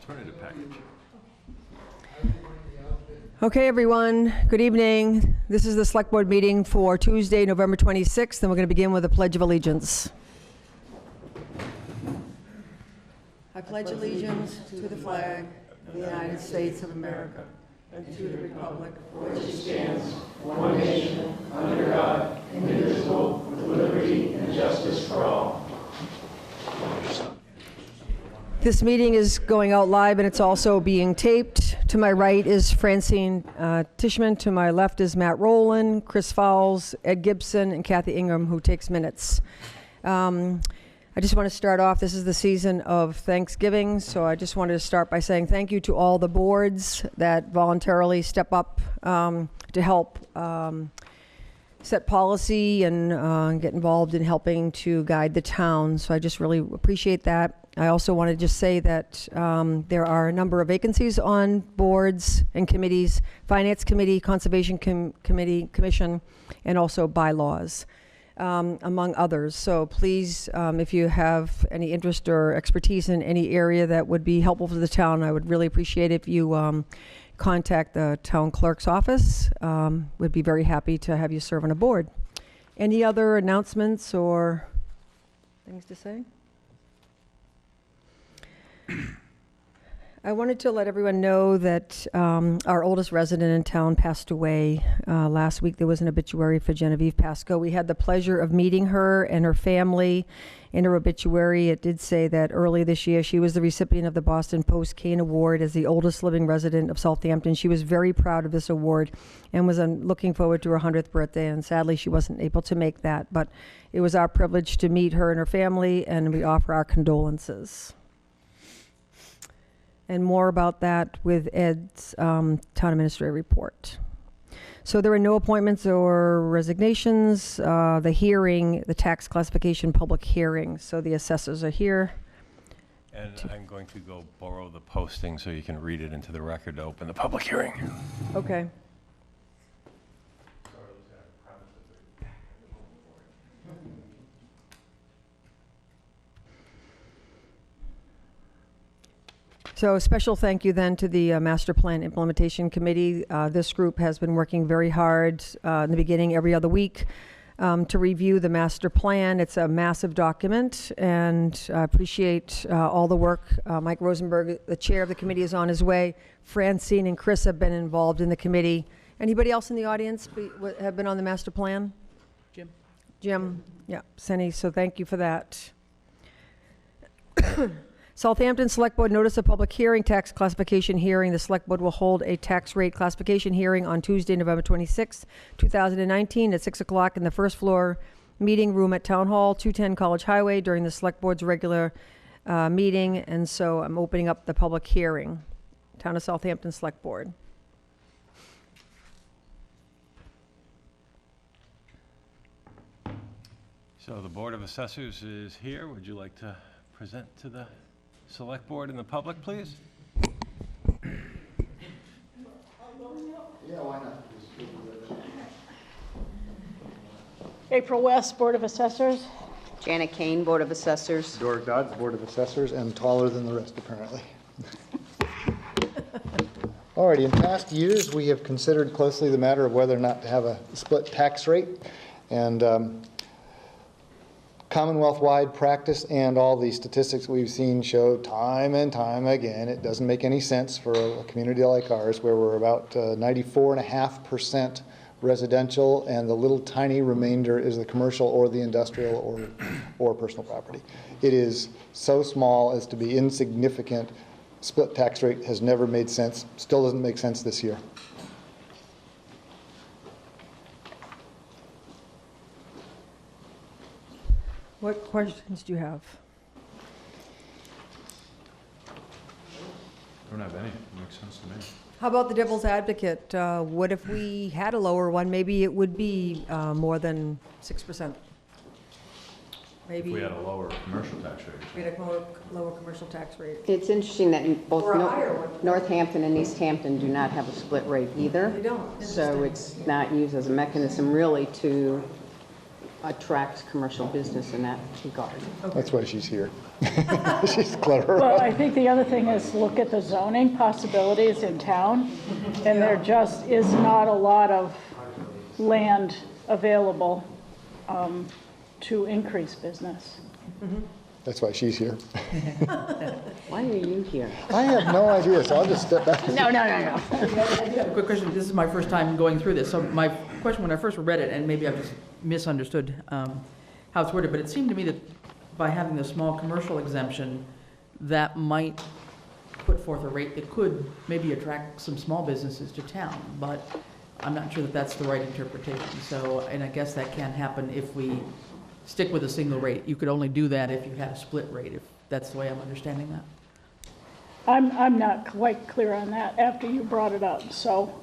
alternative package. Okay, everyone, good evening. This is the Select Board meeting for Tuesday, November 26th, and we're going to begin with a Pledge of Allegiance. I pledge allegiance to the flag of the United States of America and to the republic for which it stands, one nation, under God, indivisible, with liberty and justice for all. This meeting is going out live and it's also being taped. To my right is Francine Tishman. To my left is Matt Rowland, Chris Fowles, Ed Gibson, and Kathy Ingram, who takes minutes. I just want to start off, this is the season of Thanksgiving, so I just wanted to start by saying thank you to all the boards that voluntarily step up to help set policy and get involved in helping to guide the town. So I just really appreciate that. I also want to just say that there are a number of vacancies on boards and committees, Finance Committee, Conservation Commission, and also bylaws, among others. So please, if you have any interest or expertise in any area that would be helpful for the town, I would really appreciate if you contact the town clerk's office. We'd be very happy to have you serve on a board. Any other announcements or things to say? I wanted to let everyone know that our oldest resident in town passed away. Last week there was an obituary for Genevieve Pascoe. We had the pleasure of meeting her and her family. In her obituary, it did say that early this year she was the recipient of the Boston Post Kane Award as the oldest living resident of Southampton. She was very proud of this award and was looking forward to her 100th birthday, and sadly she wasn't able to make that. But it was our privilege to meet her and her family, and we offer our condolences. And more about that with Ed's town administrator report. So there are no appointments or resignations. The hearing, the tax classification public hearing. So the assessors are here. And I'm going to go borrow the posting so you can read it into the record to open the public hearing. Okay. So special thank you then to the Master Plan Implementation Committee. This group has been working very hard in the beginning every other week to review the master plan. It's a massive document, and I appreciate all the work. Mike Rosenberg, the chair of the committee, is on his way. Francine and Chris have been involved in the committee. Anybody else in the audience have been on the master plan? Jim, yeah, Senny, so thank you for that. Southampton Selectboard notice of public hearing, tax classification hearing. The Selectboard will hold a tax rate classification hearing on Tuesday, November 26, 2019 at 6 o'clock in the first floor meeting room at Town Hall, 210 College Highway during the Selectboard's regular meeting. And so I'm opening up the public hearing. Town of Southampton Selectboard. So the Board of Assessors is here. Would you like to present to the Select Board and the public, please? Yeah, why not? April West, Board of Assessors. Janet Kane, Board of Assessors. Doric Dodds, Board of Assessors, and taller than the rest, apparently. Alrighty, in past years, we have considered closely the matter of whether or not to have a split tax rate. And Commonwealth-wide practice and all the statistics we've seen show time and time again it doesn't make any sense for a community like ours where we're about 94.5% residential and the little tiny remainder is the commercial or the industrial or personal property. It is so small as to be insignificant. Split tax rate has never made sense, still doesn't make sense this year. What questions do you have? I don't have any. It makes sense to me. How about the devil's advocate? What if we had a lower one? Maybe it would be more than 6%. Maybe If we had a lower commercial tax rate. we had a lower commercial tax rate. It's interesting that both Or a higher one. Northampton and Easthampton do not have a split rate either. They don't. So it's not used as a mechanism really to attract commercial business in that regard. That's why she's here. She's clever. Well, I think the other thing is look at the zoning possibilities in town, and there just is not a lot of land available to increase business. That's why she's here. Why are you here? I have no idea, so I'll just step back. No. A quick question. This is my first time going through this. So my question when I first read it, and maybe I've just misunderstood how it's worded, but it seemed to me that by having the small commercial exemption, that might put forth a rate that could maybe attract some small businesses to town. But I'm not sure that that's the right interpretation. So, and I guess that can happen if we stick with a single rate. You could only do that if you had a split rate, if that's the way I'm understanding that. I'm not quite clear on that after you brought it up, so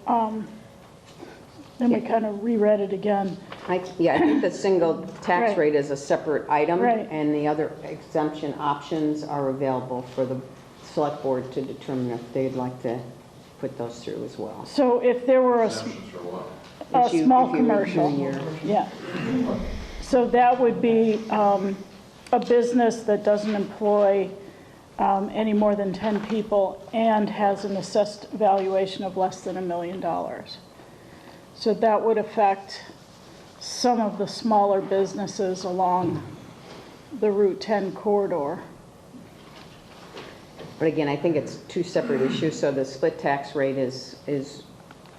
then we kind of reread it again. I think the single tax Right. rate is a separate item. Right. And the other exemption options are available for the select board to determine if they'd like to put those through as well. So if there were a If you- small if you review commercial, your- yeah. So that would be a business that doesn't employ any more than 10 people and has an assessed valuation of less than $1 million. So that would affect some of the smaller businesses along the Route 10 corridor. But again, I think it's two separate issues. So the split tax rate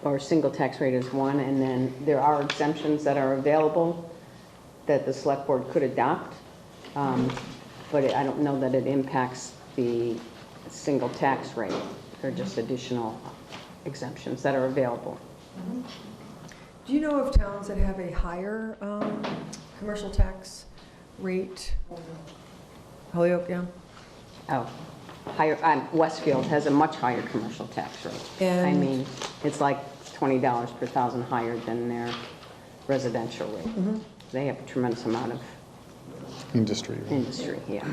or single tax rate is one, and then there are exemptions that are available that the select board could adopt. But I don't know that it impacts the single tax rate. They're just additional exemptions that are available. Do you know of towns that have a higher commercial tax rate? Holyoke, yeah? Oh, higher, Westfield has a much higher commercial tax rate. I And- mean, it's like $20 per thousand higher than their residential rate. They have a tremendous amount of Industry. Right? industry, yeah.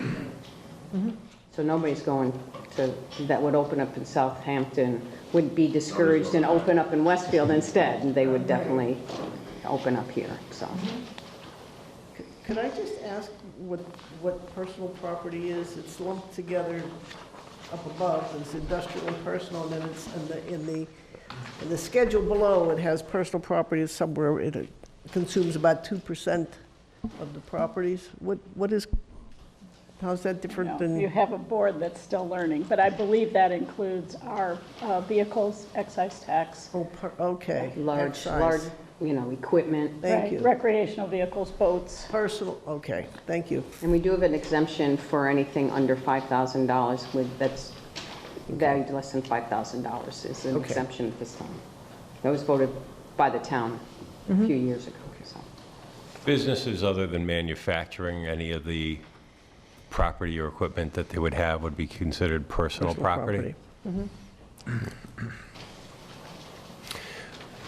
So nobody's going to, that would open up in Southampton, would be discouraged and open up in Westfield instead, and they would definitely open up here, so. Could I just ask what personal property is? It's lumped together up above, it's industrial and personal, and then it's in the schedule below, it has personal property is somewhere, it consumes about 2% of the properties. What is, how's that different No, than? you have a board that's still learning, but I believe that includes our vehicles, excise tax, Oh, okay. Large, Excise. equipment. Thank right, you. recreational vehicles, boats. Personal, okay, thank you. And we do have an exemption for anything under $5,000 that's valued less than $5,000 is an Okay. exemption at this time. That was voted by the town a few years ago, so. Businesses other than manufacturing, any of the property or equipment that they would have would be considered personal property?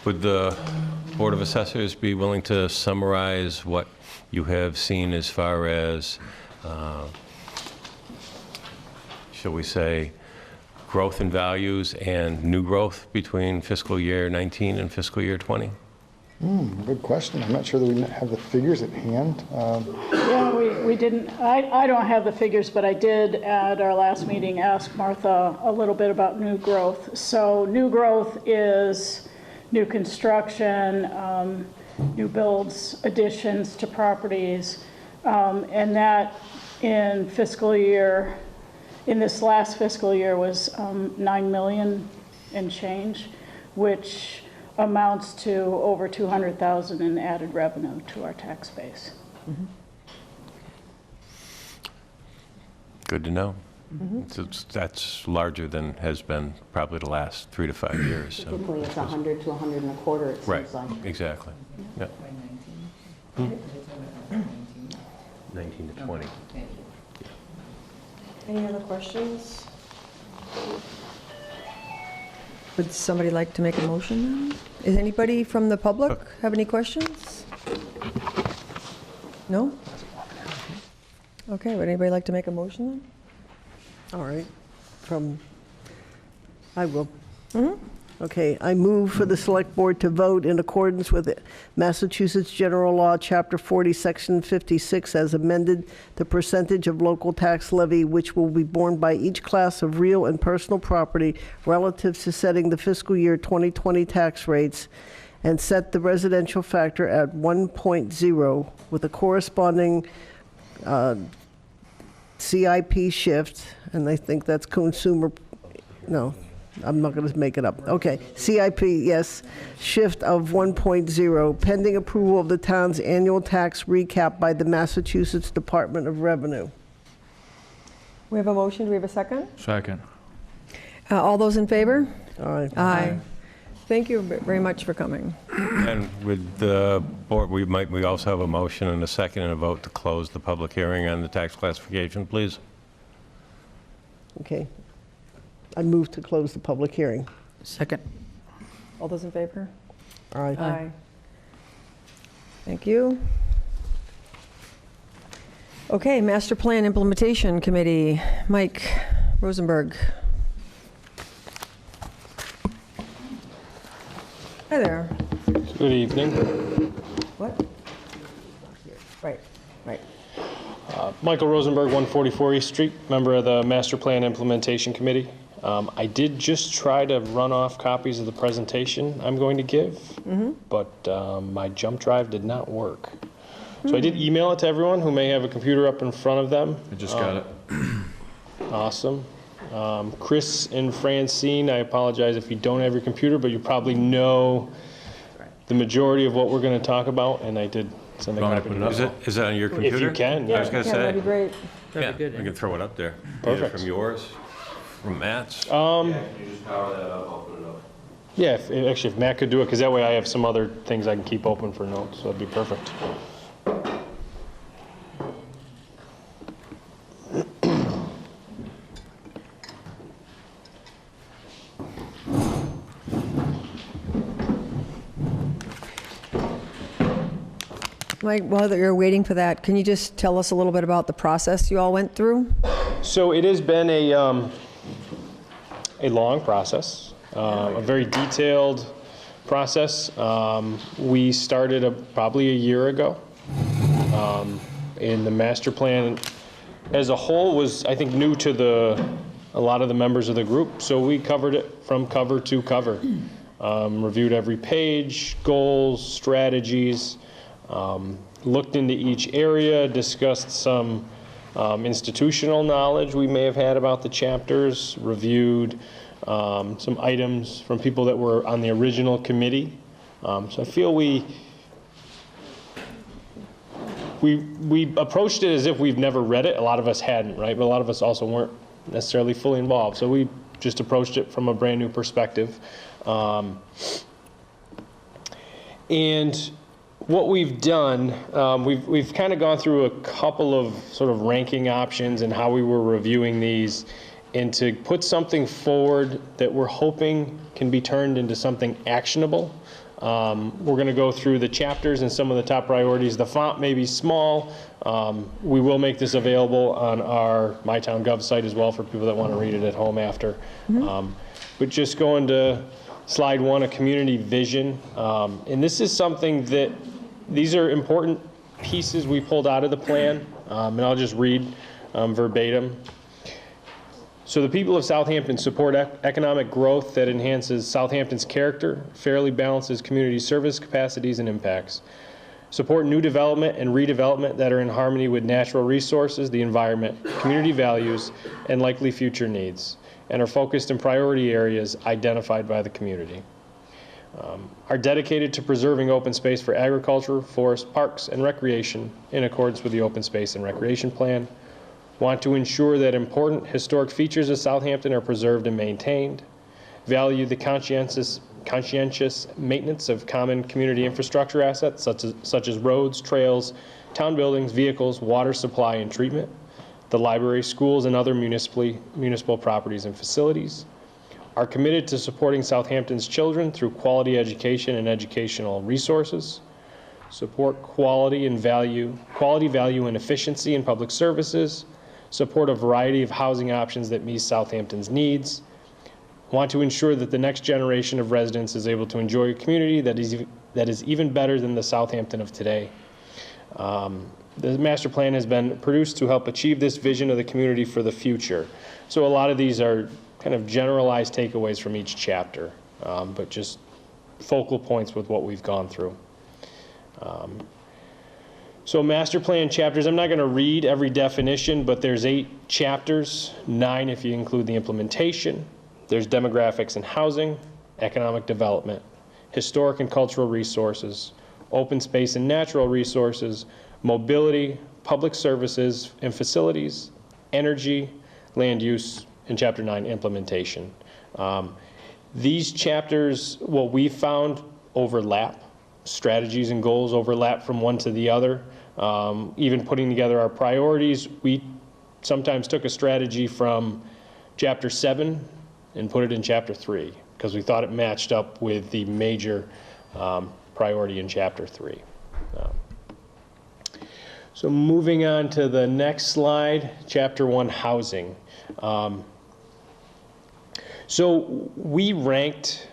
Would the Board of Assessors be willing to summarize what you have seen as far as, shall we say, growth in values and new growth between fiscal year 19 and fiscal year 20? Good question. I'm not sure that we have the figures at hand. Yeah, we didn't, I don't have the figures, but I did at our last meeting ask Martha a little bit about new growth. So new growth is new construction, new builds, additions to properties, and that in this last fiscal year was 9 million and change, which amounts to over 200,000 in added revenue to our tax base. Good to know. That's larger than has been probably the last 3 to 5 years. So. Typically, it's 100 to 125, it Right, seems like. exactly. Yeah. 19 to 20. Any other questions? Would somebody like to make a motion? Is anybody from the public have any questions? No? Okay, would anybody like to make a motion then? All right, I will. Okay, I move for the Select Board to vote in accordance with Massachusetts General Law, Chapter 40, Section 56, as amended, the percentage of local tax levy which will be borne by each class of real and personal property relative to setting the fiscal year 2020 tax rates, and set the residential factor at 1.0 with a corresponding CIP shift, and I think that's consumer, no, I'm not going to make it up. Okay, CIP, yes, shift of 1.0, pending approval of the town's annual tax recap by the Massachusetts Department of Revenue. We have a motion. Do we have a second? Second. All those in favor? All right. Aye. Thank you very much for coming. And with the board, we also have a motion and a second and a vote to close the public hearing on the tax classification, please. Okay. I move to close the public hearing. Second. All those in favor? All right. Aye. Thank you. Okay, Master Plan Implementation Committee, Mike Rosenberg. Hi there. Good evening. What? Right, right. Michael Rosenberg, 144 East Street, member of the Master Plan Implementation Committee. I did just try to run off copies of the presentation I'm going to give, but my jump drive did not work. So I did email it to everyone who may have a computer up in front of them. I just got it. Awesome. Chris and Francine, I apologize if you don't have your computer, but you probably know the majority of what we're going to talk about, and I did send a Want me to copy. put it up? Is it on your computer? If you can, I was going to Yeah, that'd be say. great. Yeah, That'd be good, we yeah. can throw it up there. Either Perfect. from yours, from Matt's. Yeah, actually, if Matt could do it, because that way I have some other things I can keep open for notes, so that'd be perfect. Mike, while you're waiting for that, can you just tell us a little bit about the process you all went through? So it has been a long process, a very detailed process. We started probably a year ago. And the master plan as a whole was, I think, new to a lot of the members of the group. So we covered it from cover to cover. Reviewed every page, goals, strategies, looked into each area, discussed some institutional knowledge we may have had about the chapters, reviewed some items from people that were on the original committee. So I feel we approached it as if we've never read it. A lot of us hadn't, right? But a lot of us also weren't necessarily fully involved. So we just approached it from a brand new perspective. And what we've done, we've kind of gone through a couple of sort of ranking options and how we were reviewing these, and to put something forward that we're hoping can be turned into something actionable. We're going to go through the chapters and some of the top priorities. The font may be small. We will make this available on our MyTownGov site as well for people that want to read it at home after. But just going to slide 1, a community vision. And this is something that, these are important pieces we pulled out of the plan, and I'll just read verbatim. So the people of Southampton support economic growth that enhances Southampton's character, fairly balances community service capacities and impacts. Support new development and redevelopment that are in harmony with natural resources, the environment, community values, and likely future needs, and are focused in priority areas identified by the community. Are dedicated to preserving open space for agriculture, forest, parks, and recreation in accordance with the Open Space and Recreation Plan. Want to ensure that important historic features of Southampton are preserved and maintained. Value the conscientious maintenance of common community infrastructure assets such as roads, trails, town buildings, vehicles, water supply and treatment, the library, schools, and other municipal properties and facilities. Are committed to supporting Southampton's children through quality education and educational resources. Support quality, value, and efficiency in public services. Support a variety of housing options that meet Southampton's needs. want to ensure that the next generation of residents is able to enjoy a community that is even better than the Southampton of today. The master plan has been produced to help achieve this vision of the community for the future. So a lot of these are kind of generalized takeaways from each chapter, but just focal points with what we've gone through. So master plan chapters, I'm not going to read every definition, but there's 8 chapters, 9 if you include the implementation. There's demographics and housing, economic development, historic and cultural resources, open space and natural resources, mobility, public services and facilities, energy, land use, and Chapter 9, implementation. These chapters, what we found, overlap. Strategies and goals overlap from one to the other. Even putting together our priorities, we sometimes took a strategy from Chapter 7 and put it in Chapter 3 because we thought it matched up with the major priority in Chapter 3. So moving on to the next slide, Chapter 1, housing. So we ranked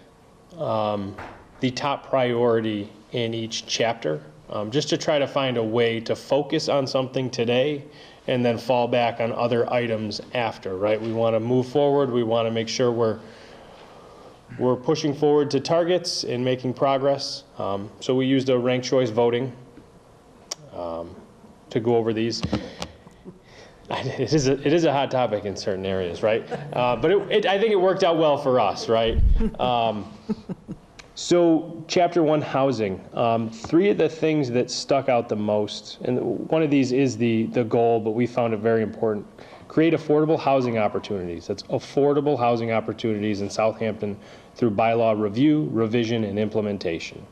the top priority in each chapter just to try to find a way to focus on something today and then fall back on other items after, right? We want to move forward. We want to make sure we're pushing forward to targets and making progress. So we used a ranked choice voting to go over these. It is a hot topic in certain areas, right? But I think it worked out well for us, right? So Chapter 1, housing. 3 of the things that stuck out the most, and one of these is the goal, but we found it very important. Create affordable housing opportunities. That's affordable housing opportunities in Southampton through bylaw review, revision, and implementation.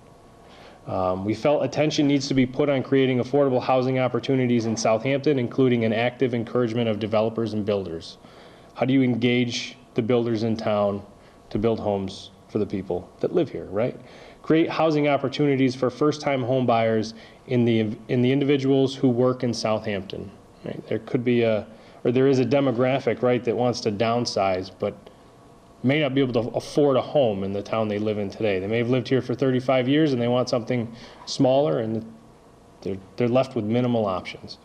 We felt attention needs to be put on creating affordable housing opportunities in Southampton, including an active encouragement of developers and builders. How do you engage the builders in town to build homes for the people that live here, right? Create housing opportunities for first-time home buyers in the individuals who work in Southampton. Right? There is a demographic, right, that wants to downsize, but may not be able to afford a home in the town they live in today. They may have lived here for 35 years and they want something smaller, and they're left with minimal options.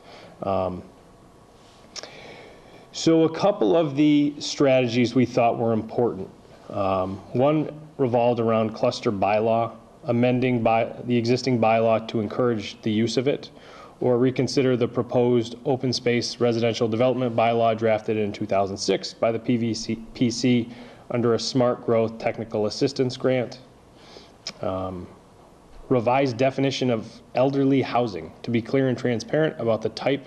So a couple of the strategies we thought were important. One revolved around cluster bylaw, amending the existing bylaw to encourage the use of it, or reconsider the proposed open space residential development bylaw drafted in 2006 by the PC under a smart growth technical assistance grant. Revised definition of elderly housing to be clear and transparent about the type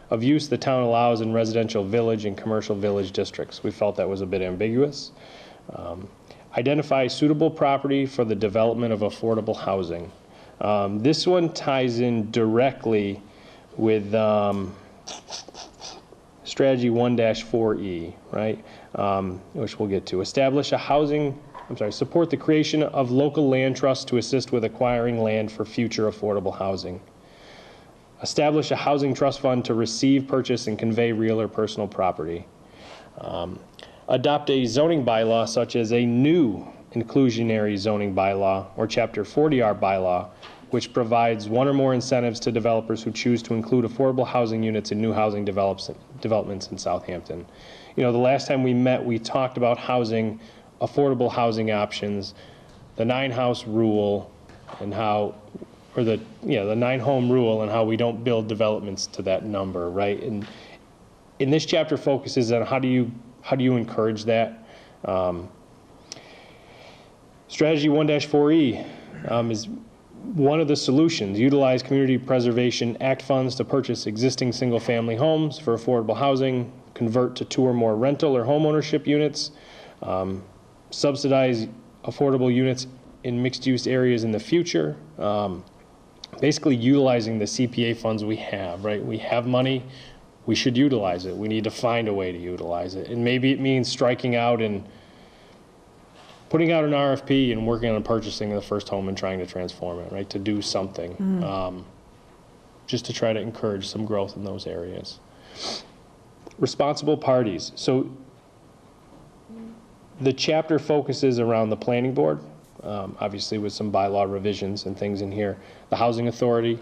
of use the town allows in residential village and commercial village districts. We felt that was a bit ambiguous. Identify suitable property for the development of affordable housing. This one ties in directly with strategy 1-4E, right? Which we'll get to. Support the creation of local land trusts to assist with acquiring land for future affordable housing. Establish a housing trust fund to receive, purchase, and convey real or personal property. Adopt a zoning bylaw such as a new inclusionary zoning bylaw or Chapter 40R bylaw, which provides one or more incentives to developers who choose to include affordable housing units in new housing developments in Southampton. You know, the last time we met, we talked about housing, affordable housing options, the 9-house rule, and how, or the 9-home rule, and how we don't build developments to that number, right? And in this chapter focuses on how do you encourage that. Strategy 1-4E is one of the solutions. Utilize Community Preservation Act funds to purchase existing single-family homes for affordable housing, convert to 2 or more rental or home ownership units, subsidize affordable units in mixed-use areas in the future. Basically utilizing the CPA funds we have, right? We have money, we should utilize it. We need to find a way to utilize it. And maybe it means striking out and putting out an RFP and working on purchasing the first home and trying to transform it, right? To do something, just to try to encourage some growth in those areas. Responsible parties. So The chapter focuses around the planning board, obviously with some bylaw revisions and things in here, the housing authority,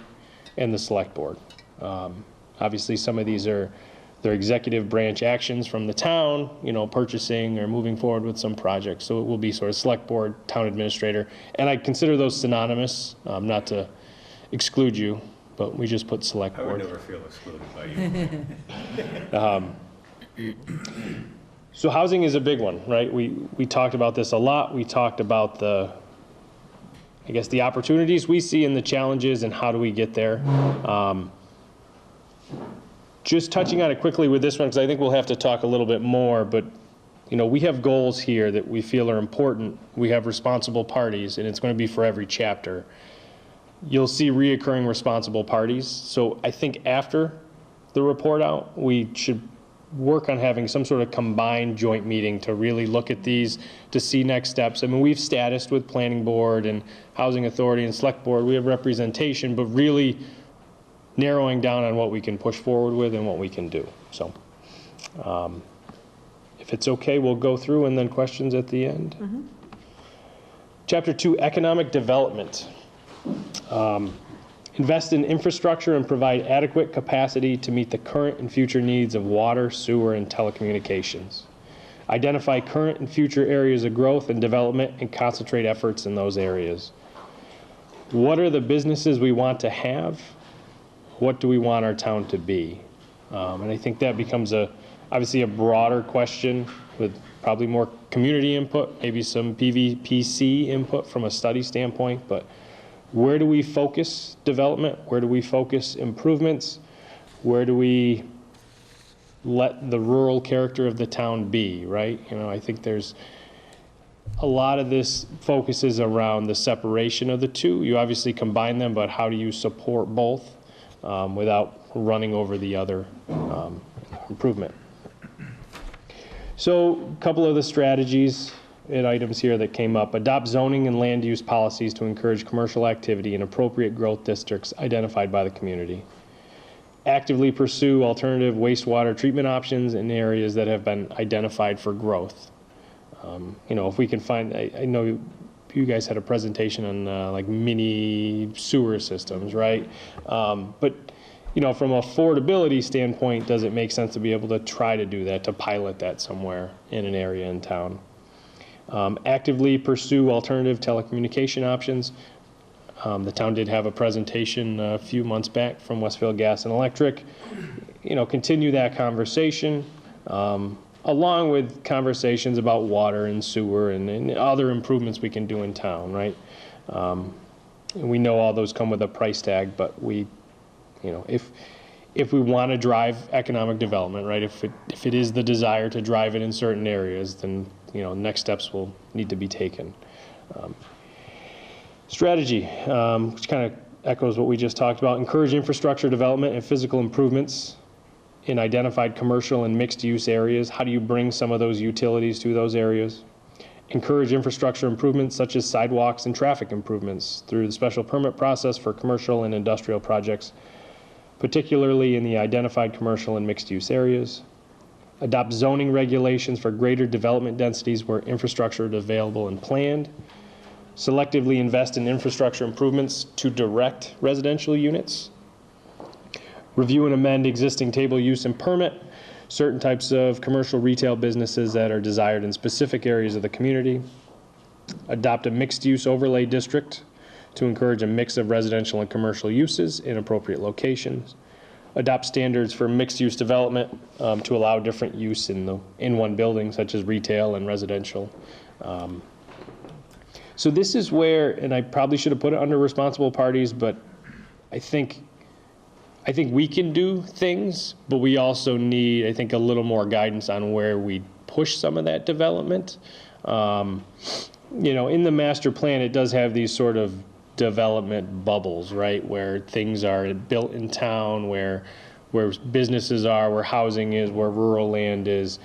and the select board. Obviously, some of these are their executive branch actions from the town, you know, purchasing or moving forward with some projects. So it will be sort of select board, town administrator, and I consider those synonymous, not to exclude you, but we just put select I would board. never feel excluded by you. So housing is a big one, right? We talked about this a lot. We talked about the, I guess, the opportunities we see and the challenges and how do we get there. Just touching on it quickly with this one, because I think we'll have to talk a little bit more, but you know, we have goals here that we feel are important. We have responsible parties, and it's going to be for every chapter. You'll see reoccurring responsible parties. So I think after the report out, we should work on having some sort of combined joint meeting to really look at these, to see next steps. I mean, we've statused with planning board and housing authority and select board. We have representation, but really narrowing down on what we can push forward with and what we can do. So if it's okay, we'll go through and then questions at the end. Chapter 2, economic development. Invest in infrastructure and provide adequate capacity to meet the current and future needs of water, sewer, and telecommunications. Identify current and future areas of growth and development and concentrate efforts in those areas. What are the businesses we want to have? What do we want our town to be? And I think that becomes obviously a broader question with probably more community input, maybe some PVPC input from a study standpoint, but where do we focus development? Where do we focus improvements? Where do we let the rural character of the town be, right? You know, I think there's a lot of this focuses around the separation of the two. You obviously combine them, but how do you support both without running over the other improvement? So a couple of the strategies and items here that came up. Adopt zoning and land use policies to encourage commercial activity in appropriate growth districts identified by the community. Actively pursue alternative wastewater treatment options in areas that have been identified for growth. You know, if we can find, I know you guys had a presentation on like mini sewer systems, right? But you know, from an affordability standpoint, does it make sense to be able to try to do that, to pilot that somewhere in an area in town? Actively pursue alternative telecommunication options. The town did have a presentation a few months back from Westfield Gas and Electric. You know, continue that conversation, along with conversations about water and sewer and other improvements we can do in town, right? And we know all those come with a price tag, but we, you know, if we want to drive economic development, right, if it is the desire to drive it in certain areas, then, you know, next steps will need to be taken. Strategy, which kind of echoes what we just talked about. Encourage infrastructure development and physical improvements in identified commercial and mixed-use areas. How do you bring some of those utilities to those areas? Encourage infrastructure improvements such as sidewalks and traffic improvements through the special permit process for commercial and industrial projects, particularly in the identified commercial and mixed-use areas. Adopt zoning regulations for greater development densities where infrastructure is available and planned. Selectively invest in infrastructure improvements to direct residential units. Review and amend existing table use and permit certain types of commercial retail businesses that are desired in specific areas of the community. Adopt a mixed-use overlay district to encourage a mix of residential and commercial uses in appropriate locations. Adopt standards for mixed-use development to allow different use in one building, such as retail and residential. So this is where, and I probably should have put it under responsible parties, but I think we can do things, but we also need, I think, a little more guidance on where we push some of that development. You know, in the master plan, it does have these sort of development bubbles, right, where things are built in town, where businesses are, where housing is, where rural land is.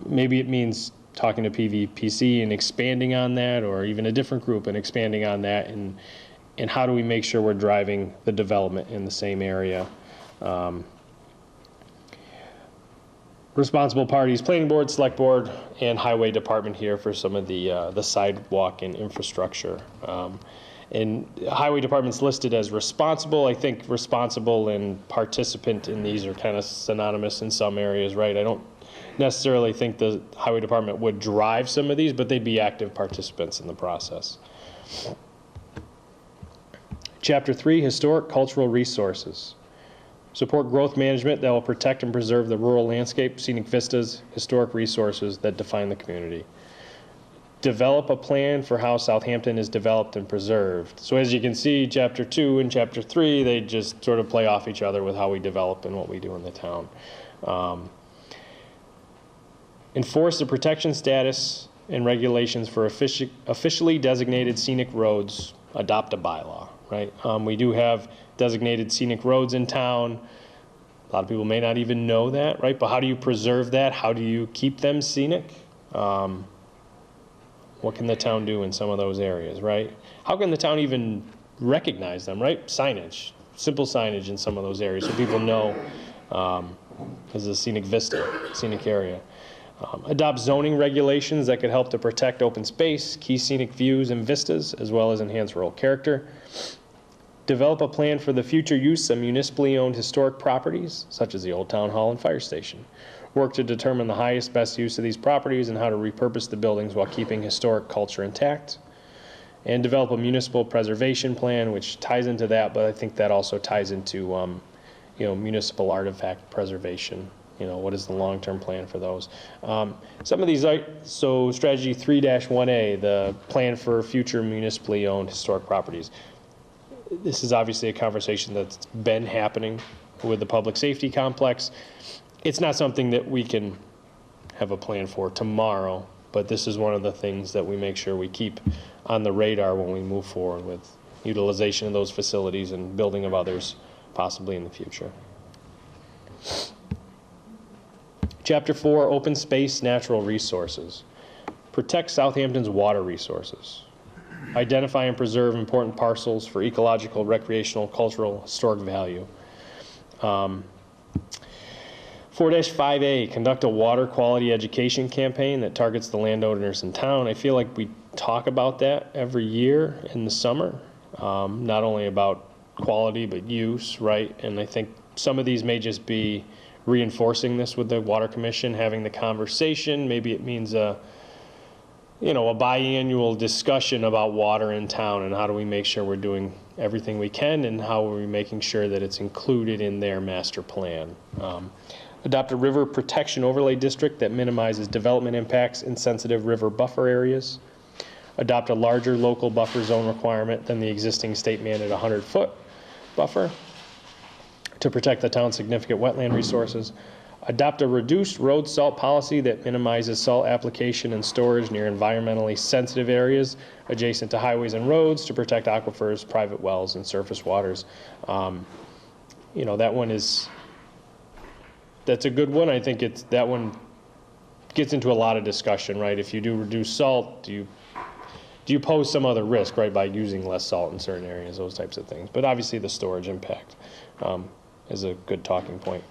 Maybe it means talking to PVPC and expanding on that, or even a different group and expanding on that, and how do we make sure we're driving the development in the same area. responsible parties, planning board, select board, and highway department here for some of the sidewalk and infrastructure. And highway department's listed as responsible. I think responsible and participant in these are kind of synonymous in some areas, right? I don't necessarily think the highway department would drive some of these, but they'd be active participants in the process. Chapter 3, historic cultural resources. Support growth management that will protect and preserve the rural landscape, scenic vistas, historic resources that define the community. Develop a plan for how Southampton is developed and preserved. So as you can see, chapter 2 and chapter 3, they just sort of play off each other with how we develop and what we do in the town. Enforce the protection status and regulations for officially designated scenic roads. Adopt a bylaw, right? We do have designated scenic roads in town. A lot of people may not even know that, right? But how do you preserve that? How do you keep them scenic? What can the town do in some of those areas, right? How can the town even recognize them, right? Signage, simple signage in some of those areas so people know as a scenic vista, scenic area. Adopt zoning regulations that could help to protect open space, key scenic views and vistas, as well as enhance rural character. Develop a plan for the future use of municipally owned historic properties, such as the Old Town Hall and Fire Station. Work to determine the highest, best use of these properties and how to repurpose the buildings while keeping historic culture intact. And develop a municipal preservation plan, which ties into that, but I think that also ties into municipal artifact preservation. What is the long-term plan for those? Some of these are, so strategy 3-1A, the plan for future municipally owned historic properties. This is obviously a conversation that's been happening with the public safety complex. It's not something that we can have a plan for tomorrow, but this is one of the things that we make sure we keep on the radar when we move forward with utilization of those facilities and building of others possibly in the future. Chapter 4, open space, natural resources. Protect Southampton's water resources. Identify and preserve important parcels for ecological, recreational, cultural, historic value. 4-5A, conduct a water quality education campaign that targets the landowners in town. I feel like we talk about that every year in the summer, not only about quality, but use, right? And I think some of these may just be reinforcing this with the Water Commission, having the conversation. Maybe it means a biannual discussion about water in town and how do we make sure we're doing everything we can and how are we making sure that it's included in their master plan. Adopt a river protection overlay district that minimizes development impacts in sensitive river buffer areas. Adopt a larger local buffer zone requirement than the existing state mandated 100-foot buffer to protect the town's significant wetland resources. Adopt a reduced road salt policy that minimizes salt application and storage near environmentally sensitive areas adjacent to highways and roads to protect aquifers, private wells, and surface waters. That one is, that's a good one. I think that one gets into a lot of discussion, right? If you do reduce salt, do you pose some other risk, right, by using less salt in certain areas, those types of things. But obviously the storage impact is a good talking point.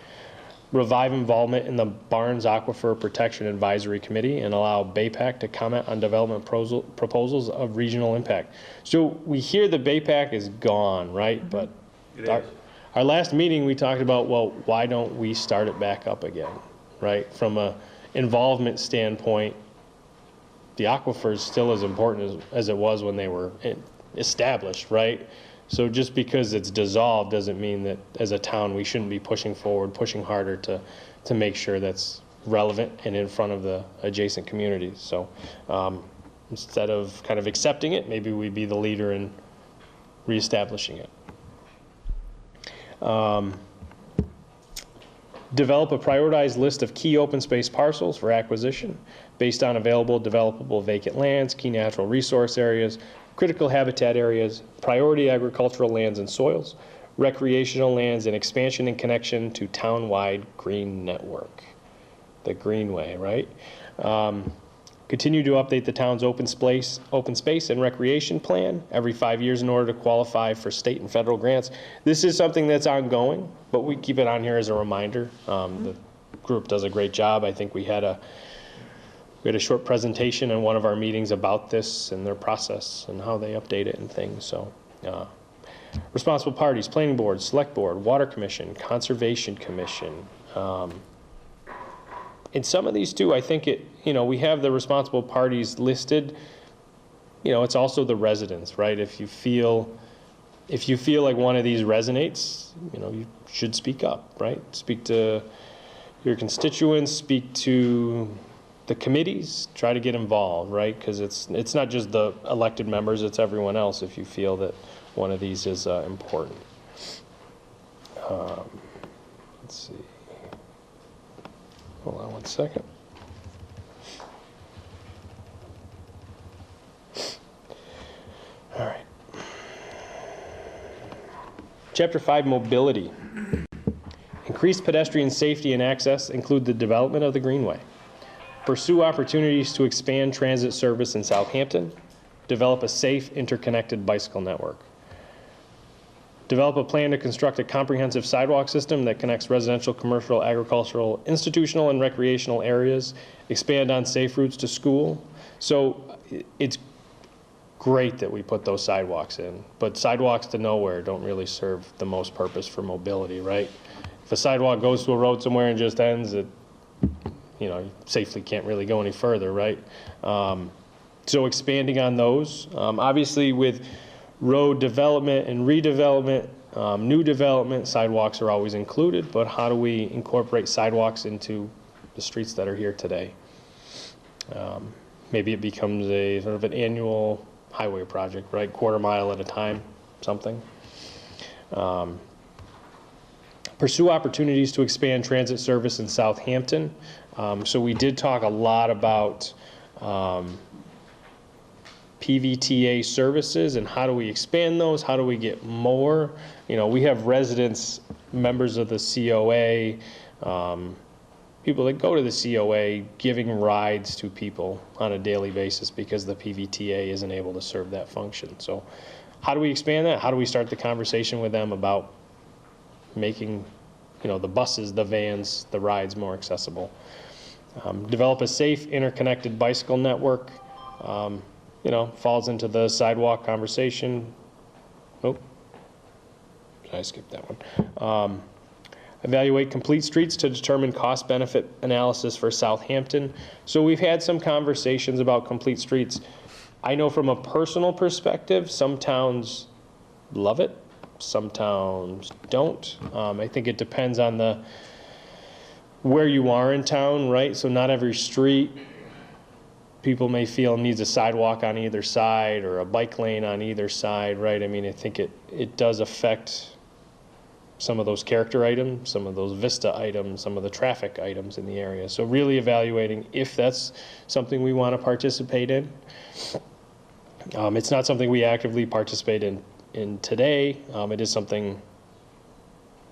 Revive involvement in the Barnes Aquifer Protection Advisory Committee and allow BayPAC to comment on development proposals of regional impact. So we hear the BayPAC is gone, right? But our last meeting we talked about, well, why don't we start it back up again, right? From a involvement standpoint, the aquifer is still as important as it was when they were established, right? So just because it's dissolved doesn't mean that as a town we shouldn't be pushing forward, pushing harder to make sure that's relevant and in front of the adjacent communities. So instead of kind of accepting it, maybe we be the leader in reestablishing it. Develop a prioritized list of key open space parcels for acquisition based on available developable vacant lands, key natural resource areas, critical habitat areas, priority agricultural lands and soils, recreational lands, and expansion and connection to town-wide green network. The Greenway, right? Continue to update the town's open space and recreation plan every 5 years in order to qualify for state and federal grants. This is something that's ongoing, but we keep it on here as a reminder. The group does a great job. I think we had a short presentation in one of our meetings about this and their process and how they update it and things. So, responsible parties: Planning Board, Select Board, Water Commission, Conservation Commission. In some of these too, I think we have the responsible parties listed. It's also the residents, right? If you feel like one of these resonates, you should speak up, right? Speak to your constituents, speak to the committees, try to get involved, right? Because it's not just the elected members, it's everyone else if you feel that one of these is important. Let's see. Hold on one second. All right. Chapter 5, mobility. Increased pedestrian safety and access include the development of the Greenway. Pursue opportunities to expand transit service in Southampton. Develop a safe, interconnected bicycle network. Develop a plan to construct a comprehensive sidewalk system that connects residential, commercial, agricultural, institutional, and recreational areas. Expand on safe routes to school. So it's great that we put those sidewalks in, but sidewalks to nowhere don't really serve the most purpose for mobility, right? If a sidewalk goes to a road somewhere and just ends, it, you safely can't really go any further, right? So expanding on those, obviously with road development and redevelopment, new development, sidewalks are always included, but how do we incorporate sidewalks into the streets that are here today? Maybe it becomes a sort of an annual highway project, right? Quarter mile at a time, something. Pursue opportunities to expand transit service in Southampton. So we did talk a lot about PVTA services and how do we expand those? How do we get more? We have residents, members of the COA, people that go to the COA giving rides to people on a daily basis because the PVTA isn't able to serve that function. So how do we expand that? How do we start the conversation with them about making, the buses, the vans, the rides more accessible? Develop a safe, interconnected bicycle network. Falls into the sidewalk conversation. Oh, I skipped that one. Evaluate complete streets to determine cost-benefit analysis for Southampton. So we've had some conversations about complete streets. I know from a personal perspective, some towns love it, some towns don't. I think it depends on where you are in town, right? So not every street people may feel needs a sidewalk on either side or a bike lane on either side, right? I mean, I think it does affect some of those character items, some of those vista items, some of the traffic items in the area. So really evaluating if that's something we want to participate in. It's not something we actively participate in today. It is something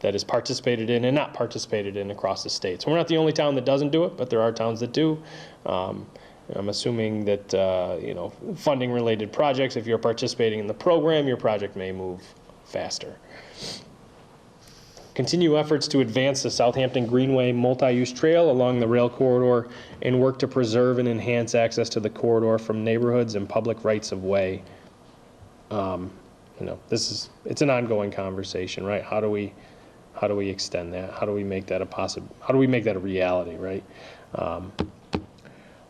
that is participated in and not participated in across the state. So we're not the only town that doesn't do it, but there are towns that do. I'm assuming that, funding-related projects, if you're participating in the program, your project may move faster. Continue efforts to advance the Southampton Greenway multi-use trail along the rail corridor and work to preserve and enhance access to the corridor from neighborhoods and public rights of way. It's an ongoing conversation, right? How do we extend that? How do we make that how do we make that a reality, right?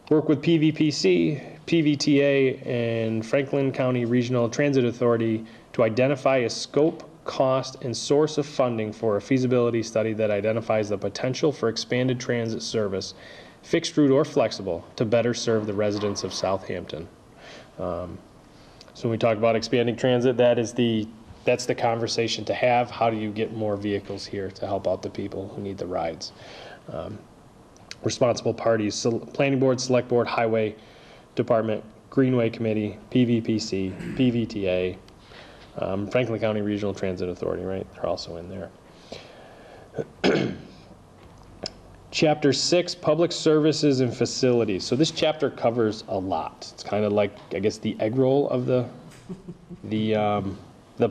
Work with PVPC, PVTA, and Franklin County Regional Transit Authority to identify a scope, cost, and source of funding for a feasibility study that identifies the potential for expanded transit service, fixed route or flexible, to better serve the residents of Southampton. So when we talk about expanding transit, that's the conversation to have. How do you get more vehicles here to help out the people who need the rides? Responsible parties: Planning Board, Select Board, Highway Department, Greenway Committee, PVPC, PVTA, Franklin County Regional Transit Authority, right? They're also in there. Chapter 6, Public Services and Facilities. So this chapter covers a lot. It's kind of like, I guess, the egg roll of the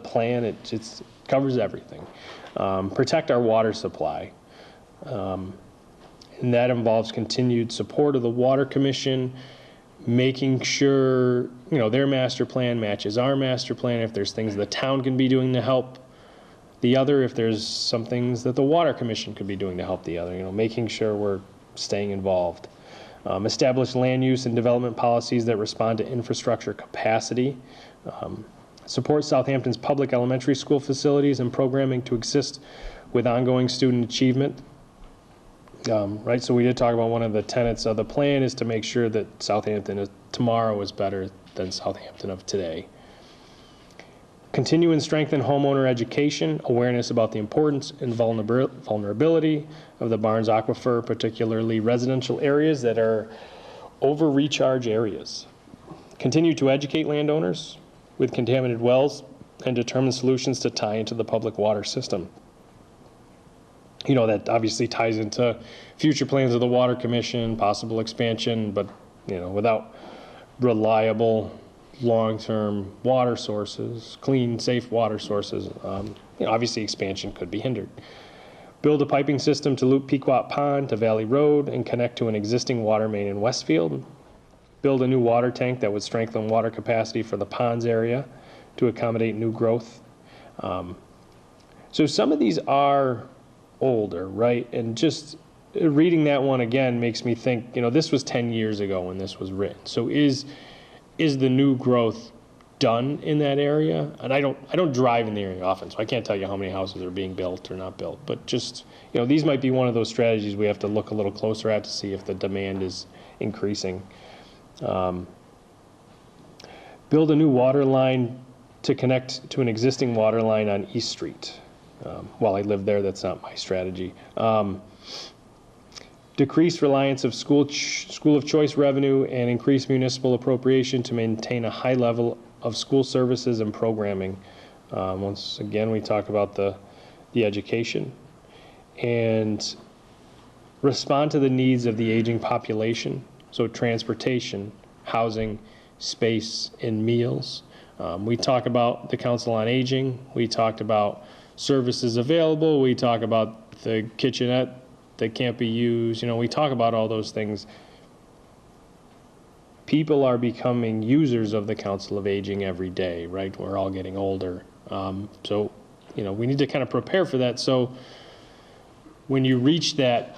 plan. It covers everything. Protect our water supply. And that involves continued support of the Water Commission, making sure, their master plan matches our master plan, if there's things the town can be doing to help the other, if there's some things that the Water Commission could be doing to help the other, making sure we're staying involved. Establish land use and development policies that respond to infrastructure capacity. Support Southampton's public elementary school facilities and programming to assist with ongoing student achievement. Right, so we did talk about one of the tenets of the plan is to make sure that Southampton tomorrow is better than Southampton of today. Continue and strengthen homeowner education, awareness about the importance and vulnerability of the Barnes Aquifer, particularly residential areas that are over-recharge areas. Continue to educate landowners with contaminated wells and determine solutions to tie into the public water system. That obviously ties into future plans of the Water Commission, possible expansion, but, without reliable, long-term water sources, clean, safe water sources, obviously expansion could be hindered. Build a piping system to loop Pequot Pond to Valley Road and connect to an existing water main in Westfield. Build a new water tank that would strengthen water capacity for the ponds area to accommodate new growth. So some of these are older, right? And just reading that one again makes me think, this was 10 years ago when this was written. So is the new growth done in that area? And I don't drive in the area often, so I can't tell you how many houses are being built or not built. But just, these might be one of those strategies we have to look a little closer at to see if the demand is increasing. Build a new water line to connect to an existing water line on East Street. While I live there, that's not my strategy. Decrease reliance of school of choice revenue and increase municipal appropriation to maintain a high level of school services and programming. Once again, we talk about the education. And respond to the needs of the aging population. So transportation, housing, space, and meals. We talk about the Council on Aging. We talked about services available. We talk about the kitchenette that can't be used. We talk about all those things. People are becoming users of the Council of Aging every day, right? We're all getting older. So, we need to kind of prepare for that. So when you reach that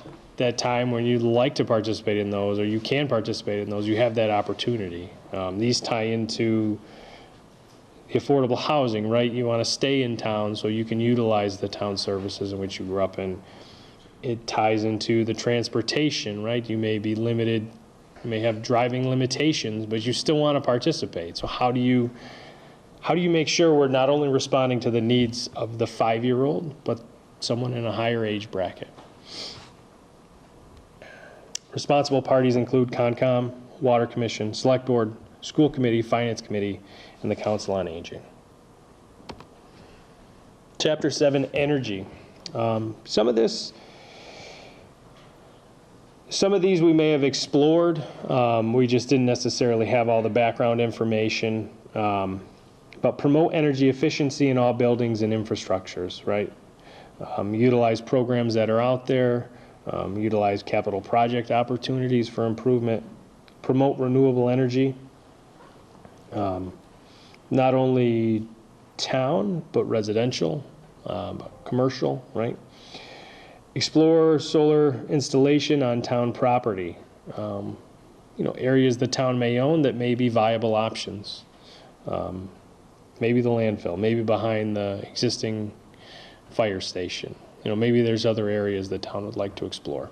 time when you'd like to participate in those, or you can participate in those, you have that opportunity. These tie into affordable housing, right? You want to stay in town so you can utilize the town services in which you grew up in. It ties into the transportation, right? You may be limited, you may have driving limitations, but you still want to participate. So how do you make sure we're not only responding to the needs of the 5-year-old, but someone in a higher age bracket? Responsible parties include Concom, Water Commission, Select Board, School Committee, Finance Committee, and the Council on Aging. Chapter 7, Energy. Some of these we may have explored. We just didn't necessarily have all the background information. But promote energy efficiency in all buildings and infrastructures, right? Utilize programs that are out there. Utilize capital project opportunities for improvement. Promote renewable energy. Not only town, but residential, commercial, right? Explore solar installation on town property. Areas the town may own that may be viable options. Maybe the landfill, maybe behind the existing fire station. Maybe there's other areas the town would like to explore.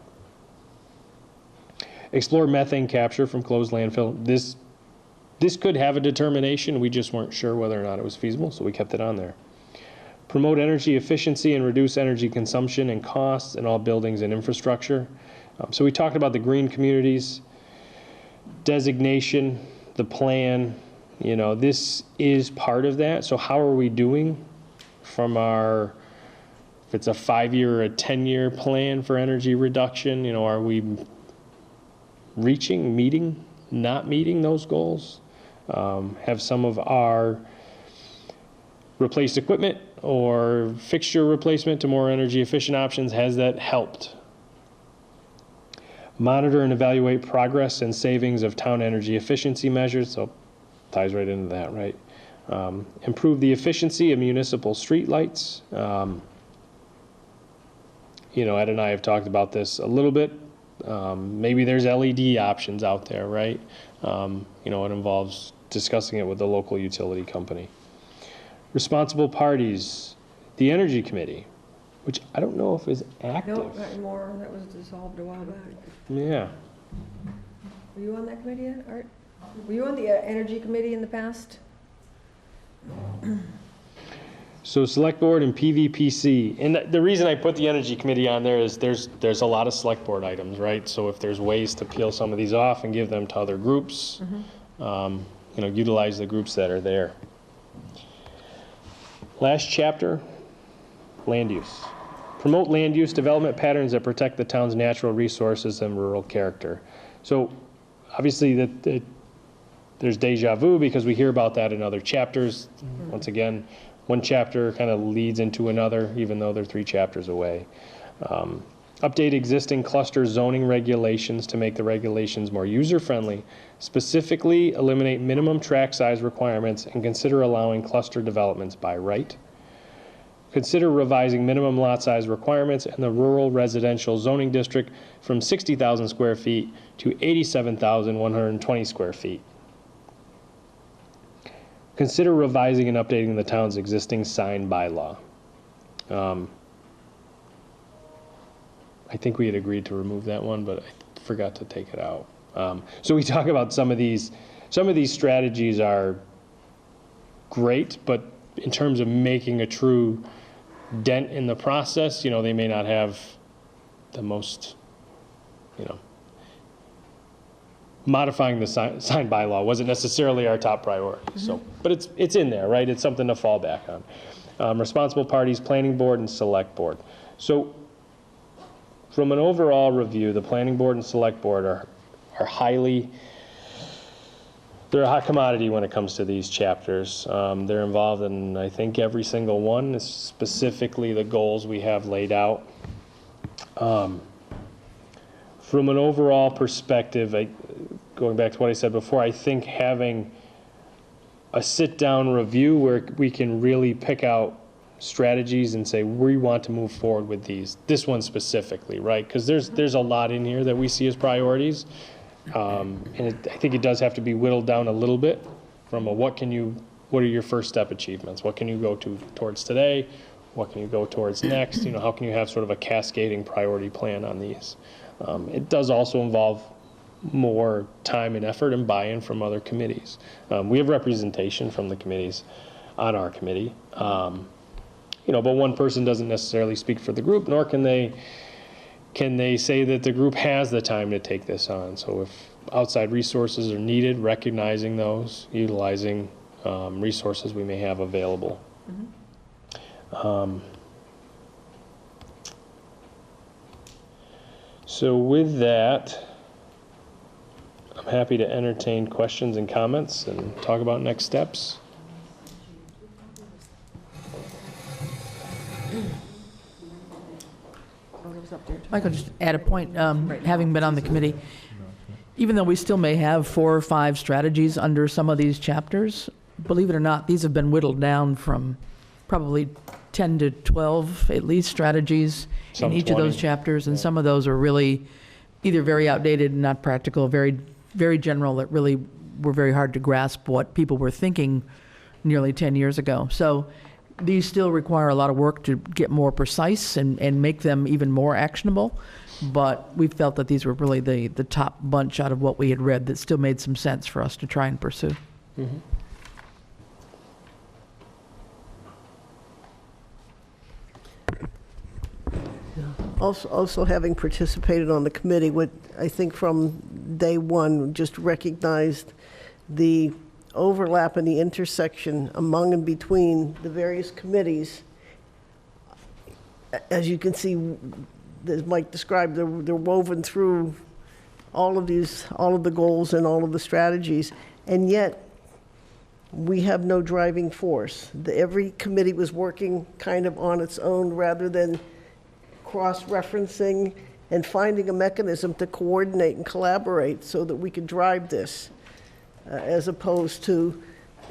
Explore methane capture from closed landfill. This could have a determination. We just weren't sure whether or not it was feasible, so we kept it on there. Promote energy efficiency and reduce energy consumption and costs in all buildings and infrastructure. So we talked about the green communities, designation, the plan. This is part of that. So how are we doing from if it's a 5-year or a 10-year plan for energy reduction? Are we reaching, meeting, not meeting those goals? Have some of our replaced equipment or fixture replacement to more energy efficient options, has that helped? Monitor and evaluate progress and savings of town energy efficiency measures, so ties right into that, right? Improve the efficiency of municipal streetlights. You know, Ed and I have talked about this a little bit. Maybe there's LED options out there, right? You know, it involves discussing it with the local utility company. Responsible parties, the Energy Committee, which I don't know if is active. No, not anymore. That was dissolved a while back. Yeah. Were you on that committee yet, Art? Were you on the Energy Committee in the past? So Select Board and PVPC, and the reason I put the Energy Committee on there is there's a lot of Select Board items, right? So if there's ways to peel some of these off and give them to other groups, you know, utilize the groups that are there. Last chapter, land use. Promote land use development patterns that protect the town's natural resources and rural character. So obviously there's deja vu because we hear about that in other chapters. Once again, one chapter kind of leads into another, even though they're 3 chapters away. Update existing cluster zoning regulations to make the regulations more user-friendly. Specifically, eliminate minimum tract size requirements and consider allowing cluster developments by right. Consider revising minimum lot size requirements in the rural residential zoning district from 60,000 square feet to 87,120 square feet. Consider revising and updating the town's existing sign bylaw. I think we had agreed to remove that one, but I forgot to take it out. So we talk about some of these strategies are great, but in terms of making a true dent in the process, you know, they may not have the most, you know, modifying the sign bylaw wasn't necessarily our top priority. So, but it's in there, right? It's something to fall back on. Responsible parties, planning board and select board. So from an overall review, the planning board and select board are highly, they're a hot commodity when it comes to these chapters. They're involved in, I think, every single one, specifically the goals we have laid out. From an overall perspective, going back to what I said before, I think having a sit-down review where we can really pick out strategies and say, we want to move forward with this one specifically, right? Because there's a lot in here that we see as priorities. And I think it does have to be whittled down a little bit from what are your first step achievements? What can you go towards today? What can you go towards next? You know, how can you have sort of a cascading priority plan on these? It does also involve more time and effort and buy-in from other committees. We have representation from the committees on our committee. You know, but one person doesn't necessarily speak for the group, nor can they say that the group has the time to take this on. So if outside resources are needed, recognizing those, utilizing resources we may have available. So with that, I'm happy to entertain questions and comments and talk about next steps. I could just add a point, having been on the committee, even though we still may have 4 or 5 strategies under some of these chapters, believe it or not, these have been whittled down from probably 10 to 12, at least, strategies in each of those chapters, and some of those are really either very outdated and not practical, very, very general, that really were very hard to grasp what people were thinking nearly 10 years ago. So these still require a lot of work to get more precise and make them even more actionable, but we felt that these were really the top bunch out of what we had read that still made some sense for us to try and pursue. Mm-hmm. Also having participated on the committee, what I think from day one just recognized the overlap and the intersection among and between the various committees. As you can see, as Mike described, they're woven through all of the goals and all of the strategies, and yet we have no driving force. Every committee was working kind of on its own rather than cross-referencing and finding a mechanism to coordinate and collaborate so that we can drive this, as opposed to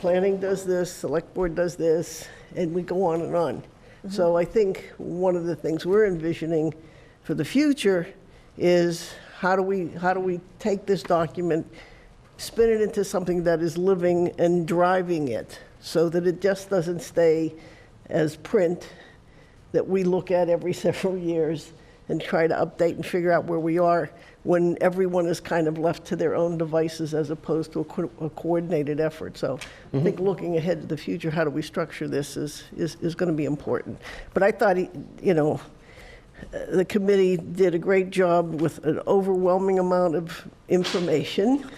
planning does this, select board does this, and we go on and on. So I think one of the things we're envisioning for the future is how do we take this document, spin it into something that is living and driving it, so that it just doesn't stay as print that we look at every several years and try to update and figure out where we are when everyone is kind of left to their own devices as opposed to a coordinated effort. So I think looking ahead to the future, how do we structure this is going to be important. But I thought, the committee did a great job with an overwhelming amount of information.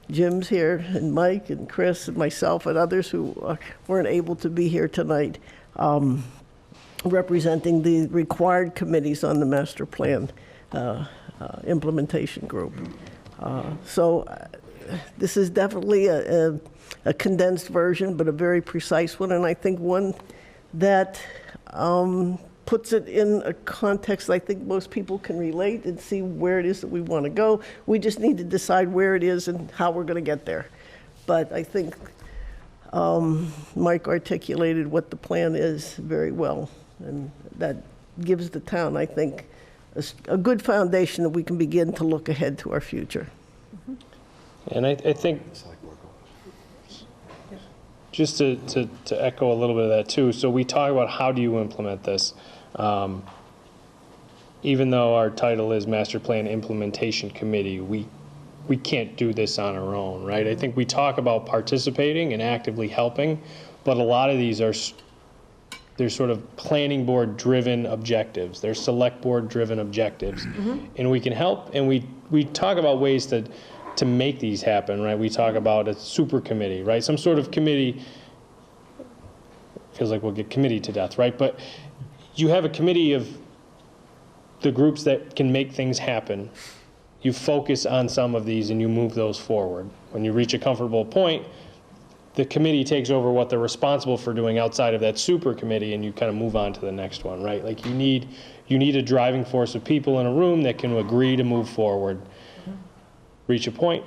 Jim's here, and Mike, and Chris, and myself, and others who weren't able to be here tonight, representing the required committees on the master plan implementation group. So this is definitely a condensed version, but a very precise one, and I think one that puts it in a context I think most people can relate and see where it is that we want to go. We just need to decide where it is and how we're going to get there. But I think Mike articulated what the plan is very well, and that gives the town, I think, a good foundation that we can begin to look ahead to our future. And I think, just to echo a little bit of that too, so we talk about how do you implement this. Even though our title is Master Plan Implementation Committee, we can't do this on our own, right? I think we talk about participating and actively helping, but a lot of these are, they're sort of planning board driven objectives. They're select board driven objectives. And we can help, and we talk about ways to make these happen, right? We talk about a super committee, right? Some sort of committee, feels like we'll get committee to death, right? But you have a committee of the groups that can make things happen. You focus on some of these and you move those forward. When you reach a comfortable point, the committee takes over what they're responsible for doing outside of that super committee, and you kind of move on to the next one, right? Like you need a driving force of people in a room that can agree to move forward. Reach a point,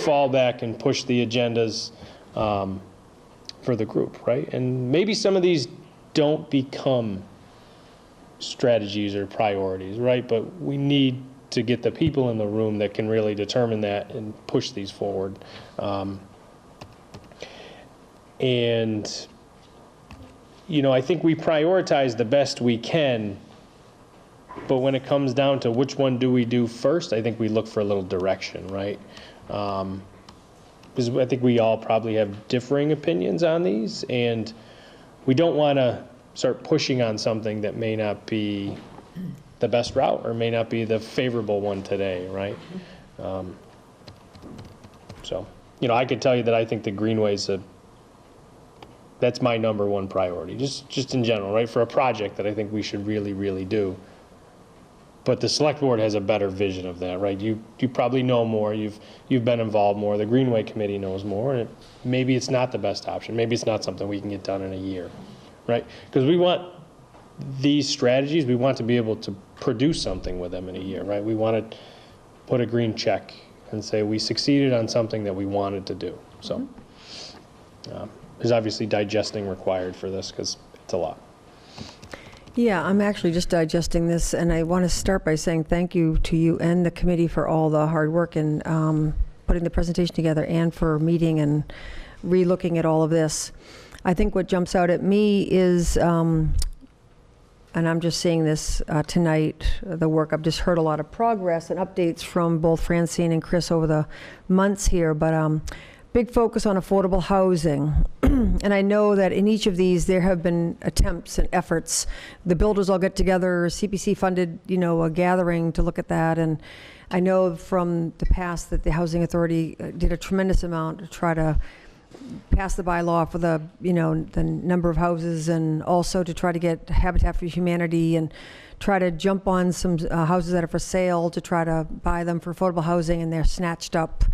fall back and push the agendas for the group, right? And maybe some of these don't become strategies or priorities, right? But we need to get the people in the room that can really determine that and push these forward. And, I think we prioritize the best we can, but when it comes down to which one do we do first, I think we look for a little direction, right? Because I think we all probably have differing opinions on these, and we don't want to start pushing on something that may not be the best route or may not be the favorable one today, right? So, I could tell you that I think the Greenway's that's my number one priority, just in general, right? For a project that I think we should really, really do. But the select board has a better vision of that, right? You probably know more, you've been involved more, the Greenway committee knows more, and maybe it's not the best option. Maybe it's not something we can get done in a year, right? Because we want these strategies, we want to be able to produce something with them in a year, right? We want to put a green check and say we succeeded on something that we wanted to do. So there's obviously digesting required for this because it's a lot. Yeah, I'm actually just digesting this, and I want to start by saying thank you to you and the committee for all the hard work in putting the presentation together and for meeting and re-looking at all of this. I think what jumps out at me is, and I'm just seeing this tonight, the work, I've just heard a lot of progress and updates from both Francine and Chris over the months here, but big focus on affordable housing. And I know that in each of these, there have been attempts and efforts. The builders all get together, CPC funded, a gathering to look at that. And I know from the past that the Housing Authority did a tremendous amount to try to pass the bylaw for the number of houses, and also to try to get Habitat for Humanity and try to jump on some houses that are for sale to try to buy them for affordable housing, and they're snatched up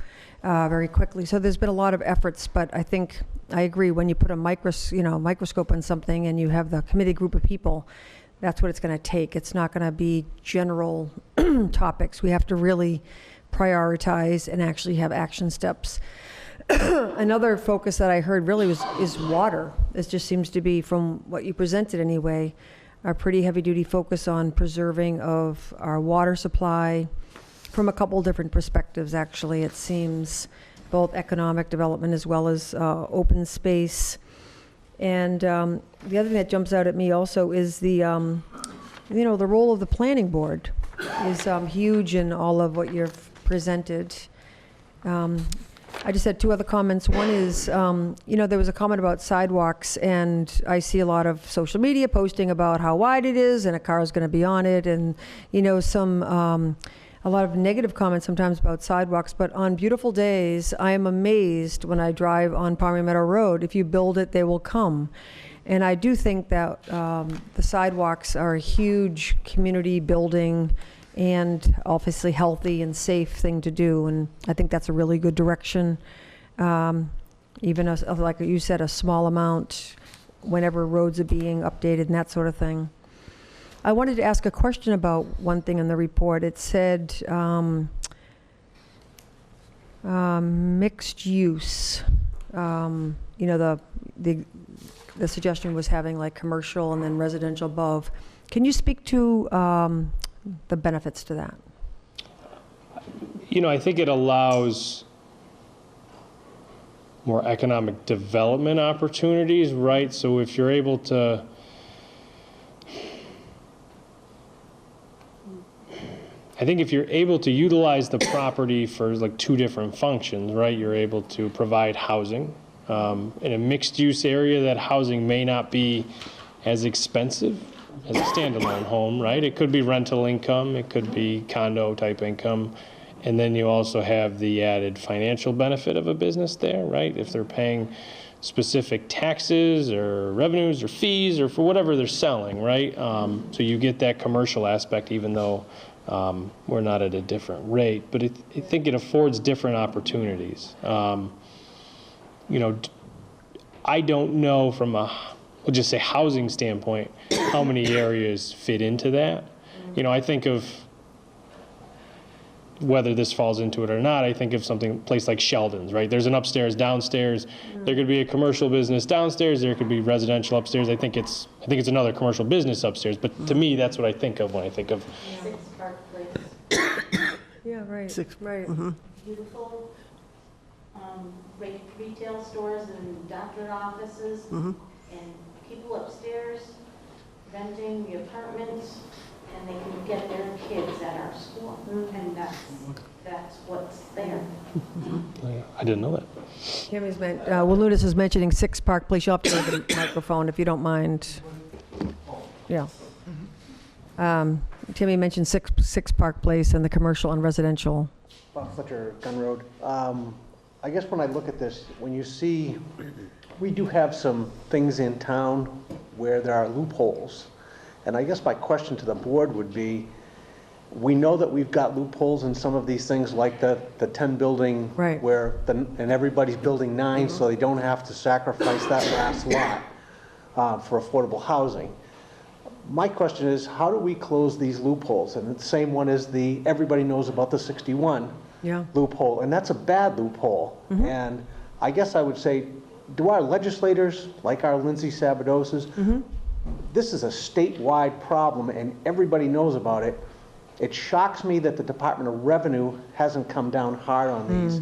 very quickly. So there's been a lot of efforts, but I think I agree when you put a microscope on something and you have the committee group of people, That's what it's going to take. It's not going to be general topics. We have to really prioritize and actually have action steps. Another focus that I heard really is water. This just seems to be, from what you presented anyway, a pretty heavy-duty focus on preserving of our water supply from a couple different perspectives, actually. It seems both economic development as well as open space. And the other thing that jumps out at me also is the role of the planning board is huge in all of what you've presented. I just had two other comments. One is, there was a comment about sidewalks, and I see a lot of social media posting about how wide it is and a car is going to be on it, and, a lot of negative comments sometimes about sidewalks. But on beautiful days, I am amazed when I drive on Palmy Meadow Road. If you build it, they will come. And I do think that the sidewalks are a huge community building and obviously healthy and safe thing to do, and I think that's a really good direction. Even like you said, a small amount whenever roads are being updated and that sort of thing. I wanted to ask a question about one thing in the report. It said mixed use. The suggestion was having like commercial and then residential above. Can you speak to the benefits to that? I think it allows more economic development opportunities, right? So if you're able to, I think if you're able to utilize the property for like two different functions, right? You're able to provide housing in a mixed-use area. That housing may not be as expensive as a standalone home, right? It could be rental income, it could be condo-type income, and then you also have the added financial benefit of a business there, right? If they're paying specific taxes or revenues or fees or for whatever they're selling, right? So you get that commercial aspect, even though we're not at a different rate, but I think it affords different opportunities. I don't know from we'll just say housing standpoint, how many areas fit into that. I think of, whether this falls into it or not, I think of place like Sheldon's, right? There's an upstairs, downstairs. There could be a commercial business downstairs. There could be residential upstairs. I think it's another commercial business upstairs. But to me, that's what I think of when I think of. Six Park Place. Yeah, right. Right. Beautiful retail stores and doctorate offices, and people upstairs renting the apartments, and they can get their kids at our school, and that's what's there. I didn't know that. Tammy's Lunas is mentioning 6 Park Place. You'll have to go to the microphone if you don't mind. Yeah. Tammy mentioned 6 Park Place and the commercial and residential. Bob Fletcher, Gun Road. I guess when I look at this, when you see, we do have some things in town where there are loopholes. And I guess my question to the board would be, we know that we've got loopholes in some of these things, like the 10 building, right, where and everybody's building 9, so they don't have to sacrifice that last lot for affordable housing. My question is, how do we close these loopholes? And the same one is everybody knows about the 61 loophole, and that's a bad loophole. And I guess I would say, do our legislators, like our Lindsay Sabadoses, this is a statewide problem and everybody knows about it. It shocks me that the Department of Revenue hasn't come down hard on these.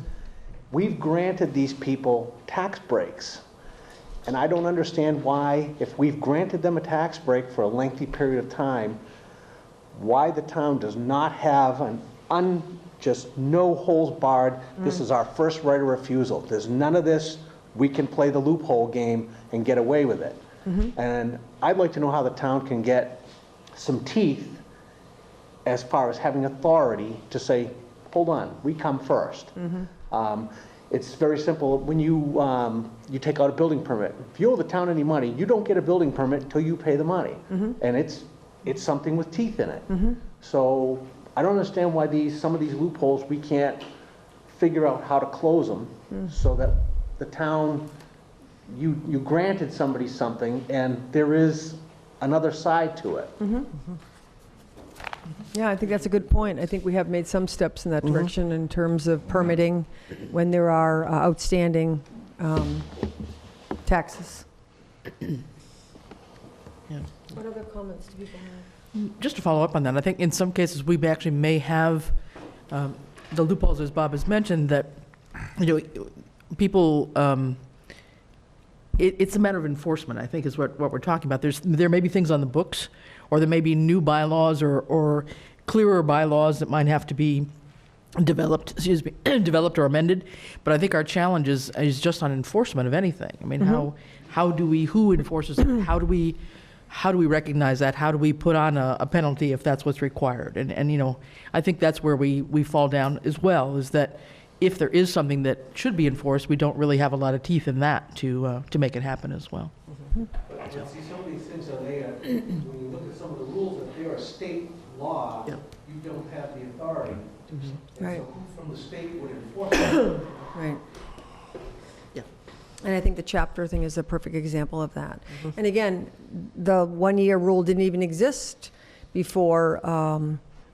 We've granted these people tax breaks. And I don't understand why, if we've granted them a tax break for a lengthy period of time, why the town does not have just no holes barred. This is our first right of refusal. There's none of this, we can play the loophole game and get away with it. And I'd like to know how the town can get some teeth as far as having authority to say, hold on, we come first. It's very simple. When you take out a building permit, if you owe the town any money, you don't get a building permit until you pay the money. And it's something with teeth in it. So I don't understand why some of these loopholes, we can't figure out how to close them so that the town, you granted somebody something, and there is another side to it. Yeah, I think that's a good point. I think we have made some steps in that direction in terms of permitting when there are outstanding taxes. What other comments do people have? Just to follow up on that, I think in some cases, we actually may have the loopholes, as Bob has mentioned, that, people, it's a matter of enforcement, I think, is what we're talking about. There may be things on the books, or there may be new bylaws or clearer bylaws that might have to be developed or amended. But I think our challenge is just on enforcement of anything. I mean, who enforces it? How do we recognize that? How do we put on a penalty if that's what's required? And I think that's where we fall down as well, is that if there is something that should be enforced, we don't really have a lot of teeth in that to make it happen as well. But see, some of these things are there, when you look at some of the rules, if they're a state law, Yeah. you don't have the authority. And Right. so who from the state would enforce it? Right. Yeah. And I think the chapter thing is a perfect example of that. And again, the one-year rule didn't even exist before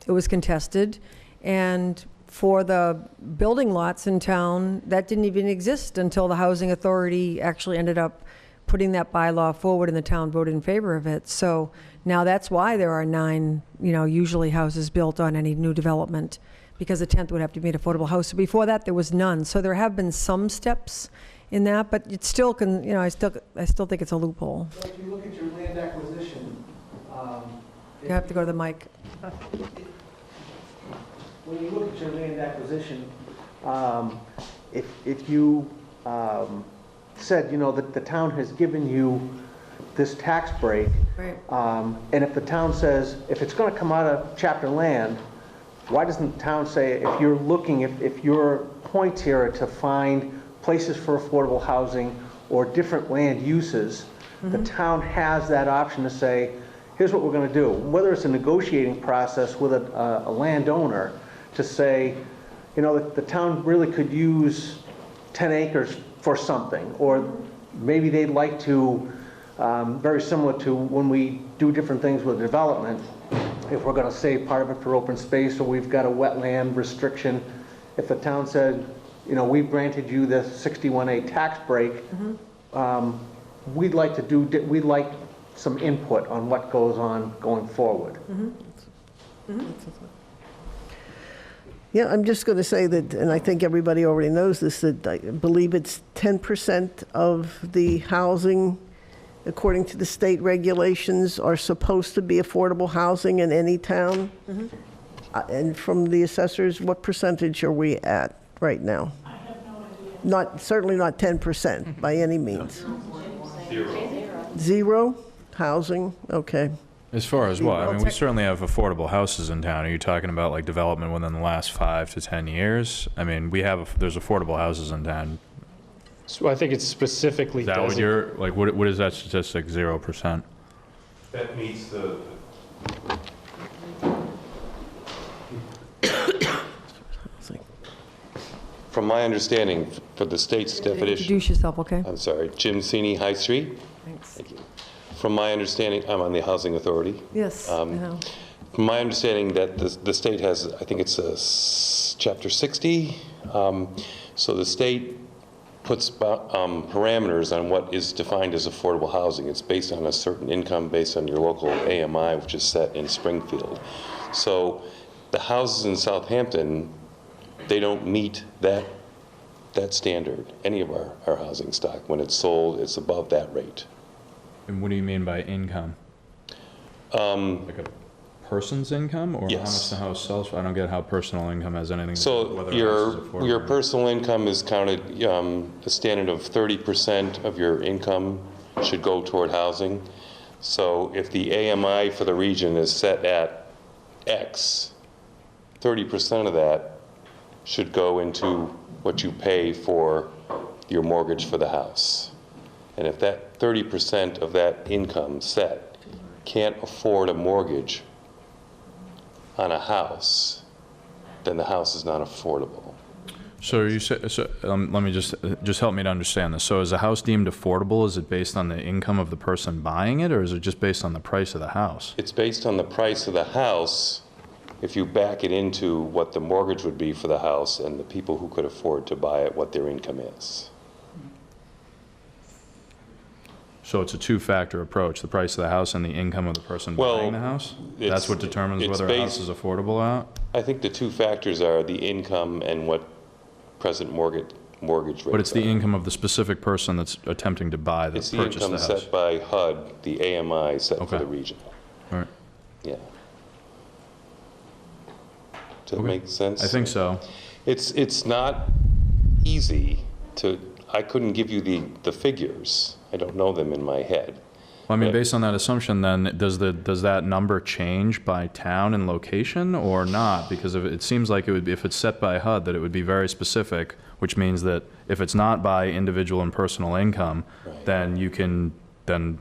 it was contested. And for the building lots in town, that didn't even exist until the Housing Authority actually ended up putting that bylaw forward and the town voted in favor of it. So now that's why there are 9, usually houses built on any new development, because the 10th would have to be an affordable house. So before that, there was none. So there have been some steps in that, but it still can, I still think it's a loophole. So if you look at your land acquisition, You have to go to the mic. when you look at your land acquisition, if you said, that the town has given you this tax break, Right. and if the town says, if it's going to come out of chapter land, why doesn't the town say, if you're looking, if your points here are to find places for affordable housing or different land uses, the town has that option to say, here's what we're going to do. Whether it's a negotiating process with a landowner to say, the town really could use 10 acres for something, or maybe they'd like to, very similar to when we do different things with development, if we're going to save part of it for open space, or we've got a wetland restriction, if the town said, we've granted you this 61A tax break, we'd like some input on what goes on going forward. Yeah, I'm just going to say that, and I think everybody already knows this, that I believe it's 10% of the housing, according to the state regulations, are supposed to be affordable housing in any town. And from the assessors, what percentage are we at right now? I have no idea. Certainly not 10% by any means. Zero housing, okay. As far as what? I mean, we tech- certainly have affordable houses in town. Are you talking about like development within the last 5 to 10 years? I mean, there's affordable houses in town. So I think it's specifically Is that what designated. you're, like, what is that statistic, 0%? That meets the, From my understanding, for the state's definition, Introduce yourself, okay? I'm sorry, Jim Sini, High Street. Thanks. Thank you. From my understanding, I'm on the Housing Authority. Yes, I Um, know. From my understanding that the state has, I think it's chapter 60. So the state puts parameters on what is defined as affordable housing. It's based on a certain income, based on your local AMI, which is set in Springfield. So the houses in Southampton, they don't meet that standard. Any of our housing stock, when it's sold, it's above that rate. And what do you mean by income? Like a person's income, or how much Yes. the house sells for? I don't get how personal income has anything to do with So whether a house is affordable. your personal income is counted, a standard of 30% of your income should go toward housing. So if the AMI for the region is set at X, 30% of that should go into what you pay for your mortgage for the house. And if that 30% of that income set can't afford a mortgage on a house, then the house is not affordable. So you say, let me just help me to understand this. So is a house deemed affordable? Is it based on the income of the person buying it, or is it just based on the price of the house? It's based on the price of the house. If you back it into what the mortgage would be for the house and the people who could afford to buy it, what their income is. So it's a two-factor approach, the price of the house and the income of the person buying the house? That's what determines whether a house is affordable or not? I think the two factors are the income and what present mortgage rates are. But it's the income of the specific person that's attempting to buy the It's the purchase the income house. set by HUD, the AMI set for Okay. the region. All right. Yeah. Does that Okay. make sense? I think so. It's not easy to, I couldn't give you the figures. I don't know them in my head. Well, I mean, But- based on that assumption, then, does that number change by town and location or not? Because if it seems like it would be, if it's set by HUD, that it would be very specific, which means that if it's not by individual and personal income, Right. then you can, then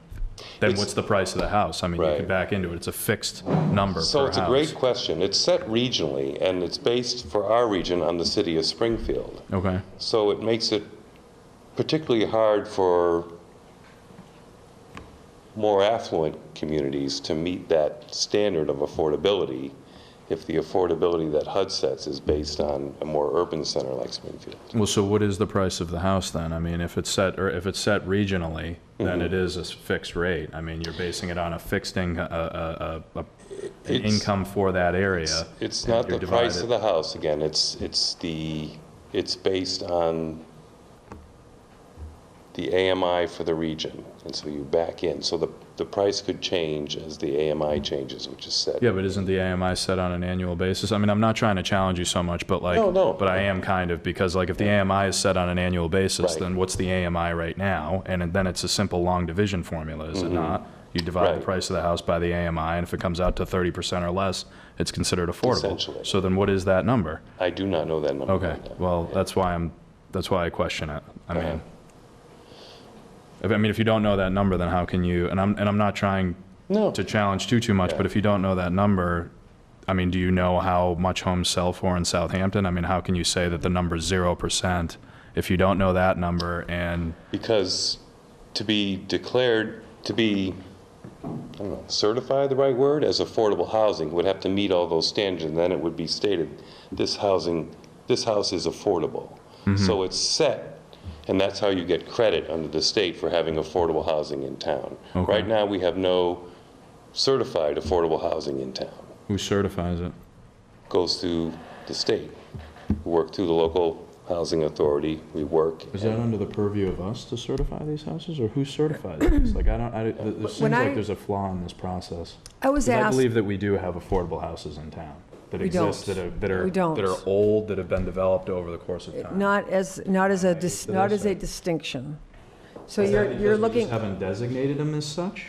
what's the price of the house? I mean, you Right. could back into it. It's a fixed number per house. So it's a great question. It's set regionally, and it's based for our region on the city of Springfield. Okay. So it makes it particularly hard for more affluent communities to meet that standard of affordability if the affordability that HUD sets is based on a more urban center like Springfield. Well, so what is the price of the house then? I mean, if it's set regionally, then it is a fixed rate. I mean, you're basing it on a fixed an income for that area. It's and not you the divide price it. of the house, again, it's based on the AMI for the region, and so you back in. So the price could change as the AMI changes, which is set. Yeah, but isn't the AMI set on an annual basis? I mean, I'm not trying to challenge you so much, but like, No. but I am kind of, because like if the AMI is set on an annual basis, Right. then what's the AMI right now? And then it's a simple long division formula, is it not? You divide Right. the price of the house by the AMI, and if it comes out to 30% or less, it's considered affordable. Essentially. So then what is that number? I do not know that number. Okay, right now. well, that's why I question it. I Uh-huh. mean, if you don't know that number, then how can you, and I'm not trying No. to challenge too much, Yeah. but if you don't know that number, I mean, do you know how much homes sell for in Southampton? I mean, how can you say that the number's 0% if you don't know that number? And Because to be declared, to be, I don't know, certified the right word, as affordable housing, would have to meet all those standards, and then it would be stated, this house is affordable. So it's set, and that's how you get credit under the state for having affordable housing in town. Okay. Right now, we have no certified affordable housing in town. who certifies it? Goes through the state. We work through the local housing authority, we work. Is that under the purview of us to certify these houses, or who certifies these? Like, there seems When like I- there's a flaw in this process. I was 'Cause I asked, believe that we do have affordable houses in town that We don't. exist, that are We don't. old, that have been developed over the course of time. not as a distinction. So you're looking, Haven't designated them as such?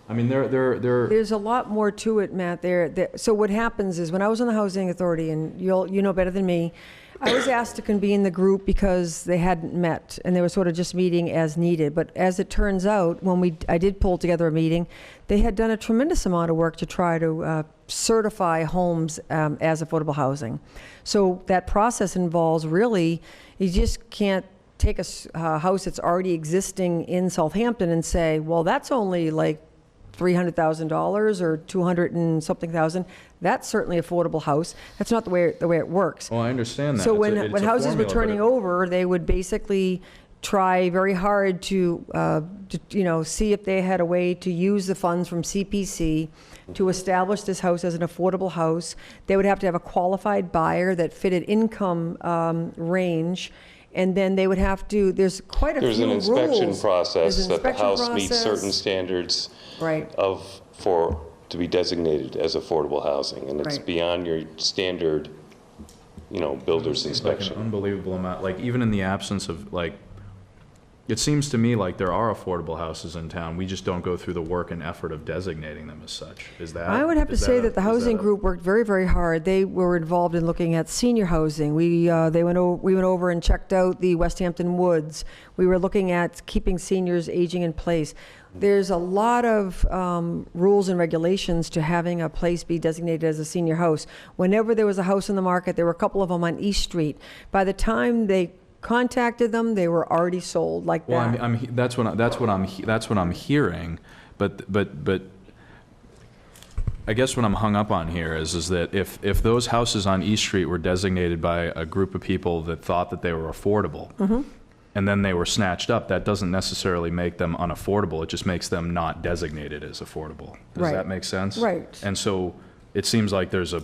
I mean, they're there's a lot more to it, Matt, so what happens is, when I was on the Housing Authority, and you know better than me, I was asked to convene the group because they hadn't met, and they were sort of just meeting as needed. But as it turns out, when I did pull together a meeting, they had done a tremendous amount of work to try to certify homes as affordable housing. So that process involves, really, you just can't take a house that's already existing in Southampton and say, well, that's only like $300,000 or 200 and something thousand. That's certainly affordable house. That's not the way it works. well, I understand that. So It's when a houses were formula, but turning over, they would basically try very hard to see if they had a way to use the funds from CPC to establish this house as an affordable house. They would have to have a qualified buyer that fitted income range, and then they would have to, there's quite a few There's rules. an inspection There's process an that the inspection house meets certain process. standards Right. to be designated as affordable housing, and it's Right. beyond your standard, builder's It's like an inspection. unbelievable amount, like even in the absence of like, It seems to me like there are affordable houses in town. We just don't go through the work and effort of designating them as such. Is that? I would have to say that the housing group worked very, very hard. They were involved in looking at senior housing. We went over and checked out the Westhampton Woods. We were looking at keeping seniors aging in place. There's a lot of rules and regulations to having a place be designated as a senior house. Whenever there was a house in the market, there were a couple of them on East Street. By the time they contacted them, they were already sold like that. Well, that's what I'm hearing, but I guess what I'm hung up on here is that if those houses on East Street were designated by a group of people that thought that they were affordable, and then they were snatched up, that doesn't necessarily make them unaffordable. It just makes them not designated as affordable. Does Right. that make sense? Right. And so it seems like there's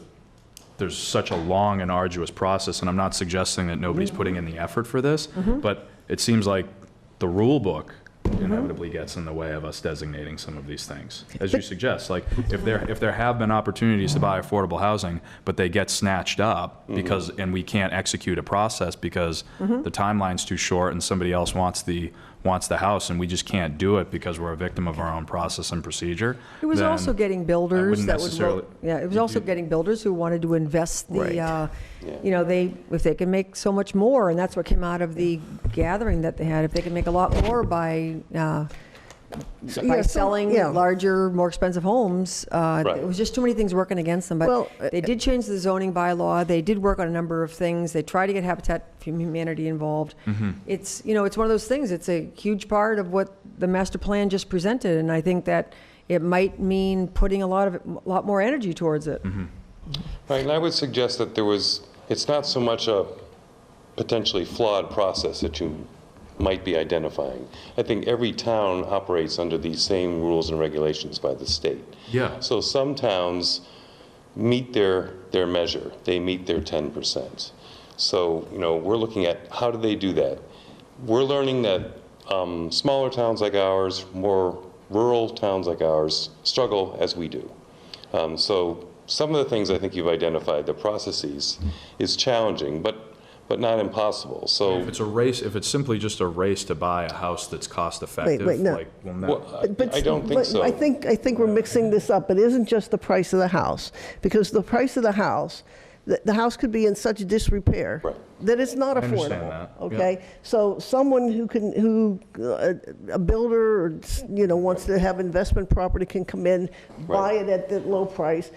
such a long and arduous process, and I'm not suggesting that nobody's putting in the effort for this, but it seems like the rule book inevitably gets in the way of us designating some of these things. As you suggest, like if there have been opportunities to buy affordable housing, but they get snatched up and we can't execute a process because the timeline's too short and somebody else wants the house and we just can't do it because we're a victim of our own process and procedure. It was then also getting builders wouldn't that would, necessarily- it was also getting builders who wanted to invest the, if they can make so much more, and that's what came out of the gathering that they had, if they can make a lot more by selling larger, more expensive homes. It was just too many things working against them. But they did change the zoning bylaw. They did work on a number of things. They tried to get Habitat for Humanity involved. It's it's one of those things. It's a huge part of what the master plan just presented, and I think that it might mean putting a lot more energy towards it. Right, and I would suggest that it's not so much a potentially flawed process that you might be identifying. I think every town operates under these same rules and regulations by the state. Yeah. So some towns meet their measure. They meet their 10%. So, we're looking at how do they do that? We're learning that smaller towns like ours, more rural towns like ours, struggle as we do. So some of the things I think you've identified, the processes, is challenging, but not impossible. So if it's simply just a race to buy a house that's cost effective, Wait, no. I don't think so. I think we're mixing this up. It isn't just the price of the house, because the price of the house could be in such disrepair that it's not I understand affordable. that, Okay, so someone a builder or wants to have investment property can come in, buy it at the low price,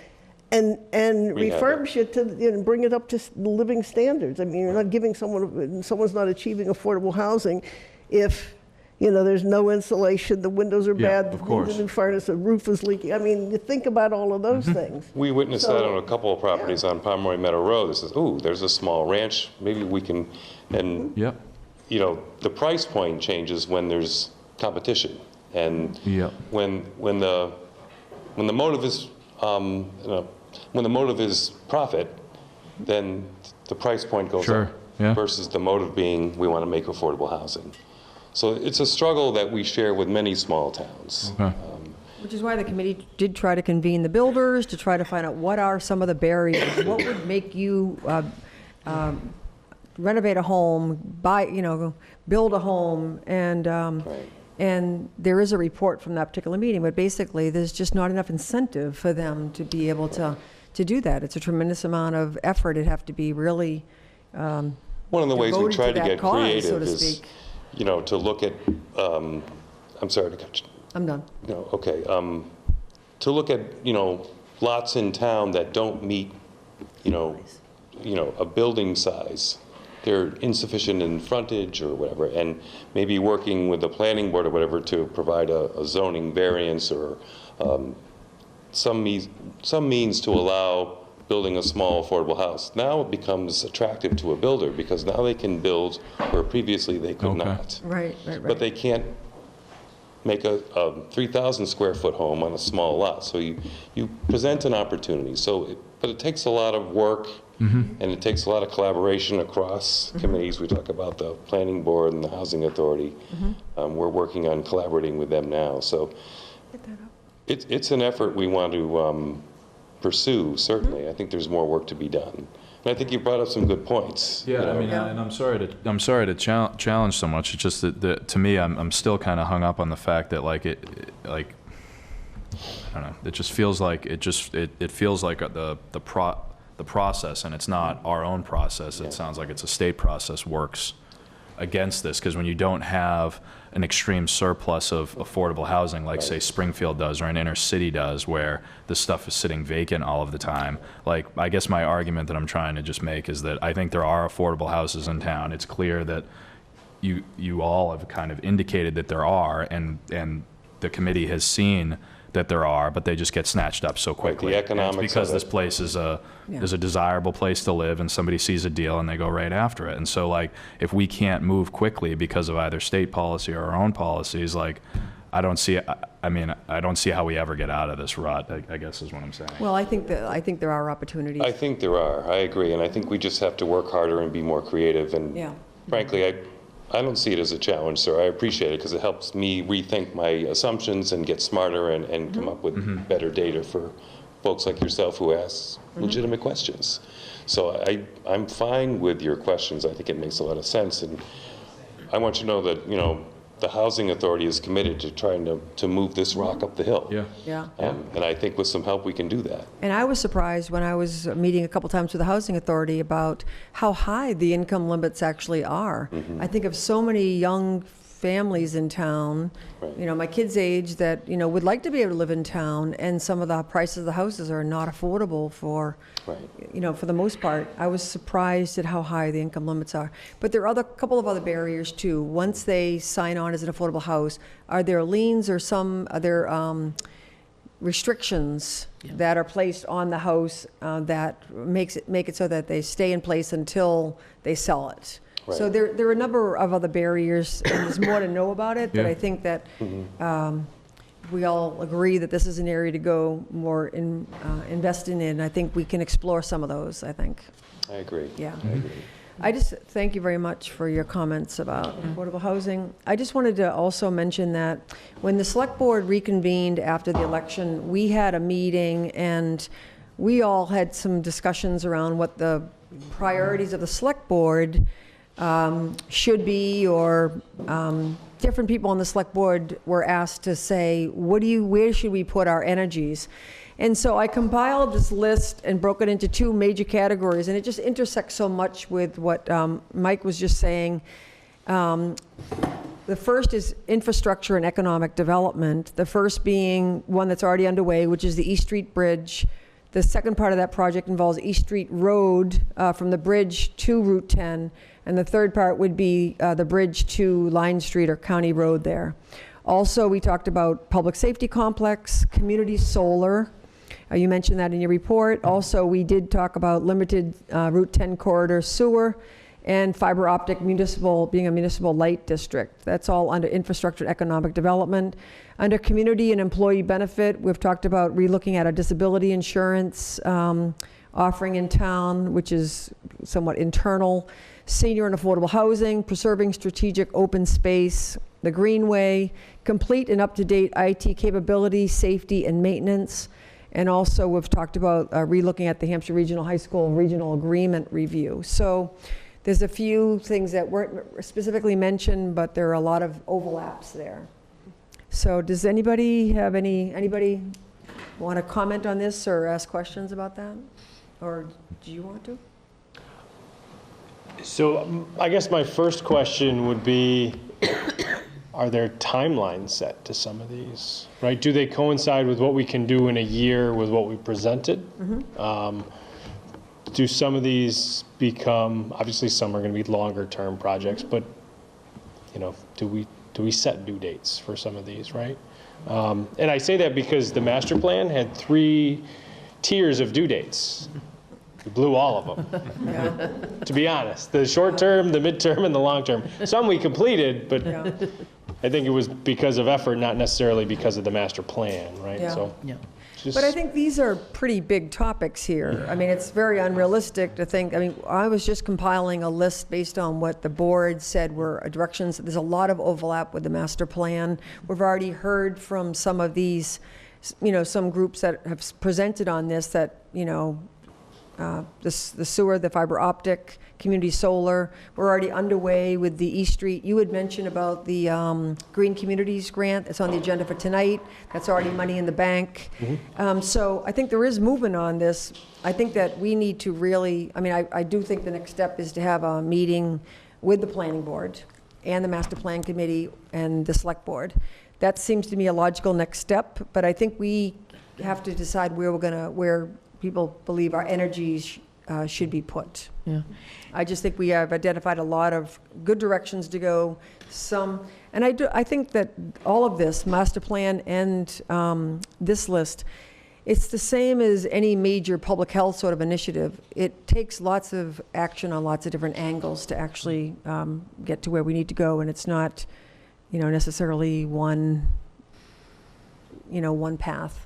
and refurbish it to bring it up to living standards. I mean, you're not giving someone's not achieving affordable housing if there's no insulation, the windows are Yeah, bad, of course. the new furnace, the roof is leaking. I mean, you think about all of those things. we witnessed that on a couple of properties on Pomeroy Meadow Road. This is, there's a small ranch. Maybe we can, and Yep. The price point changes when there's competition, and Yep. when the motive is when the motive is profit, then the price point goes Sure, up. yeah. Versus the motive being we want to make affordable housing. So it's a struggle that we share with many small towns. Okay. Which is why the committee did try to convene the builders to try to find out what are some of the barriers. What would make you renovate a home, build a home, and there is a report from that particular meeting, but basically there's just not enough incentive for them to be able to do that. It's a tremendous amount of effort. It'd have to be really One of the ways we devoted try to to that get cause, creative so to is, speak. to look at, I'm sorry to cut you. I'm done. No, okay. To look at, lots in town that don't meet, a building size. They're insufficient in frontage or whatever, and maybe working with the planning board or whatever to provide a zoning variance or some means to allow building a small affordable house. Now it becomes attractive to a builder because now they can build where previously they could not. Right. But they can't make a 3,000 square foot home on a small lot. So you present an opportunity. But it takes a lot of work and it takes a lot of collaboration across committees. We talk about the planning board and the housing authority. We're working on collaborating with them now. So it's an effort we want to pursue, certainly. I think there's more work to be done. And I think you brought up some good points. Yeah, I mean, and I'm sorry to challenge so much. It's just that to me, I'm still kind of hung up on the fact that like I don't know. It just feels like it feels like the process, and it's not our own process. It sounds like it's a state process works against this, because when you don't have an extreme surplus of affordable housing like say Springfield does or an inner city does, where the stuff is sitting vacant all of the time, like I guess my argument that I'm trying to just make is that I think there are affordable houses in town. It's clear that you all have kind of indicated that there are, and the committee has seen that there are, but they just get snatched up so quickly. The economics And it's because of it. this place is a desirable place to live, and somebody sees a deal and they go right after it. And so like, if we can't move quickly because of either state policy or our own policies, like, I don't see how we ever get out of this rut, I guess is what I'm saying. Well, I think there are opportunities. I think there are, I agree, and I think we just have to work harder and be more creative, and Yeah. frankly, I don't see it as a challenge, sir. I appreciate it because it helps me rethink my assumptions and get smarter and come up with better data for folks like yourself who ask legitimate questions. So I'm fine with your questions. I think it makes a lot of sense, and I want you to know that, you know, the Housing Authority is committed to trying to move this rock up the hill. Yeah. Yeah. And I think with some help, we can do that. And I was surprised when I was meeting a couple times with the Housing Authority about how high the income limits actually are. I think of so many young families in town, you know, my kids' age, that, you know, would like to be able to live in town, and some of the prices of the houses are not affordable for, you know, for the most part. I was surprised at how high the income limits are. But there are a couple of other barriers too. Once they sign on as an affordable house, are there liens or some other restrictions that are placed on the house that make it so that they stay in place until they sell it? So there are a number of other barriers, and there's more to know about it, but I think that we all agree that this is an area to go more investing in. I think we can explore some of those, I think. I agree. Yeah. I just thank you very much for your comments about affordable housing. I just wanted to also mention that when the Select Board reconvened after the election, we had a meeting, and we all had some discussions around what the priorities of the Select Board should be, or different people on the Select Board were asked to say, where should we put our energies? And so I compiled this list and broke it into two major categories, and it just intersects so much with what Mike was just saying. The first is infrastructure and economic development, the first being one that's already underway, which is the East Street Bridge. The second part of that project involves East Street Road from the bridge to Route 10, and the third part would be the bridge to Line Street or County Road there. Also, we talked about public safety complex, community solar. You mentioned that in your report. Also, we did talk about limited Route 10 corridor sewer and fiber optic municipal, being a municipal light district. That's all under infrastructure and economic development. Under community and employee benefit, we've talked about relooking at a disability insurance offering in town, which is somewhat internal. Senior and affordable housing, preserving strategic open space, the Greenway, complete and up-to-date IT capability, safety, and maintenance. And also, we've talked about relooking at the Hampshire Regional High School Regional Agreement Review. So there's a few things that weren't specifically mentioned, but there are a lot of overlaps there. So does anybody want to comment on this or ask questions about that? Or do you want to? So I guess my first question would be, are there timelines set to some of these, right? Do they coincide with what we can do in a year with what we presented? Do some of these become, obviously some are going to be longer term projects, but you know, do we set due dates for some of these, right? And I say that because the master plan had 3 tiers of due dates. We blew all of them, to be honest. The short term, the midterm, and the long term. Some we completed, but I think it was because of effort, not necessarily because of the master plan, right? Yeah. So, But I think these are pretty big topics here. I mean, it's very unrealistic to think, I mean, I was just compiling a list based on what the board said were directions. There's a lot of overlap with the master plan. We've already heard from some of these, you know, some groups that have presented on this that, you know, the sewer, the fiber optic, community solar. We're already underway with the East Street. You had mentioned about the Green Communities Grant. It's on the agenda for tonight. That's already money in the bank. So I think there is movement on this. I think that we need to really, I mean, I do think the next step is to have a meeting with the planning board and the master plan committee and the select board. That seems to me a logical next step, but I think we have to decide where people believe our energies should be put. Yeah. I just think we have identified a lot of good directions to go, and I think that all of this, master plan and this list, it's the same as any major public health sort of initiative. It takes lots of action on lots of different angles to actually get to where we need to go, and it's not, necessarily one path.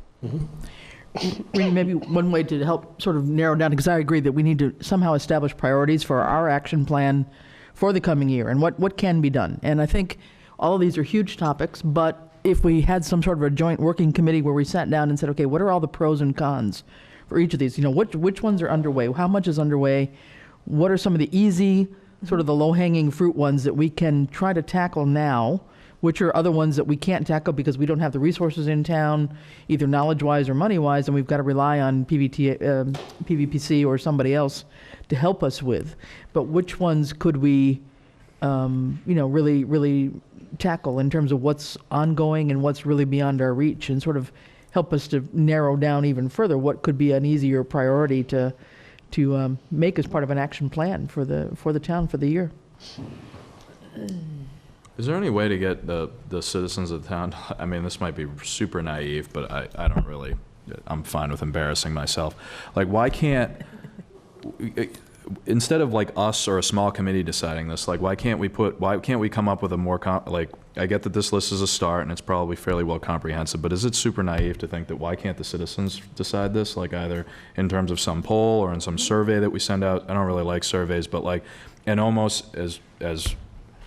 Really, maybe one way to help sort of narrow down, because I agree that we need to somehow establish priorities for our action plan for the coming year and what can be done. And I think all of these are huge topics, but if we had some sort of a joint working committee where we sat down and said, okay, what are all the pros and cons for each of these? Which ones are underway? How much is underway? What are some of the easy, sort of the low-hanging fruit ones that we can try to tackle now? Which are other ones that we can't tackle because we don't have the resources in town, either knowledge-wise or money-wise, and we've got to rely on PVPC or somebody else to help us with. But which ones could we, really, really tackle in terms of what's ongoing and what's really beyond our reach, and sort of help us to narrow down even further what could be an easier priority to make as part of an action plan for the town for the year. Is there any way to get the citizens of the town, I mean, this might be super naive, but I don't really, I'm fine with embarrassing myself. Like, why can't, instead of like us or a small committee deciding this, like, why can't we come up with a more, I get that this list is a start and it's probably fairly well comprehensive, but is it super naive to think that why can't the citizens decide this? Like, either in terms of some poll or in some survey that we send out? I don't really like surveys, but like, and almost as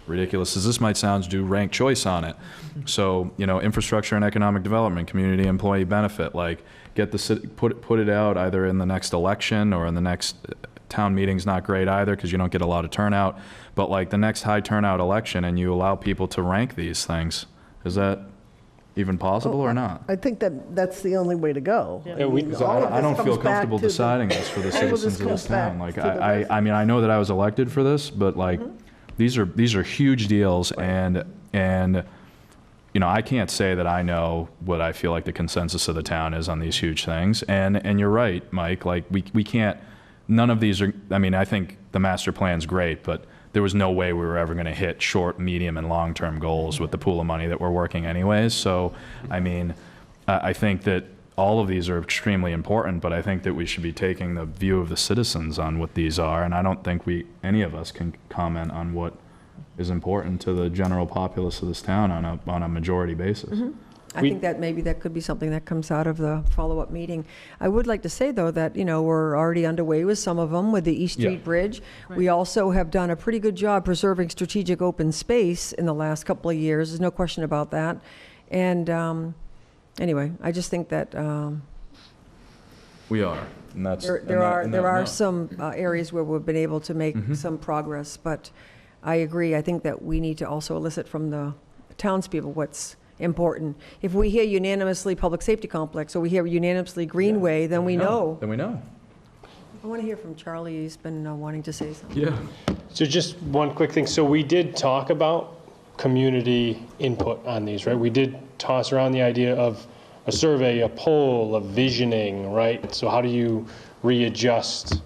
ridiculous as this might sound, do ranked choice on it. So, infrastructure and economic development, community employee benefit, like get the city, put it out either in the next election or in the next town meeting's not great either because you don't get a lot of turnout, but like the next high turnout election, and you allow people to rank these things. Is that even possible or not? I think that's the only way to go. I don't feel comfortable deciding this for the citizens of this town. Like, I mean, I know that I was elected for this, but like, these are huge deals, and I can't say that I know what I feel like the consensus of the town is on these huge things. And you're right, Mike. Like, we can't. None of these are. I mean, I think the master plan's great, but there was no way we were ever going to hit short, medium, and long-term goals with the pool of money that we're working anyways. So, I mean, I think that all of these are extremely important, but I think that we should be taking the view of the citizens on what these are, and I don't think any of us can comment on what is important to the general populace of this town on a majority basis. I think that maybe that could be something that comes out of the follow-up meeting. I would like to say, though, that, we're already underway with some of them, with the East Street Bridge. Right. We also have done a pretty good job preserving strategic open space in the last couple of years. There's no question about that. And anyway, I just think that we are, and that's there are some areas where we've been able to make some progress, but I agree. I think that we need to also elicit from the townspeople what's important. If we hear unanimously public safety complex, or we hear unanimously Greenway, then we know. Then we know. I want to hear from Charlie. He's been wanting to say something. Yeah. So just one quick thing. So we did talk about community input on these, right? We did toss around the idea of a survey, a poll, a visioning, right? So how do you readjust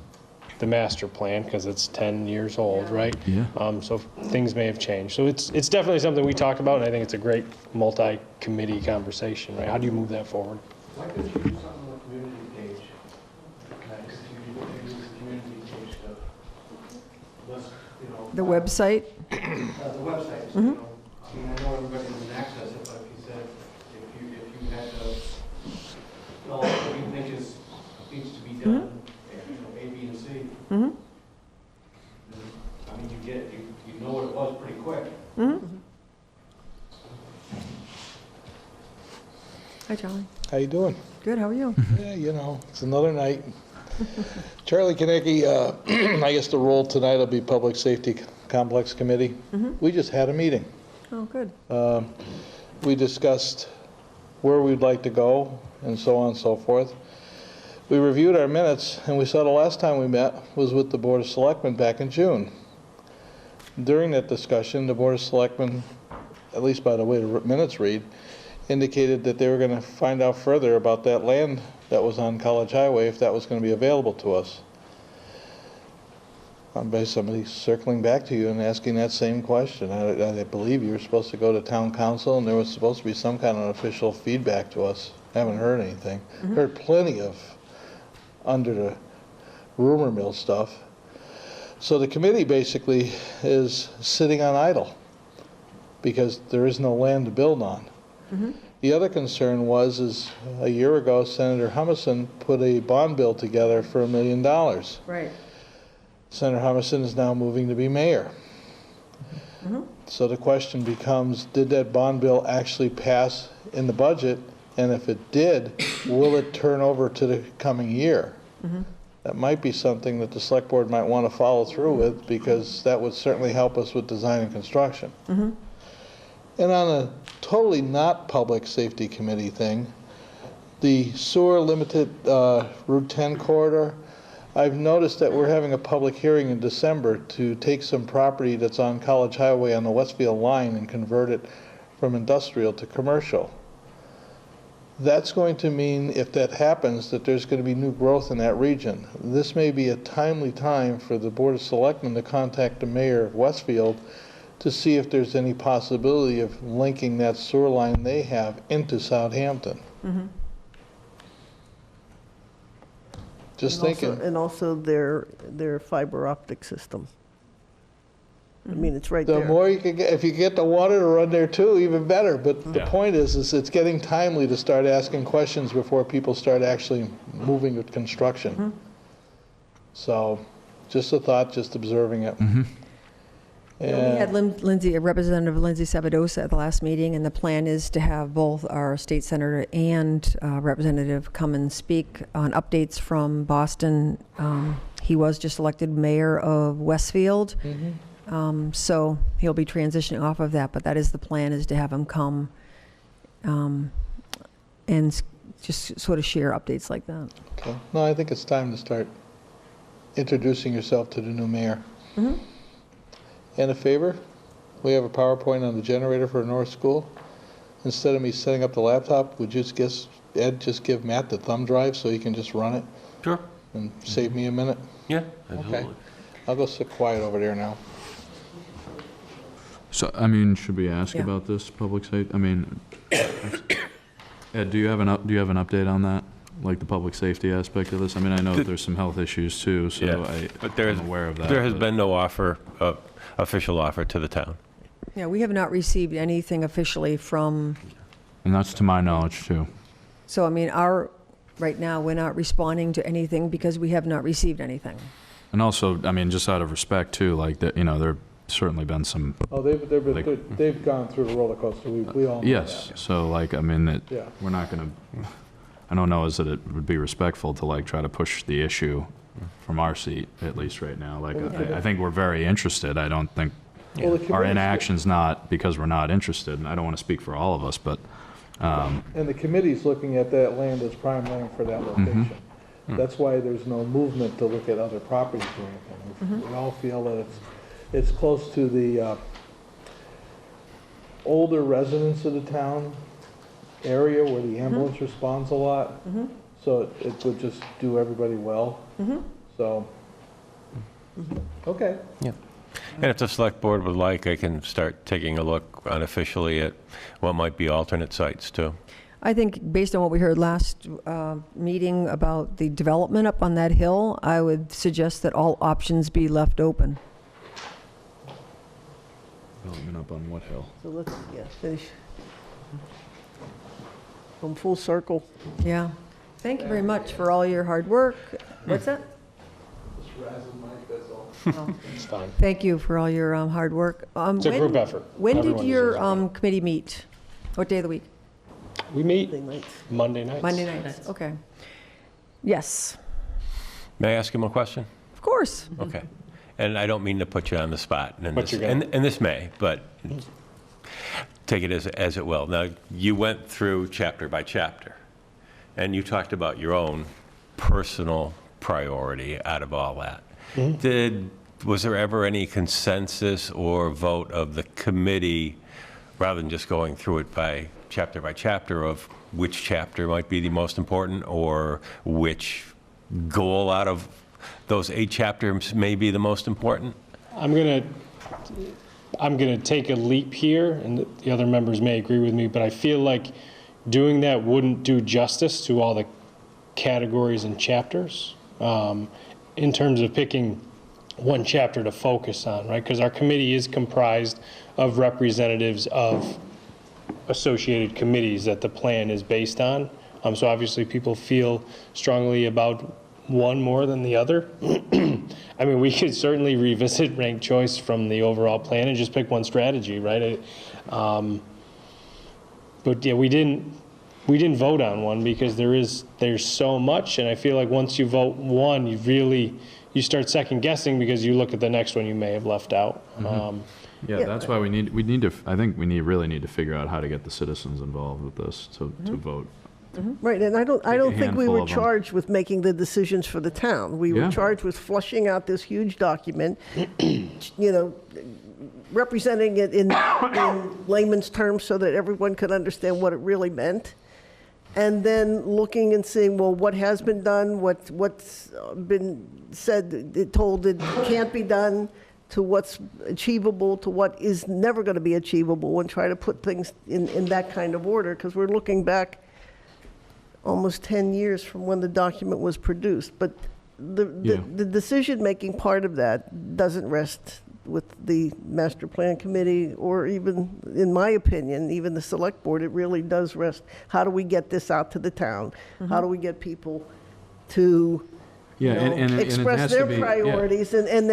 the master plan, because it's 10 years old, right? Yeah. So things may have changed. So it's definitely something we talk about, and I think it's a great multi-committee conversation, right? How do you move that forward? Why couldn't you do something on the community page? Next, use the community page to list, The website? the website. So, I mean, I know everybody doesn't access it, but if you said, if you had to fill out what you think needs to be done, A, B, and C. I mean, you know what it was pretty quick. Hi, Charlie. How you doing? Good, how are you? Yeah, it's another night. Charlie Konecki, I guess the role tonight will be Public Safety Complex Committee. We just had a meeting. Oh, good. We discussed where we'd like to go and so on and so forth. We reviewed our minutes, and we saw the last time we met was with the Board of Selectmen back in June. During that discussion, the Board of Selectmen, at least by the way the minutes read, indicated that they were going to find out further about that land that was on College Highway, if that was going to be available to us. By somebody circling back to you and asking that same question. I believe you were supposed to go to town council, and there was supposed to be some kind of official feedback to us. Haven't heard anything. Heard plenty of under the rumor mill stuff. So the committee basically is sitting on idle because there is no land to build on. The other concern is a year ago, Senator Humison put a bond bill together for $1 million. Right. Senator Humison is now moving to be mayor. So the question becomes, did that bond bill actually pass in the budget? And if it did, will it turn over to the coming year? That might be something that the select board might want to follow through with, because that would certainly help us with design and construction. And on a totally not public safety committee thing, the sewer limited Route 10 corridor, I've noticed that we're having a public hearing in December to take some property that's on College Highway on the Westfield line and convert it from industrial to commercial. That's going to mean, if that happens, that there's going to be new growth in that region. This may be a timely time for the Board of Selectmen to contact the mayor of Westfield to see if there's any possibility of linking that sewer line they have into Southampton. Just thinking. And also their fiber optic system. I mean, it's right The there. more you can get, if you get the water to run there too, even better. But the point is it's getting timely to start asking questions before people start actually moving with construction. So, just a thought, just observing it. We had Lindsay, Representative Lindsay Sabadosa at the last meeting, and the plan is to have both our state senator and representative come and speak on updates from Boston. He was just elected mayor of Westfield, so he'll be transitioning off of that, but that is the plan, is to have him come and just sort of share updates like that. Okay. No, I think it's time to start introducing yourself to the new mayor. And a favor, we have a PowerPoint on the generator for North School. Instead of me setting up the laptop, would you just give Matt the thumb drive so he can just run it? Sure. And save me a minute? Yeah, absolutely. Okay. I'll go sit quiet over there now. So, I mean, should we ask Yeah. about this public safety? I mean, Ed, do you have an update on that? Like the public safety aspect of this? I mean, I know that there's some health issues too, so But I'm aware of that. There has been no official offer to the town. Yeah, we have not received anything officially from, And that's to my knowledge too. so I mean, right now, we're not responding to anything because we have not received anything. And also, I mean, just out of respect too, like that, there certainly been some, Oh, they've gone through the roller coaster. We all know yes, that. so like, I mean, Yeah. we're not gonna, I don't know, is that it would be respectful to like try to push the issue from our seat, at least right now. Like, I think we're very interested. I don't think Well, the our committee's- inaction's not because we're not interested, and I don't want to speak for all of us, but, And the committee's looking at that land as prime land for that location. That's why there's no movement to look at other properties or anything. We all feel that it's close to the older residents of the town area where the ambulance responds a lot. So it would just do everybody well. So, okay. Yeah. And if the select board would like, I can start taking a look unofficially at what might be alternate sites too. I think based on what we heard last meeting about the development up on that hill, I would suggest that all options be left open. development up on what hill? So let's, finish. Come full circle. Yeah. Thank you very much for all your hard work. What's that? It's fine. Thank you for all your hard work. It's a group effort. When did Everyone your deserves it. committee meet? What day of the week? We meet Monday nights. Monday nights. Monday nights, okay. Yes. May I ask him a question? Of course. Okay. And I don't mean to put you on the spot, and But this, you're gonna. and this may, but take it as it will. Now, you went through chapter by chapter, and you talked about your own personal priority out of all that. Was there ever any consensus or vote of the committee, rather than just going through it by chapter, of which chapter might be the most important, or which goal out of those 8 chapters may be the most important? I'm gonna take a leap here, and the other members may agree with me, but I feel like doing that wouldn't do justice to all the categories and chapters in terms of picking one chapter to focus on, right? Because our committee is comprised of representatives of associated committees that the plan is based on. So obviously people feel strongly about one more than the other. I mean, we could certainly revisit ranked choice from the overall plan and just pick one strategy, right? But yeah, we didn't vote on one because there's so much, and I feel like once you vote one, you start second guessing because you look at the next one you may have left out. Yeah, that's why we need to, I think we really need to figure out how to get the citizens involved with this to vote. Right, and I don't think we handful were of them. charged with making the decisions for the town. We were Yeah. charged with flushing out this huge document, representing it in layman's terms so that everyone could understand what it really meant. And then looking and seeing, well, what has been done, what's been said, told it can't be done, to what's achievable, to what is never going to be achievable, and try to put things in that kind of order, because we're looking back almost 10 years from when the document was produced. But the decision-making part of that doesn't rest with the master plan committee, or even, in my opinion, even the select board. It really does rest. How do we get this out to the town? How do we get people to Yeah, and it express has their to be, yeah. priorities, and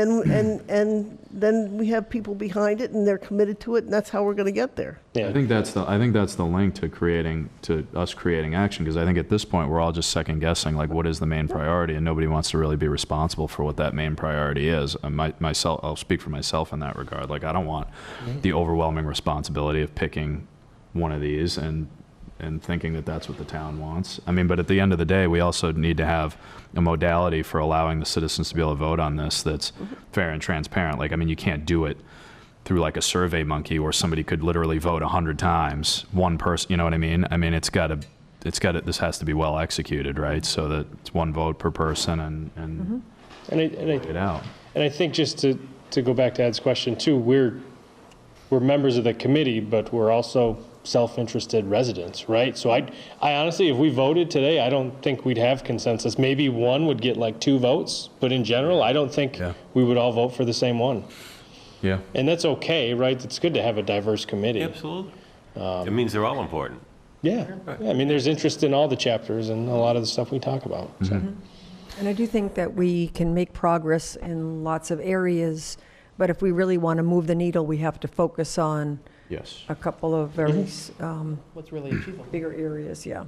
then we have people behind it, and they're committed to it, and that's how we're going to get there. I think that's the link to us creating action, because I think at this point we're all just second guessing, like, what is the main priority, and nobody wants to really be responsible for what that main priority is. Myself, I'll speak for myself in that regard. Like, I don't want the overwhelming responsibility of picking one of these and thinking that that's what the town wants. I mean, but at the end of the day, we also need to have a modality for allowing the citizens to be able to vote on this that's fair and transparent. Like, I mean, you can't do it through like a Survey Monkey where somebody could literally vote 100 times, one person, you know what I mean? I mean, this has to be well executed, right? So that it's one vote per person and it out. And I think just to go back to Ed's question too, we're members of the committee, but we're also self-interested residents, right? So I honestly, if we voted today, I don't think we'd have consensus. Maybe one would get like 2 votes, but in general, I don't think we would all vote for the same one. Yeah. And that's okay, right? It's good to have a diverse committee. Absolutely. It means they're all important. Yeah. I mean, there's interest in all the chapters and a lot of the stuff we talk about. So. And I do think that we can make progress in lots of areas, but if we really want to move the needle, we have to focus on Yes. a couple of very What's really achievable. bigger areas, yeah.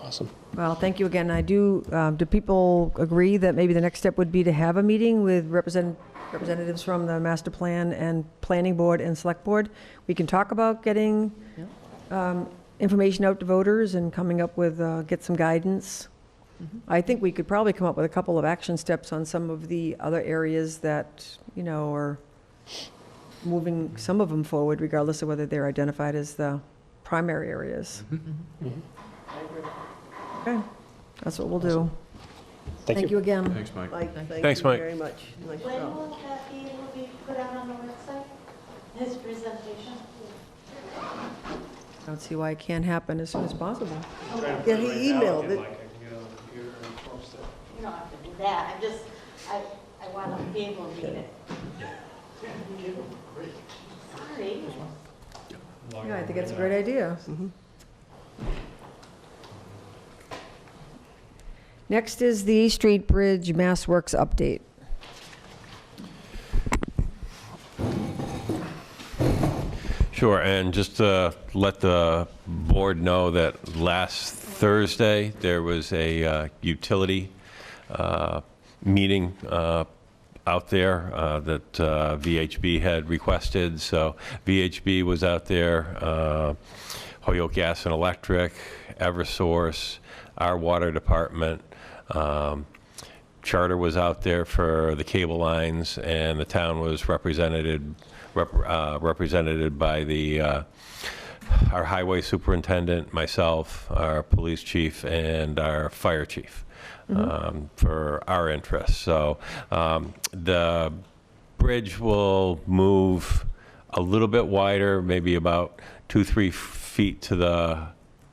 Awesome. Well, thank you again. I do people agree that maybe the next step would be to have a meeting with representatives from the master plan and planning board and select board? We can talk about getting information out to voters and coming up with, get some guidance. I think we could probably come up with a couple of action steps on some of the other areas that, are moving some of them forward, regardless of whether they're identified as the primary areas. Okay, that's what we'll do. Thank you again. Thanks, Mike. Mike, Thanks, thank you Mike. very much. Nice When job. will that be able to be put out on the website? His presentation? I don't see why it can't happen as soon as possible. Yeah, he emailed it. You don't have to do that, I want to be able to read it. Sorry. Yeah, I think it's a great idea. Next is the East Street Bridge Mass Works update. Sure, and just to let the board know that last Thursday, there was a utility meeting out there that VHB had requested. So VHB was out there, Holyoke Gas and Electric, Eversource, our water department. Charter was out there for the cable lines, and the town was represented by our highway superintendent, myself, our police chief, and our fire chief for our interests. So the bridge will move a little bit wider, maybe about 2-3 feet to the,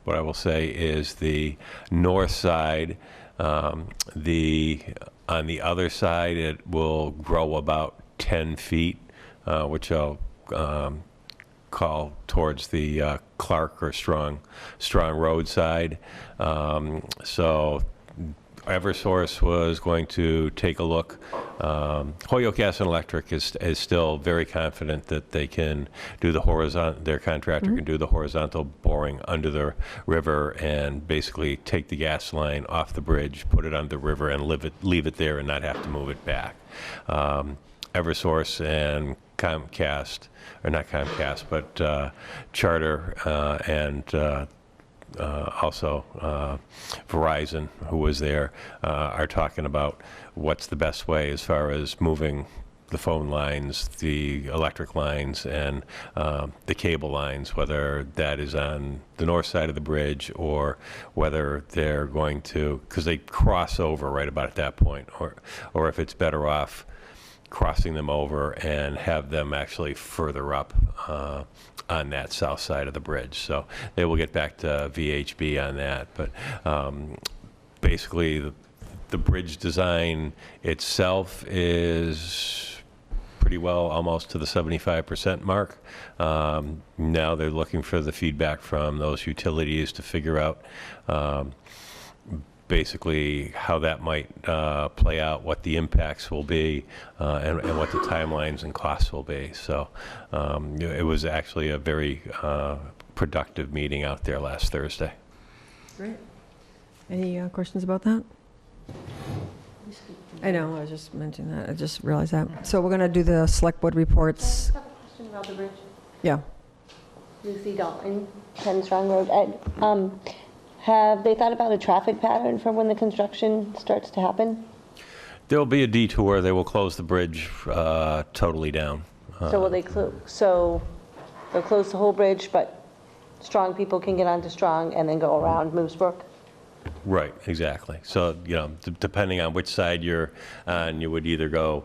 what I will say is the north side. On the other side, it will grow about 10 feet, which I'll call towards the Clark or Strong Road side. So Eversource was going to take a look. Holyoke Gas and Electric is still very confident that they can do the horizontal, their contractor can do the horizontal boring under the river and basically take the gas line off the bridge, put it on the river, and leave it there and not have to move it back. Eversource and Comcast, or not Comcast, but Charter and also Verizon, who was there, are talking about what's the best way as far as moving the phone lines, the electric lines, and the cable lines, whether that is on the north side of the bridge or whether they're going to, because they cross over right about at that point, or if it's better off crossing them over and have them actually further up on that south side of the bridge. So they will get back to VHB on that. But basically, the bridge design itself is pretty well almost to the 75% mark. Now they're looking for the feedback from those utilities to figure out basically how that might play out, what the impacts will be, and what the timelines and costs will be. So it was actually a very productive meeting out there last Thursday. Great. Any questions about that? I know, I was just mentioning that. I just realized that. So we're going to do the select board reports. I have a question about the bridge. Yeah. Lucy Dalton, 10 Strong Road. Have they thought about a traffic pattern for when the construction starts to happen? There will be a detour. They will close the bridge totally down. So will they so they'll close the whole bridge, but Strong people can get onto Strong and then go around Moosebrook? Right, exactly. So, depending on which side you're on, you would either go,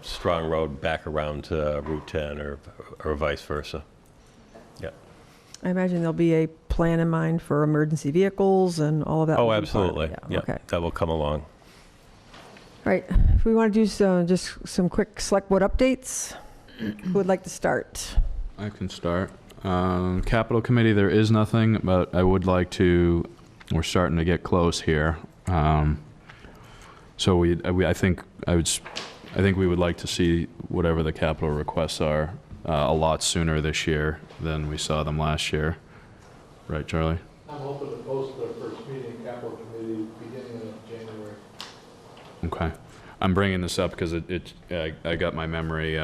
Strong Road back around to Route 10 or vice versa. Yeah. I imagine there'll be a plan in mind for emergency vehicles and all of that. Oh, will be part of absolutely. it. Yeah, Okay. that will come along. All right. If we want to do just some quick select board updates, who would like to start? I can start. Capital Committee, there is nothing, but I would like to, we're starting to get close here. So I think we would like to see whatever the capital requests are a lot sooner this year than we saw them last year. Right, Charlie? I'm hoping to post the first meeting, capital committee, beginning of January. Okay. I'm bringing this up because I got my memory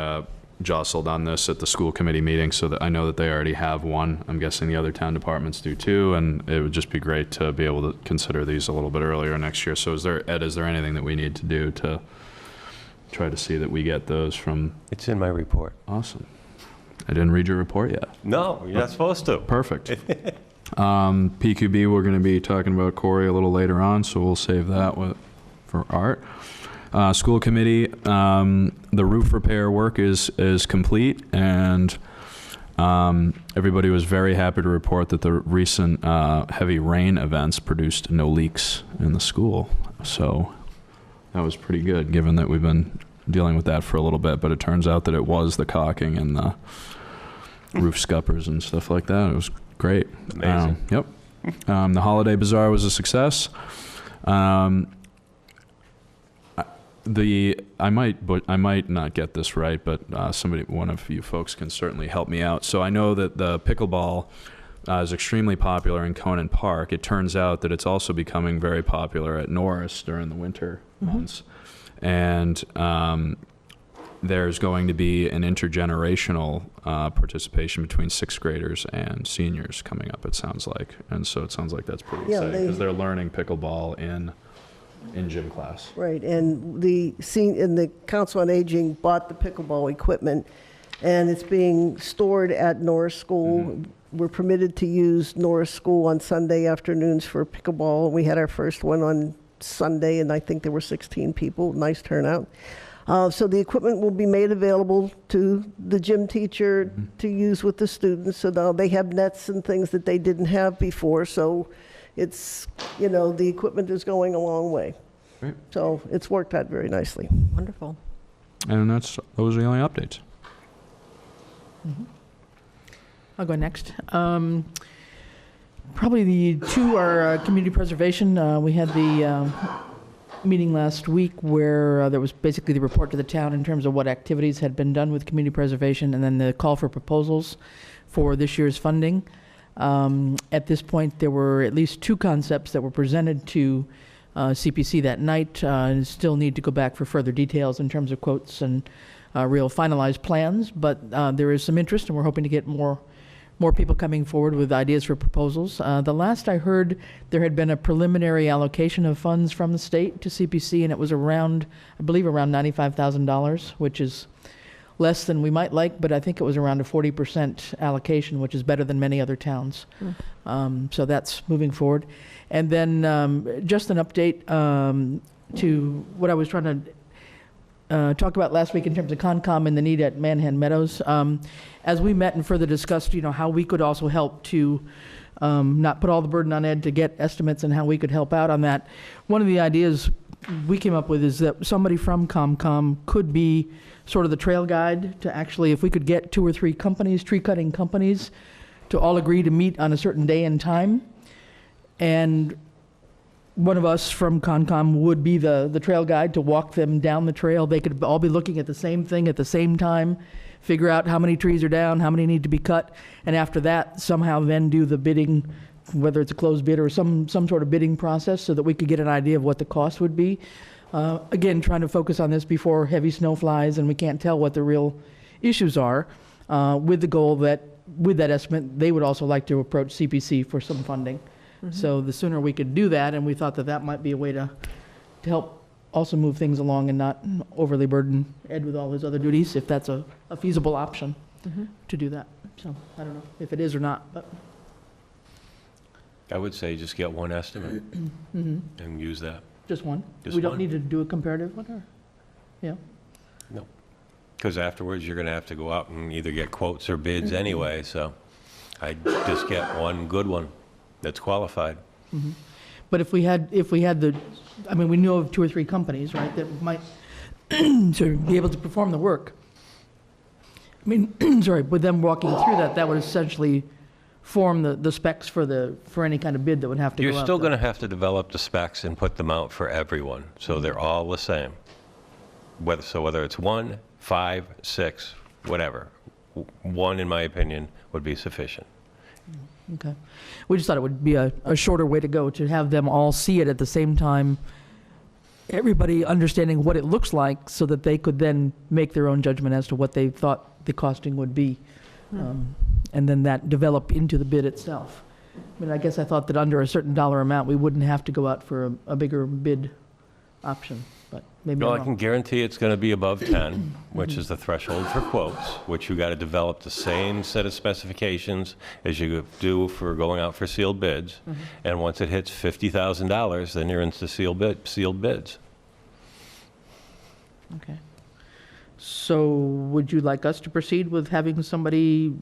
jostled on this at the school committee meeting, so that I know that they already have one. I'm guessing the other town departments do too, and it would just be great to be able to consider these a little bit earlier next year. So is there anything that we need to do to try to see that we get those from? It's in my report. Awesome. I didn't read your report yet. No, you're not supposed to. Perfect. PQB, we're going to be talking about Corey a little later on, so we'll save that for Art. School committee, the roof repair work is complete, and everybody was very happy to report that the recent heavy rain events produced no leaks in the school. So that was pretty good, given that we've been dealing with that for a little bit, but it turns out that it was the caulking and the roof scuppers and stuff like that. It was great. Amazing. Yep. The holiday bazaar was a success. I might not get this right, but one of you folks can certainly help me out. So I know that the pickleball is extremely popular in Conan Park, it turns out that it's also becoming very popular at Norris during the winter months. And there's going to be an intergenerational participation between sixth graders and seniors coming up, it sounds like. And so it sounds like that's pretty Yeah, exciting because they're learning pickleball in gym class. Right, and the Council on Aging bought the pickleball equipment, and it's being stored at Norris School. We're permitted to use Norris School on Sunday afternoons for pickleball. We had our first one on Sunday, and I think there were 16 people, nice turnout. So the equipment will be made available to the gym teacher to use with the students. So now they have nets and things that they didn't have before. So it's, the equipment is going a long way. Great. So it's worked out very nicely. Wonderful. And those are the only updates. I'll go next. Probably the two are community preservation. We had the meeting last week where there was basically the report to the town in terms of what activities had been done with community preservation, and then the call for proposals for this year's funding. At this point, there were at least two concepts that were presented to CPC that night, and still need to go back for further details in terms of quotes and real finalized plans, but there is some interest, and we're hoping to get more people coming forward with ideas for proposals. The last I heard, there had been a preliminary allocation of funds from the state to CPC, and it was around, I believe, around $95,000, which is less than we might like, but I think it was around a 40% allocation, which is better than many other towns. So that's moving forward. And then just an update to what I was trying to talk about last week in terms of Concom and the need at Manhan Meadows. As we met and further discussed, how we could also help to not put all the burden on Ed to get estimates and how we could help out on that. One of the ideas we came up with is that somebody from ComCom could be sort of the trail guide to actually, if we could get 2 or 3 companies, tree cutting companies, to all agree to meet on a certain day and time. And one of us from CONCOM would be the trail guide to walk them down the trail. They could all be looking at the same thing at the same time, figure out how many trees are down, how many need to be cut, and after that, somehow then do the bidding, whether it's a closed bid or some sort of bidding process, so that we could get an idea of what the cost would be. Again, trying to focus on this before heavy snow flies and we can't tell what the real issues are, with the goal that with that estimate, they would also like to approach CPC for some funding. So the sooner we could do that, and we thought that might be a way to help also move things along and not overly burden Ed with all his other duties, if that's a feasible option to do that. So I don't know if it is or not, but. I would say just get one estimate and use that. Just one? Just We don't one. need to do a comparative one, or? Yeah. No. Because afterwards, you're going to have to go out and either get quotes or bids anyway, so I'd just get one good one that's qualified. But if we had we know of 2 or 3 companies, right, that might to be able to perform the work. I mean, sorry, with them walking through that would essentially form the specs for any kind of bid that would have to go out. You're still there. going to have to develop the specs and put them out for everyone, so they're all the same. Whether it's 1, 5, 6, whatever. 1, in my opinion, would be sufficient. Okay. We just thought it would be a shorter way to go, to have them all see it at the same time, everybody understanding what it looks like, so that they could then make their own judgment as to what they thought the costing would be. And then that develop into the bid itself. I mean, I guess I thought that under a certain dollar amount, we wouldn't have to go out for a bigger bid option, but maybe Well, I'm I can wrong. guarantee it's going to be above 10, which is the threshold for quotes, which you got to develop the same set of specifications as you do for going out for sealed bids. And once it hits $50,000, then you're into sealed bids. Okay. So would you like us to proceed with having somebody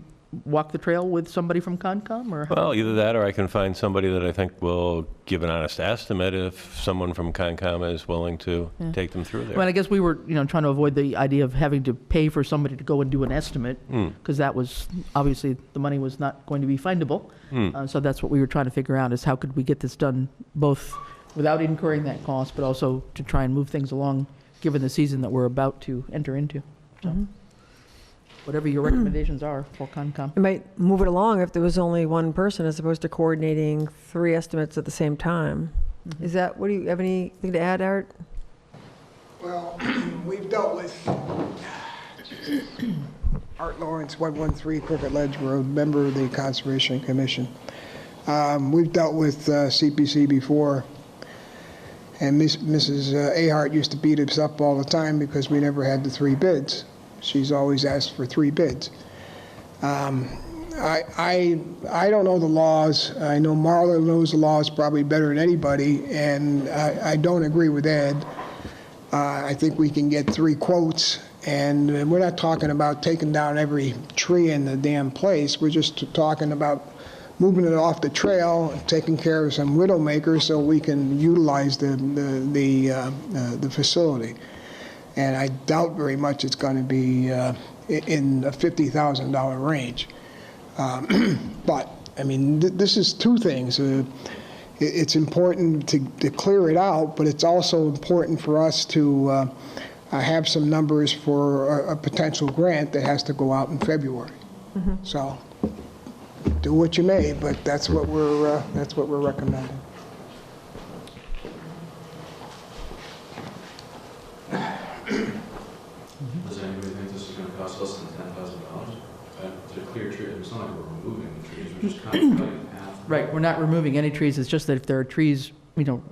walk the trail with somebody from Concom, or? Well, either that or I can find somebody that I think will give an honest estimate if someone from Concom is willing to take them through there. Well, I guess we were, trying to avoid the idea of having to pay for somebody to go and do an estimate, because that was, obviously, the money was not going to be findable. So that's what we were trying to figure out, is how could we get this done, both without incurring that cost, but also to try and move things along, given the season that we're about to enter into. So. whatever your recommendations are for Concom. It might move it along if there was only one person as opposed to coordinating 3 estimates at the same time. Is that, what do you, have anything to add, Art? Well, we've dealt with Art Lawrence, 113 Crooked Ledge Road, member of the Conservation Commission. We've dealt with CPC before, and Mrs. Ahart used to beat us up all the time because we never had the 3 bids. She's always asked for 3 bids. I don't know the laws. I know Marla knows the laws probably better than anybody, and I don't agree with Ed. I think we can get 3 quotes, and we're not talking about taking down every tree in the damn place. We're just talking about moving it off the trail, taking care of some widowmakers so we can utilize the facility. And I doubt very much it's going to be in the $50,000 range. But, I mean, this is 2 things. It's important to clear it out, but it's also important for us to have some numbers for a potential grant that has to go out in February. So, do what you may, but that's what we're recommending. Does anybody think this is going to cost less than $10,000? To clear trees, it's not like we're removing the trees, we're just kind of cutting in half. Right, we're not removing any trees, it's just that if there are trees, you know,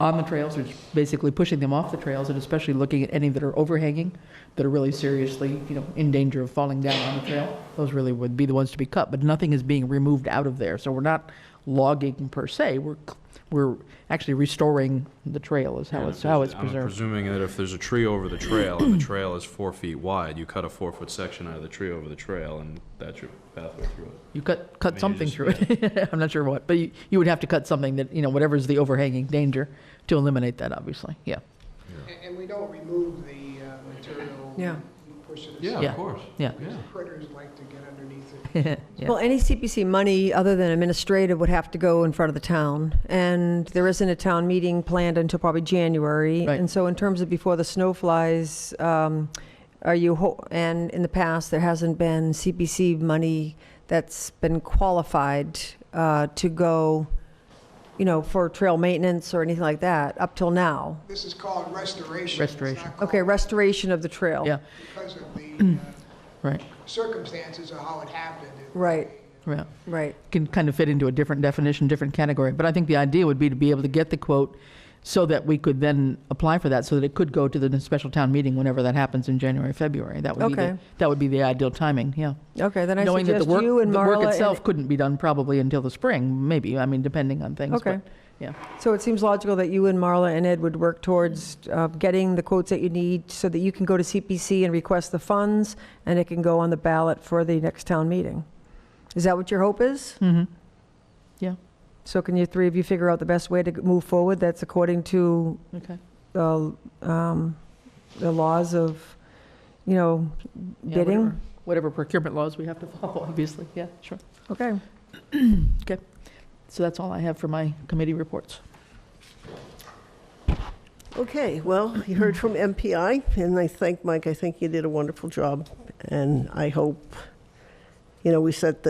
on the trails, we're just basically pushing them off the trails, and especially looking at any that are overhanging, that are really seriously, you know, in danger of falling down on the trail. Those really would be the ones to be cut, but nothing is being removed out of there. So we're not logging per se, we're actually restoring the trail is how it's I'm preserved. presuming that if there's a tree over the trail, and the trail is 4 feet wide, you cut a 4-foot section out of the tree over the trail, and that's your pathway through it. You cut I mean, something just- through it. I'm not sure what, but you would have to cut something that, you know, whatever's the overhanging danger to eliminate that, obviously, yeah. And we don't remove the material. Yeah. We push it Yeah, aside. Yeah. of course. Yeah. Yeah. Critters like to get underneath it. Yeah. Well, any CPC money other than administrative would have to go in front of the town, and there isn't a town meeting planned until probably January. Right. And so in terms of before the snow flies, are you, and in the past, there hasn't been CPC money that's been qualified to go, you know, for trail maintenance or anything like that, up till now. This is called restoration. Restoration. It's not called Okay, restoration of the trail. Yeah, because of the right, circumstances of how it happened. Right, yeah. right. Can kind of fit into a different definition, different category. But I think the idea would be to be able to get the quote so that we could then apply for that, so that it could go to the special town meeting whenever that happens in January, February. That would be Okay. that would be the ideal timing, yeah. Okay, then I Knowing that suggest you and the work Marla. itself couldn't be done probably until the spring, maybe, I mean, depending on things. Okay. But, yeah. So it seems logical that you and Marla and Ed would work towards getting the quotes that you need so that you can go to CPC and request the funds, and it can go on the ballot for the next town meeting. Is that what your hope is? Mm-hmm. Yeah, So can you 3 of you figure out the best way to move forward that's according to okay. the laws of, you know, Yeah, bidding? whatever procurement laws we have to follow, obviously, yeah, sure. Okay. Okay, so that's all I have for my committee reports. Okay, well, you heard from MPI, and I thank Mike. I think you did a wonderful job, and I hope, you know, we set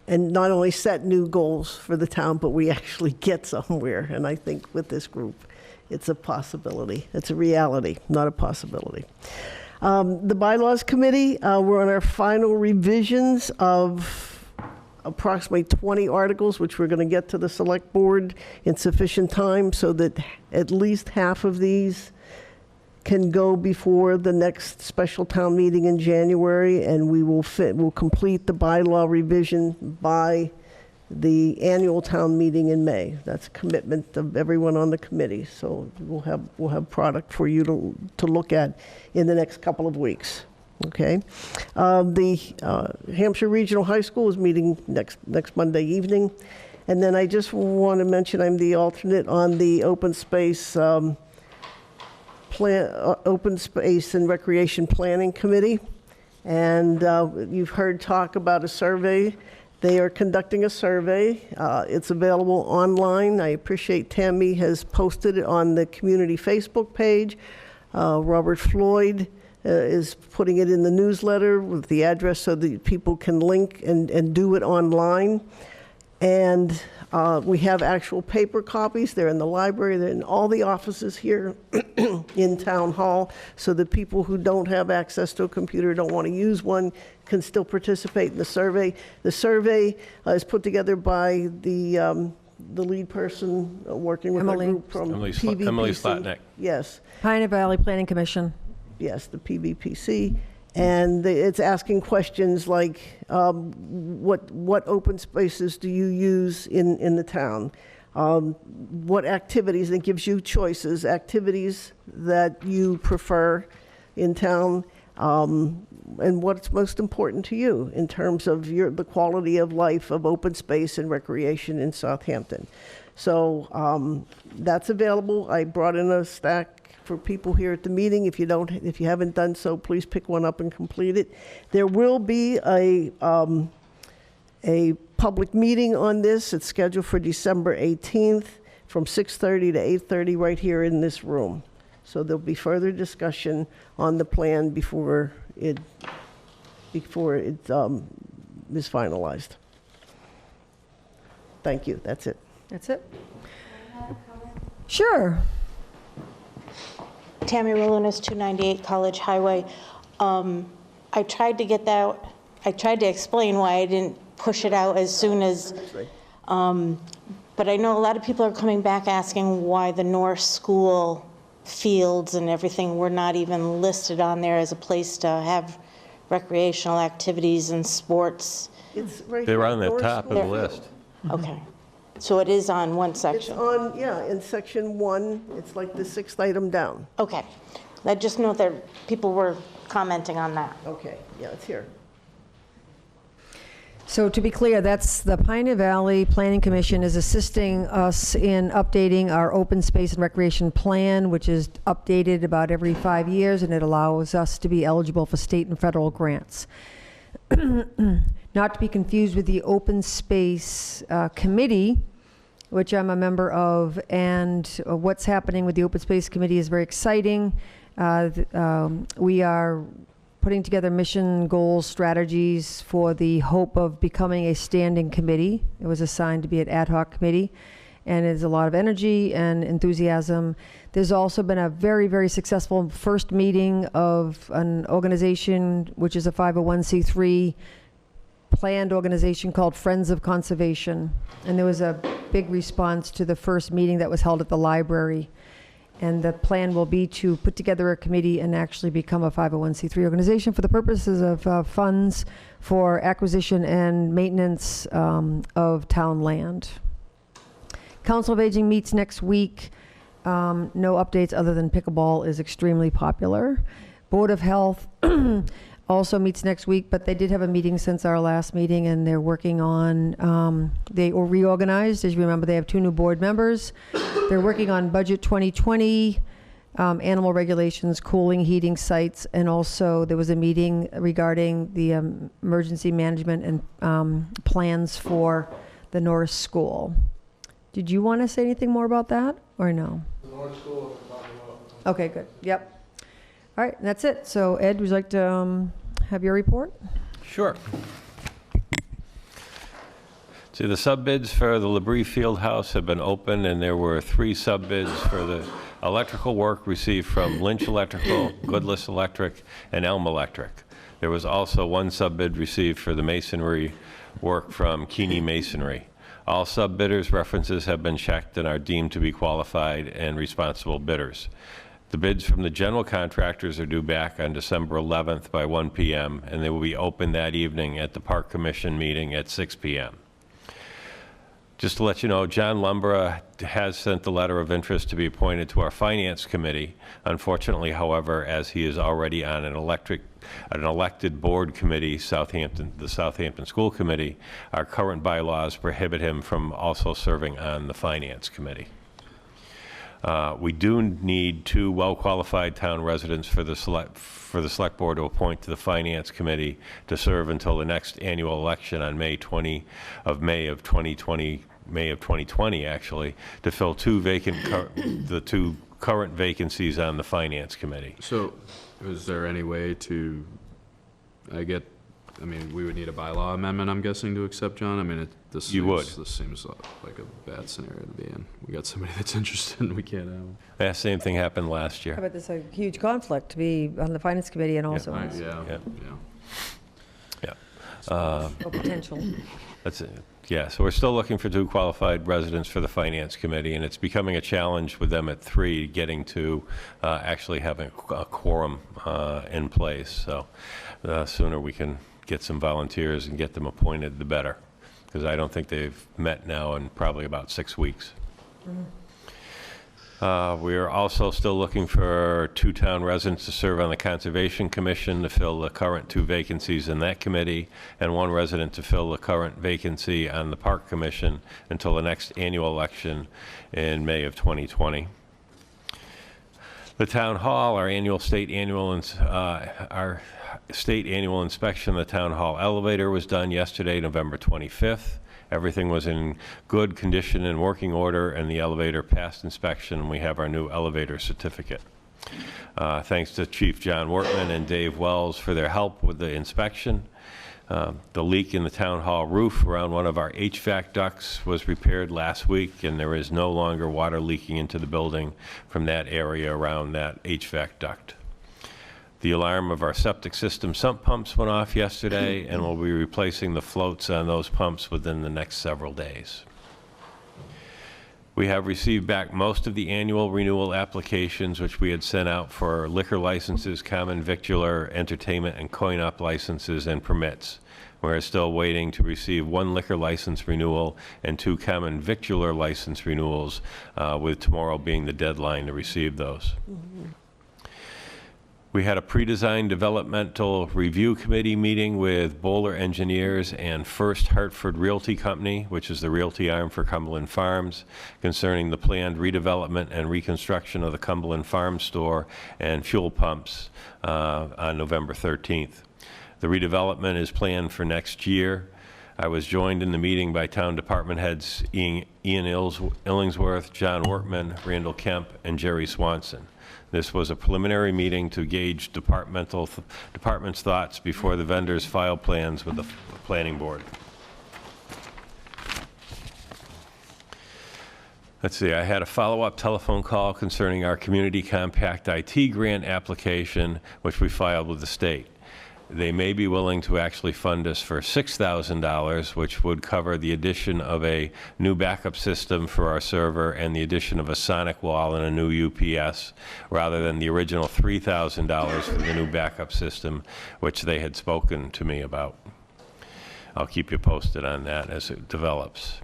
and not only set new goals for the town, but we actually get somewhere. And I think with this group, it's a possibility. It's a reality, not a possibility. The Bylaws Committee, we're on our final revisions of approximately 20 articles, which we're going to get to the Select Board in sufficient time so that at least half of these can go before the next special town meeting in January, and we'll complete the bylaw revision by the annual town meeting in May. That's a commitment of everyone on the committee. So we'll have product for you to look at in the next couple of weeks. Okay. The Hampshire Regional High School is meeting next Monday evening. And then I just want to mention I'm the alternate on the Open Space Open Space and Recreation Planning Committee. And you've heard talk about a survey. They are conducting a survey. It's available online. I appreciate Tammy has posted it on the community Facebook page. Robert Floyd is putting it in the newsletter with the address so that people can link and do it online. And we have actual paper copies. They're in the library. They're in all the offices here in Town Hall, so that people who don't have access to a computer, don't want to use one, can still participate in the survey. The survey is put together by the lead person working with our Emily. group from PVPC. Emily Slotnick. Yes. Pioneer Valley Planning Commission. Yes, the PVPC. And it's asking questions like, what open spaces do you use in the town? What activities, and it gives you choices, activities that you prefer in town, and what's most important to you in terms of the quality of life of open space and recreation in Southampton. So that's available. I brought in a stack for people here at the meeting. If you haven't done so, please pick one up and complete it. There will be a public meeting on this. It's scheduled for December 18th from 6:30 to 8:30 right here in this room. So there'll be further discussion on the plan before it is finalized. Thank you. That's it. That's it? Sure. Tammy Rolunas, 298 College Highway. I tried to get that, I tried to explain why I didn't push it out as soon as, but I know a lot of people are coming back asking why the North School fields and everything were not even listed on there as a place to have recreational activities and sports. It's right They're here. on the North top of School. the list. Okay. So it is on one It's section? on, yeah, in section 1, it's like the 6th item down. Okay. I just know that people were commenting on that. Okay, yeah, it's here. So to be clear, that's the Pioneer Valley Planning Commission is assisting us in updating our open space and recreation plan, which is updated about every 5 years, and it allows us to be eligible for state and federal grants. Not to be confused with the Open Space Committee, which I'm a member of, and what's happening with the Open Space Committee is very exciting. We are putting together mission goals, strategies for the hope of becoming a standing committee. It was assigned to be an ad hoc committee, and there's a lot of energy and enthusiasm. There's also been a very, very successful first meeting of an organization, which is a 501c3 planned organization called Friends of Conservation. And there was a big response to the first meeting that was held at the library. And the plan will be to put together a committee and actually become a 501c3 organization for the purposes of funds for acquisition and maintenance of town land. Council of Aging meets next week. No updates other than pickleball is extremely popular. Board of Health also meets next week, but they did have a meeting since our last meeting, and they're working on, they were reorganized. As you remember, they have 2 new board members. They're working on Budget 2020, animal regulations, cooling, heating sites, and also there was a meeting regarding the emergency management and plans for the North School. Did you want to say anything more about that, or no? The North School we're talking about. Okay, good. Yep. All right, that's it. So Ed, would you like to have your report? Sure. See, the sub-bids for the Labrie Fieldhouse have been opened, and there were 3 sub-bids for the electrical work received from Lynch Electrical, Goodless Electric, and Elm Electric. There was also 1 sub-bid received for the masonry work from Keeney Masonry. All sub-bidders' references have been checked and are deemed to be qualified and responsible bidders. The bids from the general contractors are due back on December 11th by 1 p.m., and they will be open that evening at the Park Commission meeting at 6 p.m. Just to let you know, John Lumbra has sent the letter of interest to be appointed to our Finance Committee. Unfortunately, however, as he is already on an elected board committee, the Southampton School Committee, our current bylaws prohibit him from also serving on the Finance Committee. We do need 2 well-qualified town residents for the select board to appoint to the Finance Committee to serve until the next annual election on May of 2020 actually, to fill 2 vacant the 2 current vacancies on the Finance Committee. So, is there any way to, we would need a bylaw amendment, I'm guessing, to accept John? I mean, this seems like a bad scenario to be in. We got somebody that's interested and we can't have them. That same thing happened last How year. about this, a huge conflict to be on the Finance Committee and also on this? Yeah. Yeah. Potential. That's it. Yeah, so we're still looking for 2 qualified residents for the Finance Committee, and it's becoming a challenge with them at 3, getting to actually having a quorum in place. So the sooner we can get some volunteers and get them appointed, the better, because I don't think they've met now in probably about 6 weeks. We are also still looking for 2 town residents to serve on the Conservation Commission to fill the current 2 vacancies in that committee, and 1 resident to fill the current vacancy on the Park Commission until the next annual election in May of 2020. The Town Hall, our state annual inspection of the Town Hall elevator was done yesterday, November 25th. Everything was in good condition and working order, and the elevator passed inspection, and we have our new elevator certificate. Thanks to Chief John Wortman and Dave Wells for their help with the inspection. The leak in the town hall roof around one of our HVAC ducts was repaired last week, and there is no longer water leaking into the building from that area around that HVAC duct. The alarm of our septic system sump pumps went off yesterday, and we'll be replacing the floats on those pumps within the next several days. We have received back most of the annual renewal applications which we had sent out for liquor licenses, common victular, entertainment, and coin-op licenses and permits. We're still waiting to receive 1 liquor license renewal and 2 common victular license renewals, with tomorrow being the deadline to receive those. We had a pre-designed developmental review committee meeting with Bowler Engineers and First Hartford Realty Company, which is the realty arm for Cumberland Farms, concerning the planned redevelopment and reconstruction of the Cumberland Farm store and fuel pumps on November 13th. The redevelopment is planned for next year. I was joined in the meeting by town department heads Ian Illingsworth, John Wortman, Randall Kemp, and Jerry Swanson. This was a preliminary meeting to gauge department's thoughts before the vendors file plans with the planning board. Let's see, I had a follow-up telephone call concerning our Community Compact IT grant application, which we filed with the state. They may be willing to actually fund us for $6,000, which would cover the addition of a new backup system for our server and the addition of a sonic wall and a new UPS, rather than the original $3,000 for the new backup system, which they had spoken to me about. I'll keep you posted on that as it develops.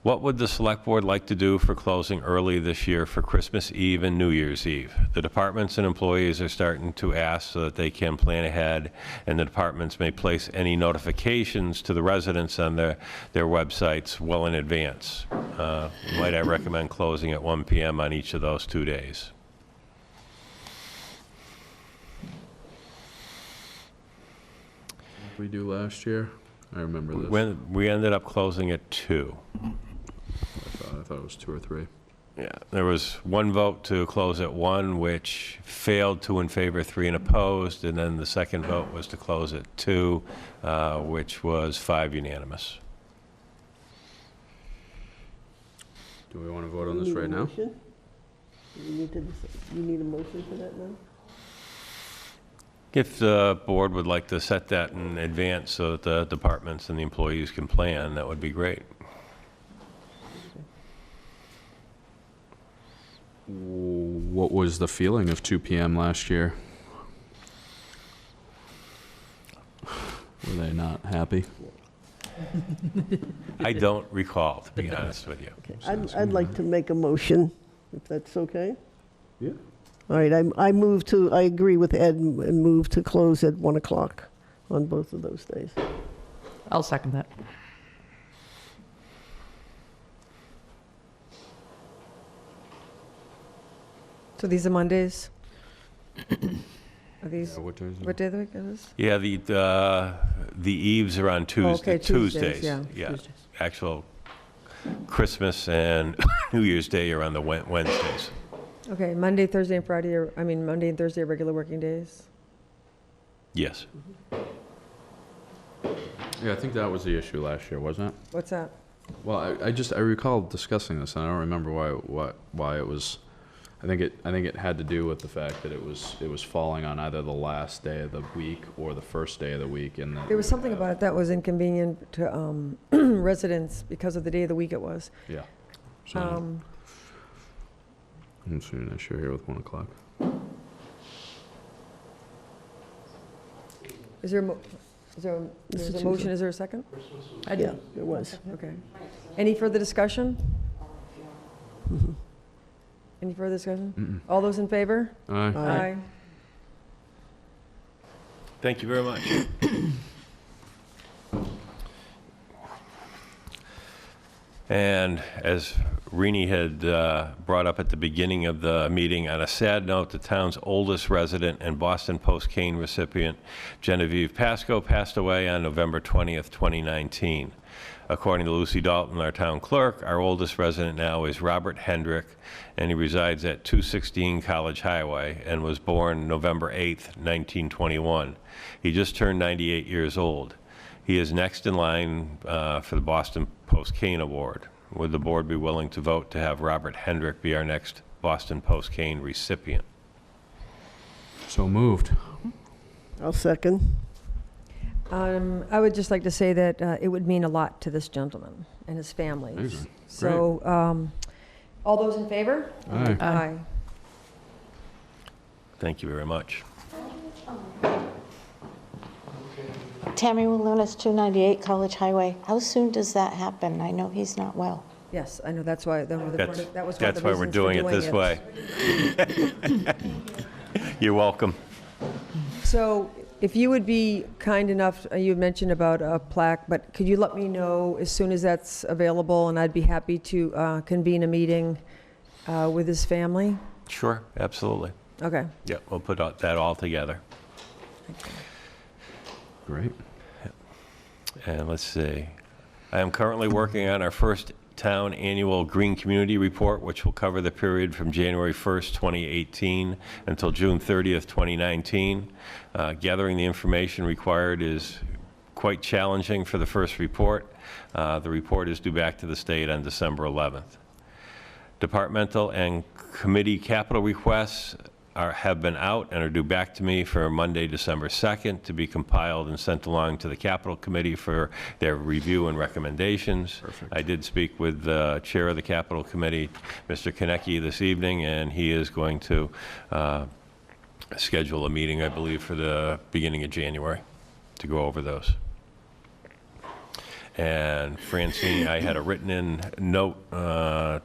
What would the Select Board like to do for closing early this year for Christmas Eve and New Year's Eve? The departments and employees are starting to ask so that they can plan ahead, and the departments may place any notifications to the residents on their websites well in advance. Might I recommend closing at 1 p.m. on each of those 2 days? What did we do last year? I remember this. When we ended up closing at 2. I thought it was 2 or 3. Yeah, there was 1 vote to close at 1, which failed, 2 in favor, 3 in opposed, and then the second vote was to close at 2, which was 5 unanimous. Do we want to vote on this right now? You need a motion for that now? If the board would like to set that in advance so that the departments and the employees can plan, that would be great. What was the feeling of 2 p.m. last year? Were they not happy? I don't recall, to be honest with you. I'd like to make a motion, if that's okay. Yeah. All right, I agree with Ed and move to close at 1 o'clock on both of those days. I'll second that. So these are Mondays? Are these, What day is it? what day of the week is this? Yeah, the eves are on Okay, Tuesdays. yeah. Tuesdays. Actual Christmas and New Year's Day are on the Wednesdays. Okay, Monday, Thursday, and Friday, Monday and Thursday are regular working days? Yes. Yeah, I think that was the issue last year, wasn't it? What's that? Well, I recall discussing this, and I don't remember why it was. I think it had to do with the fact that it was falling on either the last day of the week or the first day of the week, and that There was something about it that was inconvenient to residents because of the day of the week it was. Yeah. So, I'm seeing an issue here with 1 o'clock. Is there a motion, is there a second? I did. It was. Okay. Any further discussion? Any further discussion? All those in favor? Aye. Aye. Thank you very much. And as Rini had brought up at the beginning of the meeting, on a sad note, the town's oldest resident and Boston Post cane recipient, Genevieve Pasco, passed away on November 20th, 2019. According to Lucy Dalton, our town clerk, our oldest resident now is Robert Hendrick, and he resides at 216 College Highway and was born November 8th, 1921. He just turned 98 years old. He is next in line for the Boston Post Cane Award. Would the board be willing to vote to have Robert Hendrick be our next Boston Post Cane recipient? So moved. I'll second. I would just like to say that it would mean a lot to this gentleman and his family. Amazing. So, all those in favor? Aye. Aye. Thank you very much. Tammy Walunas, 298 College Highway. How soon does that happen? I know he's not well. Yes, I know, that's why, that was one of the That's why we're reasons for doing it this way. You're welcome. So if you would be kind enough, you had mentioned about a plaque, but could you let me know as soon as that's available, and I'd be happy to convene a meeting with his family? Sure, absolutely. Okay. Yeah, we'll put that all together. Great. And let's see. I am currently working on our first town annual Green Community Report, which will cover the period from January 1st, 2018 until June 30th, 2019. Gathering the information required is quite challenging for the first report. The report is due back to the state on December 11th. Departmental and committee capital requests have been out and are due back to me for Monday, December 2nd, to be compiled and sent along to the Capital Committee for their review and recommendations. Perfect. I did speak with the chair of the Capital Committee, Mr. Konecki, this evening, and he is going to schedule a meeting, I believe, for the beginning of January to go over those. And Francine, I had a written-in note to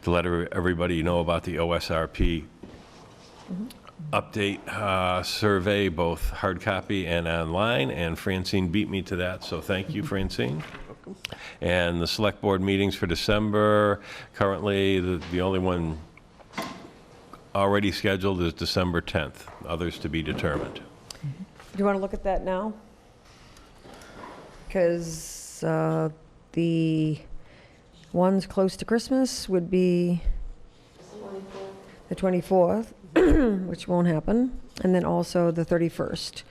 let everybody know about the OSRP update survey, both hard copy and online, and Francine beat me to that, so thank you, Francine. And the select board meetings for December, currently the only one already scheduled is December 10th, others to be determined. Do you want to look at that now? Because the ones close to Christmas would be the 24th, which won't happen, and then also the 31st.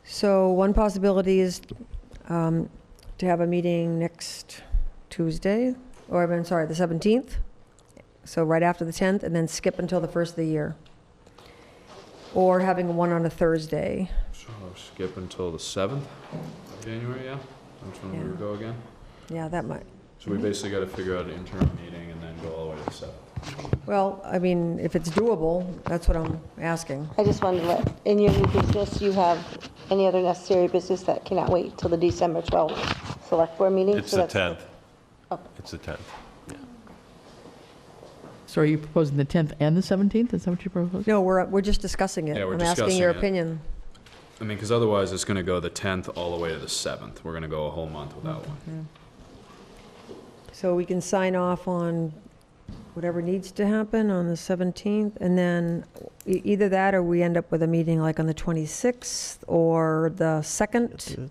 So one possibility is to have a meeting next Tuesday, or I'm sorry, the 17th, so right after the 10th, and then skip until the first of the year. Or having one on a Thursday. So skip until the 7th of January, yeah? That's when we would go again? Yeah, that might. So we basically got to figure out an interim meeting and then go all the way to the 7th. Well, I mean, if it's doable, that's what I'm asking. I just wanted to let, in your new business, you have any other necessary business that cannot wait till the December 12th select board meeting? It's So the that's- 10th. Oh. It's the 10th. So are you proposing the 10th and the 17th? Is that what you're proposing? No, we're just discussing it. Yeah, we're I'm asking discussing your it. opinion. I mean, because otherwise it's going to go the 10th all the way to the 7th. We're going to go a whole month without one. So we can sign off on whatever needs to happen on the 17th, and then either that or we end up with a meeting like on the 26th or the 2nd,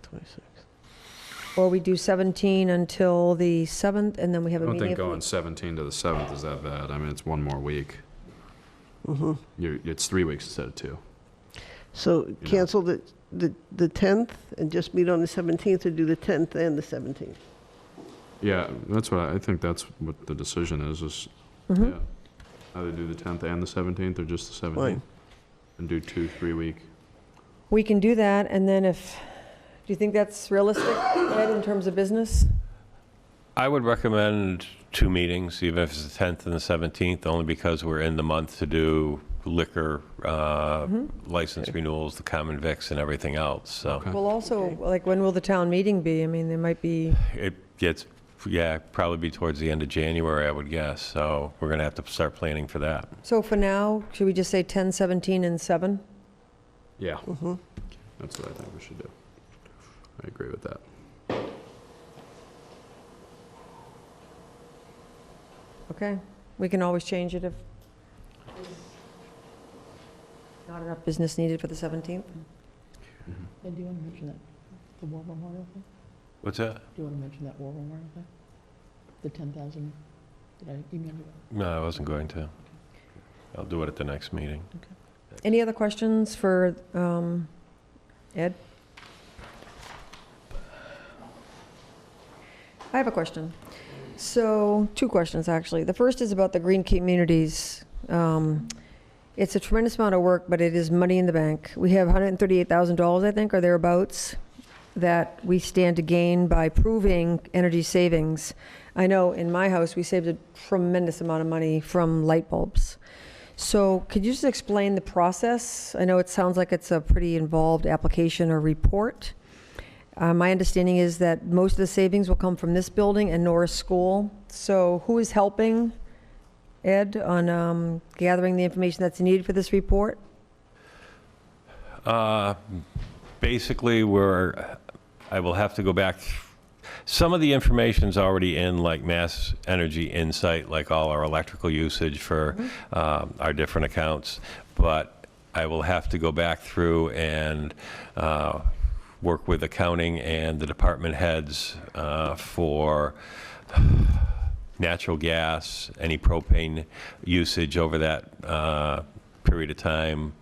or we do 17 until the 7th, and then we have I a don't meeting. think if we- going 17 to the 7th is that bad. I mean, it's one more week. It's 3 weeks instead of 2. So cancel the 10th and just meet on the 17th, or do the 10th and the 17th? Yeah, that's what I think that's what the decision is yeah. Either do the 10th and the 17th, or just the 17th. Fine. And do 2 3-week. We can do that, and then do you think that's realistic, Ed, in terms of business? I would recommend 2 meetings, even if it's the 10th and the 17th, only because we're in the month to do liquor license renewals, the common vics, and everything else, so. Okay. Well, also, like, when will the town meeting be? I mean, there might be, It gets, probably be towards the end of January, I would guess, so we're going to have to start planning for that. so for now, should we just say 10, 17, and 7? Yeah. That's what I think we should do. I agree with that. Okay, we can always change it if not enough business needed for the 17th. And do you want to mention that, the War Memorial thing? What's that? Do you want to mention that War Memorial thing? The 10,000, did I email you that? No, I wasn't going to. I'll do it at the next meeting. Any other questions for Ed? I have a question. So, 2 questions, actually. The first is about the green communities. It's a tremendous amount of work, but it is money in the bank. We have $138,000, I think, or thereabouts, that we stand to gain by proving energy savings. I know in my house, we saved a tremendous amount of money from light bulbs. So could you just explain the process? I know it sounds like it's a pretty involved application or report. My understanding is that most of the savings will come from this building and Norris School. So who is helping, Ed, on gathering the information that's needed for this report? Basically, I will have to go back. Some of the information's already in, like Mass Energy Insight, like all our electrical usage for our different accounts, but I will have to go back through and work with accounting and the department heads for natural gas, any propane usage over that period of time,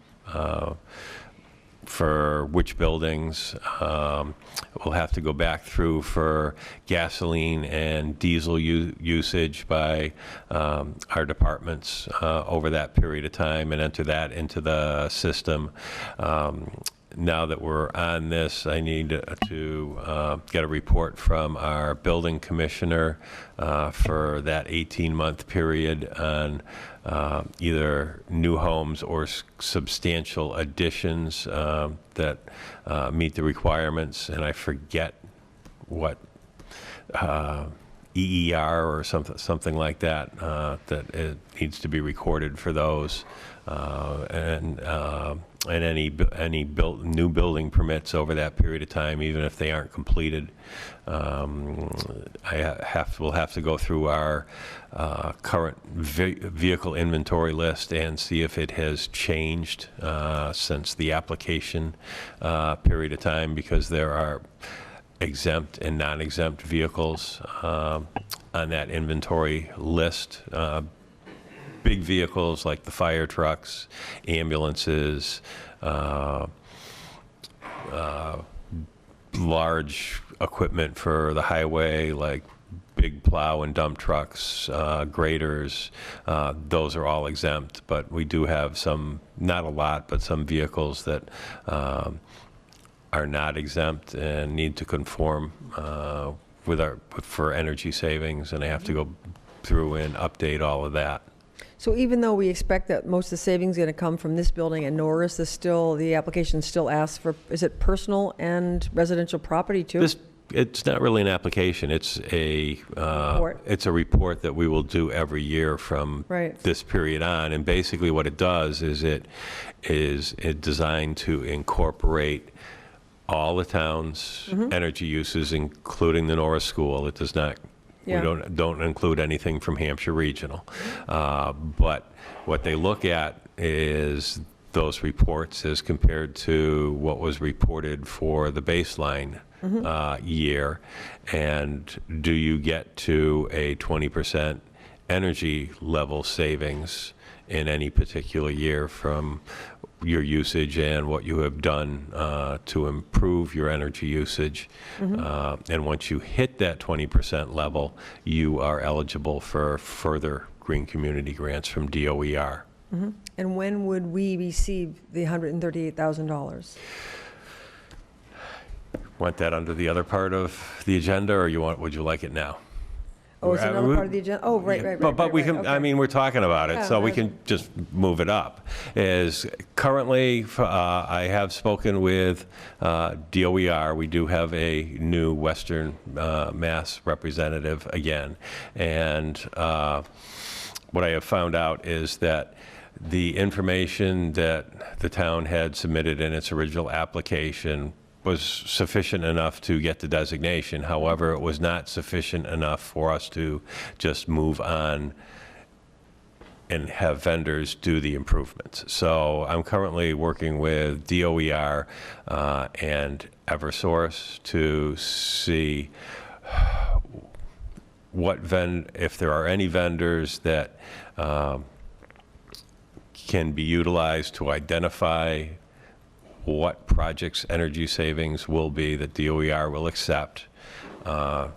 for which buildings. We'll have to go back through for gasoline and diesel usage by our departments over that period of time and enter that into the system. Now that we're on this, I need to get a report from our building commissioner for that 18-month period on either new homes or substantial additions that meet the requirements. And I forget what EER or something like that, that it needs to be recorded for those. And any new building permits over that period of time, even if they aren't completed. We'll have to go through our current vehicle inventory list and see if it has changed since the application period of time, because there are exempt and non-exempt vehicles on that inventory list. Big vehicles like the fire trucks, ambulances, large equipment for the highway like big plow and dump trucks, graders, those are all exempt. But we do have some, not a lot, but some vehicles that are not exempt and need to conform for energy savings, and I have to go through and update all of that. So even though we expect that most of the savings are going to come from this building and Norris, the application still asks for, is it personal and residential property too? It's not really an application. It's a report that we will do every year from this period on. And basically what it does is it designed to incorporate all the town's energy uses, including the Norris School. It does not. We don't include anything from Hampshire Regional. But what they look at is those reports as compared to what was reported for the baseline year, and do you get to a 20% energy level savings in any particular year from your usage and what you have done to improve your energy usage. And once you hit that 20% level, you are eligible for further green community grants from DOER. And when would we receive the $138,000? Want that under the other part of the agenda, or would you like it now? Oh, it's another part of the agenda? Oh, right. But we can, okay. I mean, we're talking about it, Yeah, so we can just move it up. Is currently, I have spoken with DOER. We do have a new Western Mass representative again. And what I have found out is that the information that the town had submitted in its original application was sufficient enough to get the designation. However, it was not sufficient enough for us to just move on and have vendors do the improvements. So I'm currently working with DOER and Eversource to see if there are any vendors that can be utilized to identify what projects' energy savings will be that DOER will accept,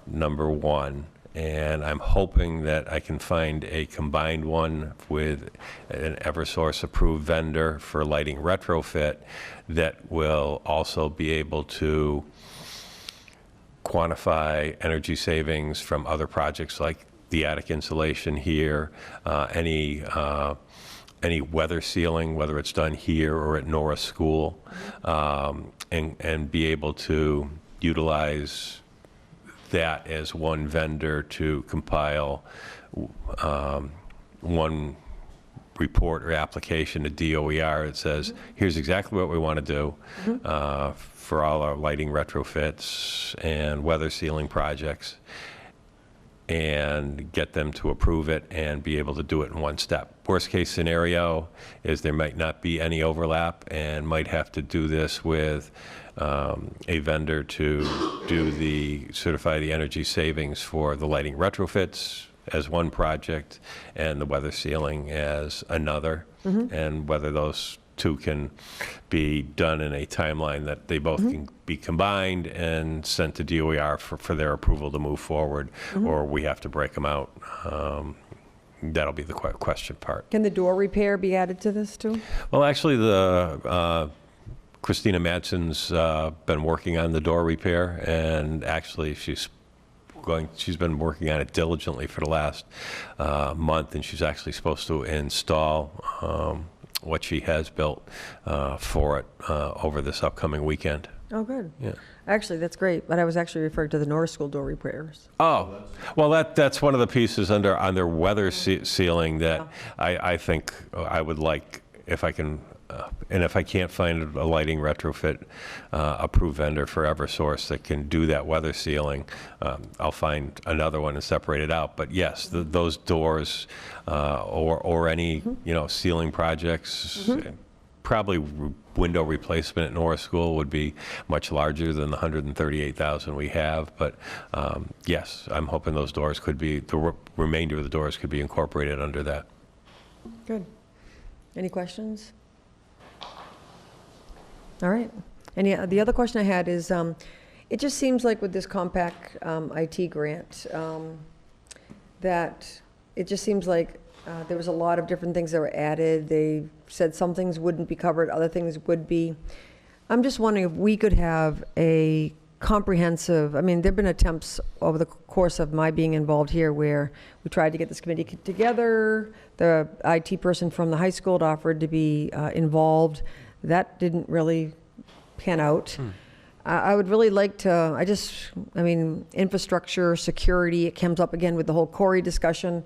number one. And I'm hoping that I can find a combined one with an Eversource-approved vendor for lighting retrofit that will also be able to quantify energy savings from other projects like the attic insulation here, any weather sealing, whether it's done here or at Norris School, and be able to utilize that as one vendor to compile one report or application to DOER that says, here's exactly what we want to do for all our lighting retrofits and weather sealing projects, and get them to approve it and be able to do it in one step. Worst case scenario is there might not be any overlap and might have to do this with a vendor to certify the energy savings for the lighting retrofits as one project and the weather sealing as another, and whether those two can be done in a timeline that they both can be combined and sent to DOER for their approval to move forward, or we have to break them out. That'll be the question part. Can the door repair be added to this too? Well, actually, Christina Madsen's been working on the door repair, and actually she's been working on it diligently for the last month, and she's actually supposed to install what she has built for it over this upcoming weekend. Oh, good. Yeah. Actually, that's great, but I was actually referring to the Norris School door repairs. Oh, well, that's one of the pieces under weather sealing that I think I would like, if I can, and if I can't find a lighting retrofit approved vendor for Eversource that can do that weather sealing, I'll find another one and separate it out. But yes, those doors or any sealing projects, probably window replacement at Norris School would be much larger than the $138,000 we have. But yes, I'm hoping those doors could be, the remainder of the doors could be incorporated under that. Good. Any questions? All right. And the other question I had is, it just seems like with this compact IT grant, that it just seems like there was a lot of different things that were added. They said some things wouldn't be covered, other things would be. I'm just wondering if we could have a comprehensive, I mean, there've been attempts over the course of my being involved here where we tried to get this committee together. The IT person from the high school had offered to be involved. That didn't really pan out. I would really like to, I mean, infrastructure, security, it comes up again with the whole Corey discussion.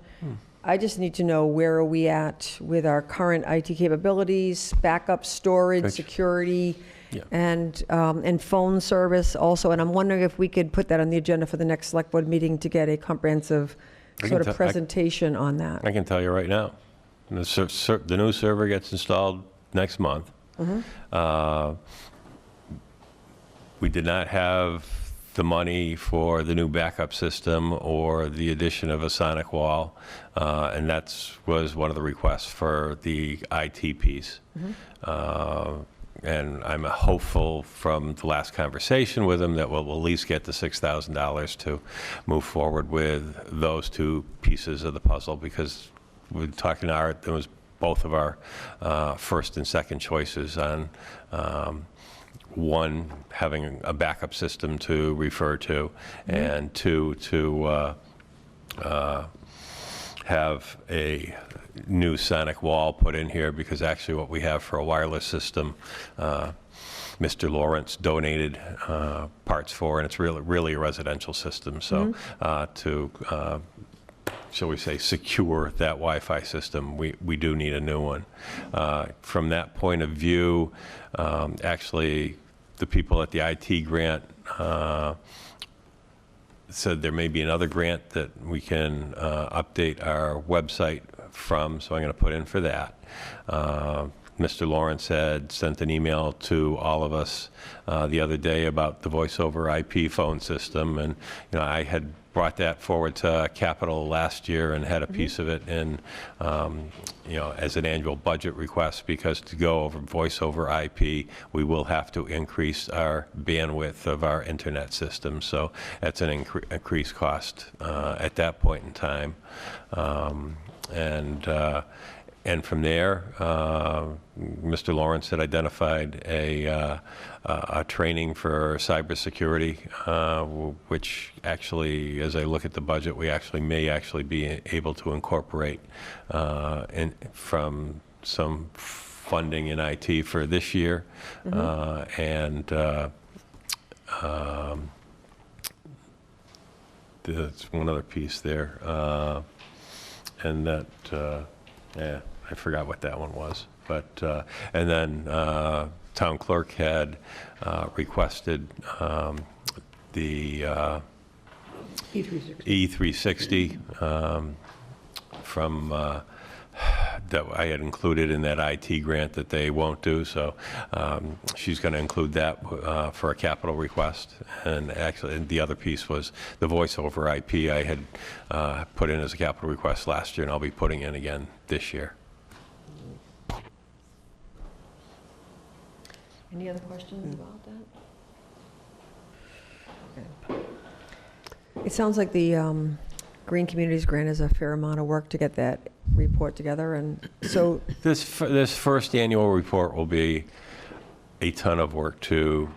I just need to know where are we at with our current IT capabilities, backup storage, security, and phone service also. And I'm wondering if we could put that on the agenda for the next select board meeting to get a comprehensive sort of presentation on that. I can tell you right now, the new server gets installed next month. We did not have the money for the new backup system or the addition of a sonic wall, and was one of the requests for the IT piece. And I'm hopeful from the last conversation with him that we'll at least get the $6,000 to move forward with those two pieces of the puzzle, because we're talking to Art, there was both of our first and second choices on one, having a backup system to refer to, and two, to have a new sonic wall put in here, because actually what we have for a wireless system, Mr. Lawrence donated parts for, and it's really a residential system. So to, shall we say, secure that Wi-Fi system, we do need a new one. From that point of view, actually, the people at the IT grant said there may be another grant that we can update our website from, so I'm going to put in for that. Mr. Lawrence had sent an email to all of us the other day about the voice over IP phone system, and I had brought that forward to Capital last year and had a piece of it in, as an annual budget request, because to go over voice over IP, we will have to increase our bandwidth of our internet system. So that's an increased cost at that point in time. And from there, Mr. Lawrence had identified a training for cybersecurity, which actually, as I look at the budget, we may be able to incorporate from some funding in IT for this year. There's one other piece there, and that, I forgot what that one was. But, and then town clerk had requested the E360 from, that I had included in that IT grant that they won't do. So she's going to include that for a capital request. And actually, the other piece was the voice over IP I had put in as a capital request last year, and I'll be putting in again this year. Any other questions about that? Okay. It sounds like the Green Communities Grant is a fair amount of work to get that report together, and so... This first annual report will be a ton of work to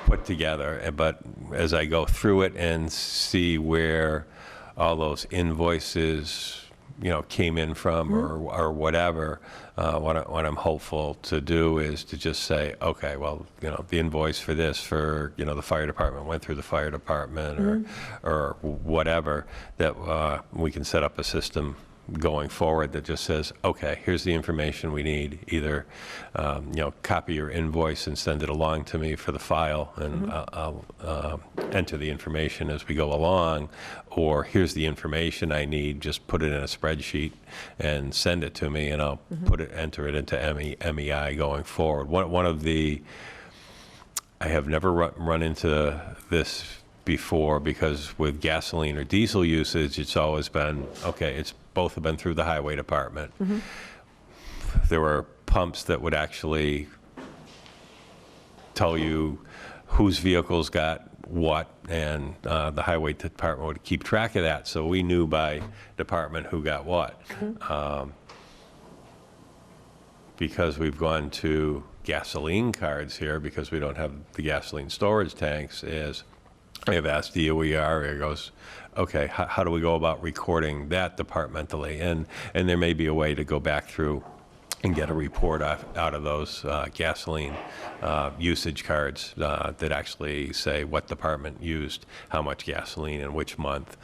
put together, but as I go through it and see where all those invoices came in from, or whatever, what I'm hopeful to do is to just say, okay, well, the invoice for this, for, the fire department went through the fire department, or whatever, that we can set up a system going forward that just says, okay, here's the information we need. Either, copy your invoice and send it along to me for the file, and I'll enter the information as we go along, or here's the information I need, just put it in a spreadsheet and send it to me, and I'll enter it into MEI going forward. One of the, I have never run into this before, because with gasoline or diesel usage, it's always been, okay, both have been through the highway department. There were pumps that would actually tell you whose vehicles got what, and the highway department would keep track of that, so we knew by department who got what. Because we've gone to gasoline cards here, because we don't have the gasoline storage tanks, is I have asked DOER, it goes, okay, how do we go about recording that departmentally? And there may be a way to go back through and get a report out of those gasoline usage cards that actually say what department used how much gasoline in which month,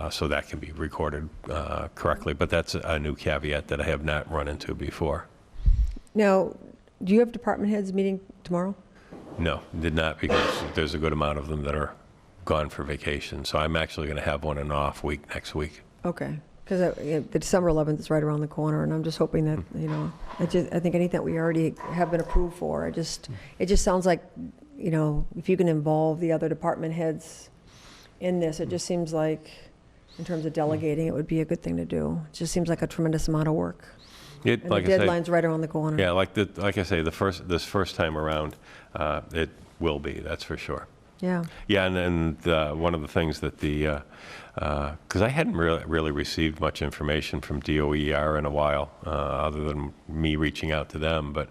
so that can be recorded correctly. But that's a new caveat that I have not run into before. Now, do you have department heads meeting tomorrow? No, did not, because there's a good amount of them that are gone for vacation. So I'm actually going to have one an off week next week. Okay, because the December 11th is right around the corner, and I'm just hoping that, I think anything that we already have been approved for, it just sounds like, you know, if you can involve the other department heads in this, it just seems like, in terms of delegating, it would be a good thing to do. It just seems like a tremendous amount of work. It, And like the I say, deadline's right around the corner. yeah, like I say, this first time around, it will be, that's for sure. Yeah. Yeah, and one of the things that because I hadn't really received much information from DOER in a while, other than me reaching out to them, but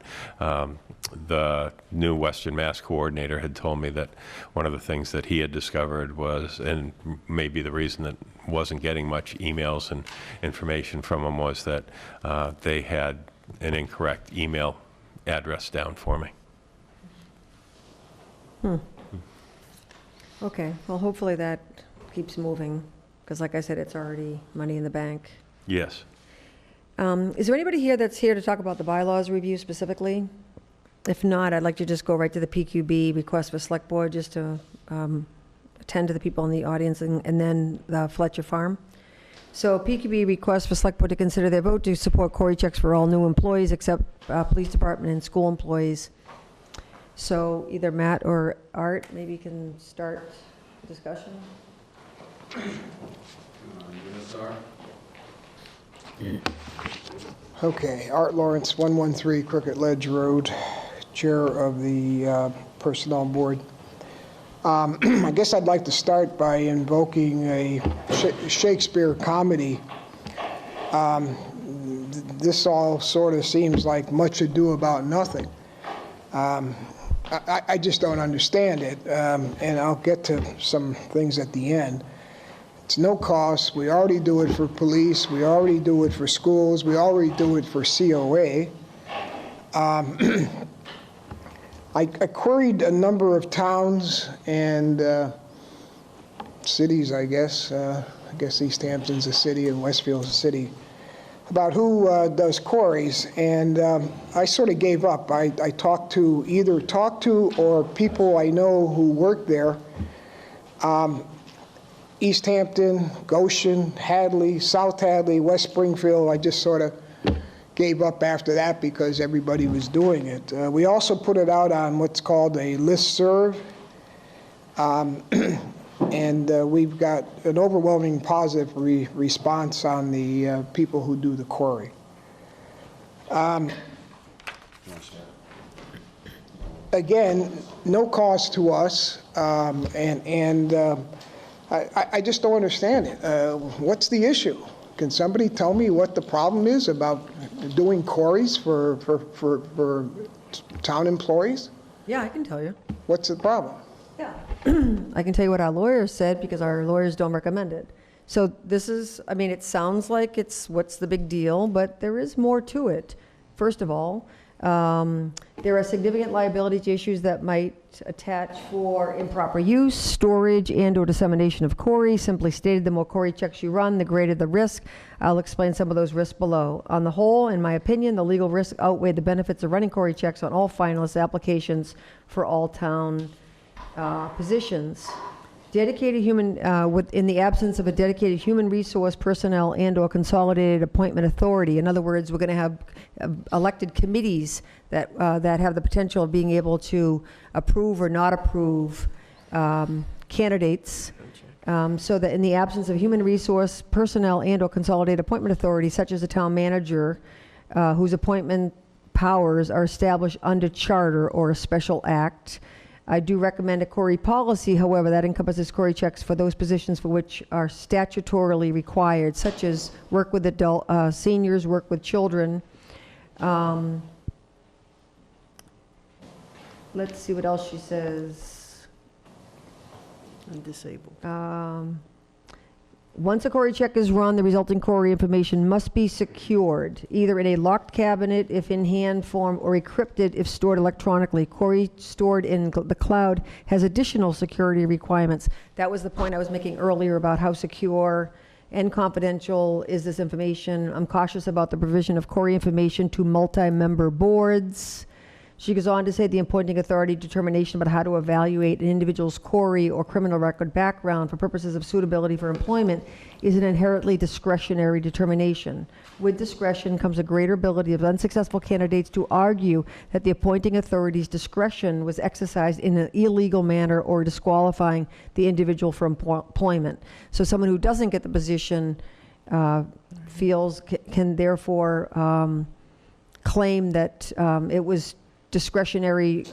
the new Western Mass coordinator had told me that one of the things that he had discovered was, and maybe the reason that wasn't getting much emails and information from them, was that they had an incorrect email address down for me. Okay, well, hopefully that keeps moving, because like I said, it's already money in the bank. Yes. Is there anybody here that's here to talk about the bylaws review specifically? If not, I'd like to just go right to the PQB request for select board, just to attend to the people in the audience, and then the Fletcher Farm. So PQB request for select board to consider their vote to support Cory checks for all new employees except police department and school employees. So either Matt or Art, maybe you can start discussion. Okay, Art Lawrence, 113 Crooked Ledge Road, Chair of the Personnel Board. I guess I'd like to start by invoking a Shakespeare comedy. This all sort of seems like much ado about nothing. I just don't understand it, and I'll get to some things at the end. It's no cost. We already do it for police. We already do it for schools. We already do it for COA. I queried a number of towns and cities, I guess. I guess Easthampton's a city and Westfield's a city, about who does quarries, and I sort of gave up. I talked to or people I know who work there. Easthampton, Goshen, Hadley, South Hadley, West Springfield, I just sort of gave up after that because everybody was doing it. We also put it out on what's called a listserv, and we've got an overwhelming positive response on the people who do the quarry. Again, no cost to us, I just don't understand it. What's the issue? Can somebody tell me what the problem is about doing quarries for town employees? Yeah, I can tell you. What's the problem? Yeah. I can tell you what our lawyers said, because our lawyers don't recommend it. So this is, I mean, it sounds like it's what's the big deal, but there is more to it. First of all, there are significant liability issues that might attach for improper use, storage, and/or dissemination of Cory. Simply stated, the more Cory checks you run, the greater the risk. I'll explain some of those risks below. On the whole, in my opinion, the legal risks outweigh the benefits of running Cory checks on all finalist applications for all town positions. Dedicated human, in the absence of a dedicated human resource personnel and/or consolidated appointment authority. In other words, we're going to have elected committees that have the potential of being able to approve or not approve candidates. So that in the absence of human resource personnel and/or consolidated appointment authority, such as a town manager, whose appointment powers are established under charter or a special act. I do recommend a Cory policy, however, that encompasses Cory checks for those positions for which are statutorily required, such as work with adult seniors, work with children. Let's see what else she says. I'm disabled. Once a Cory check is run, the resulting Cory information must be secured, either in a locked cabinet if in hand form or encrypted if stored electronically. Cory stored in the cloud has additional security requirements. That was the point I was making earlier about how secure and confidential is this information. I'm cautious about the provision of Cory information to multi-member boards. She goes on to say the appointing authority determination about how to evaluate an individual's quarry or criminal record background for purposes of suitability for employment is an inherently discretionary determination. With discretion comes a greater ability of unsuccessful candidates to argue that the appointing authority's discretion was exercised in an illegal manner or disqualifying the individual for employment. So someone who doesn't get the position can therefore claim that it was discretionary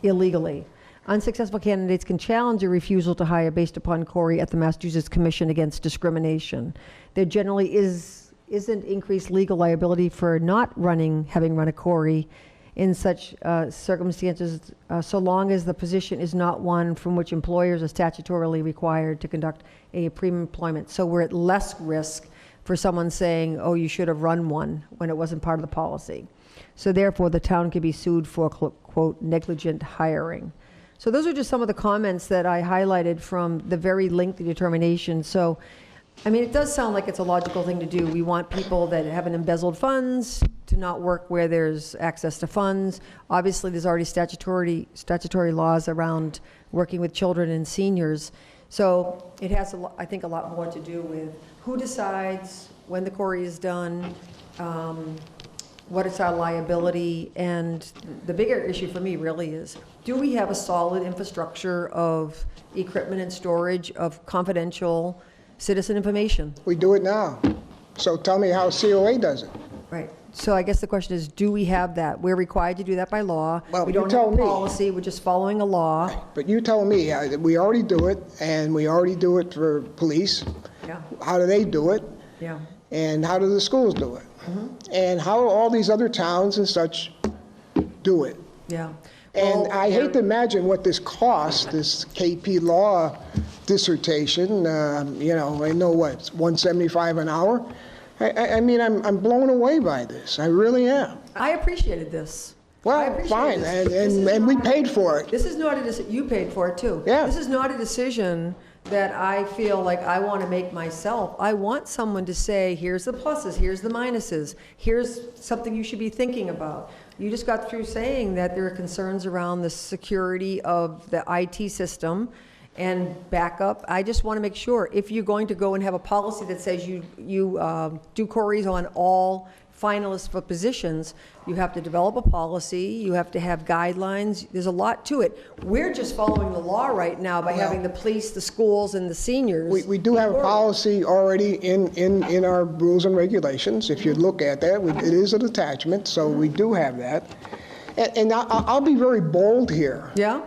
illegally. Unsuccessful candidates can challenge a refusal to hire based upon Corey at the Massachusetts Commission Against Discrimination. There generally isn't increased legal liability for not having run a Corey in such circumstances, so long as the position is not one from which employers are statutorily required to conduct a pre-employment. So we're at less risk for someone saying, oh, you should have run one when it wasn't part of the policy. So therefore, the town could be sued for, quote, negligent hiring. So those are just some of the comments that I highlighted from the very lengthy determination. So, I mean, it does sound like it's a logical thing to do. We want people that haven't embezzled funds to not work where there's access to funds. Obviously, there's already statutory laws around working with children and seniors. So it has, I think, a lot more to do with who decides when the Corey is done, what is our liability, and the bigger issue for me really is, do we have a solid infrastructure of equipment and storage of confidential citizen information? We do it now. So tell me how COA does it. Right. So I guess the question is, do we have that? We're required to do that by law. Well, we you don't tell have a me. policy, we're just following a law. But you tell me, we already do it, and we already do it for police. Yeah. How do they do it? Yeah. And how do the schools do it? And how all these other towns and such do it? Yeah. And Well, I hate to imagine what this costs, this KP Law dissertation, I know what, it's $175 an hour? I mean, I'm blown away by this, I really am. I appreciated this. I Well, appreciate fine, this. This is and we not- paid for it. This is not a decision, you paid for it too. Yeah. This is not a decision that I feel like I want to make myself. I want someone to say, here's the pluses, here's the minuses, here's something you should be thinking about. You just got through saying that there are concerns around the security of the IT system and backup. I just want to make sure, if you're going to go and have a policy that says you do queries on all finalists for positions, you have to develop a policy, you have to have guidelines, there's a lot to it. We're just following the law right now by having the police, the schools, and the seniors. We do have a policy already in our rules and regulations. If you look at that, it is an attachment, so we do have that. And I'll be very bold here. Yeah?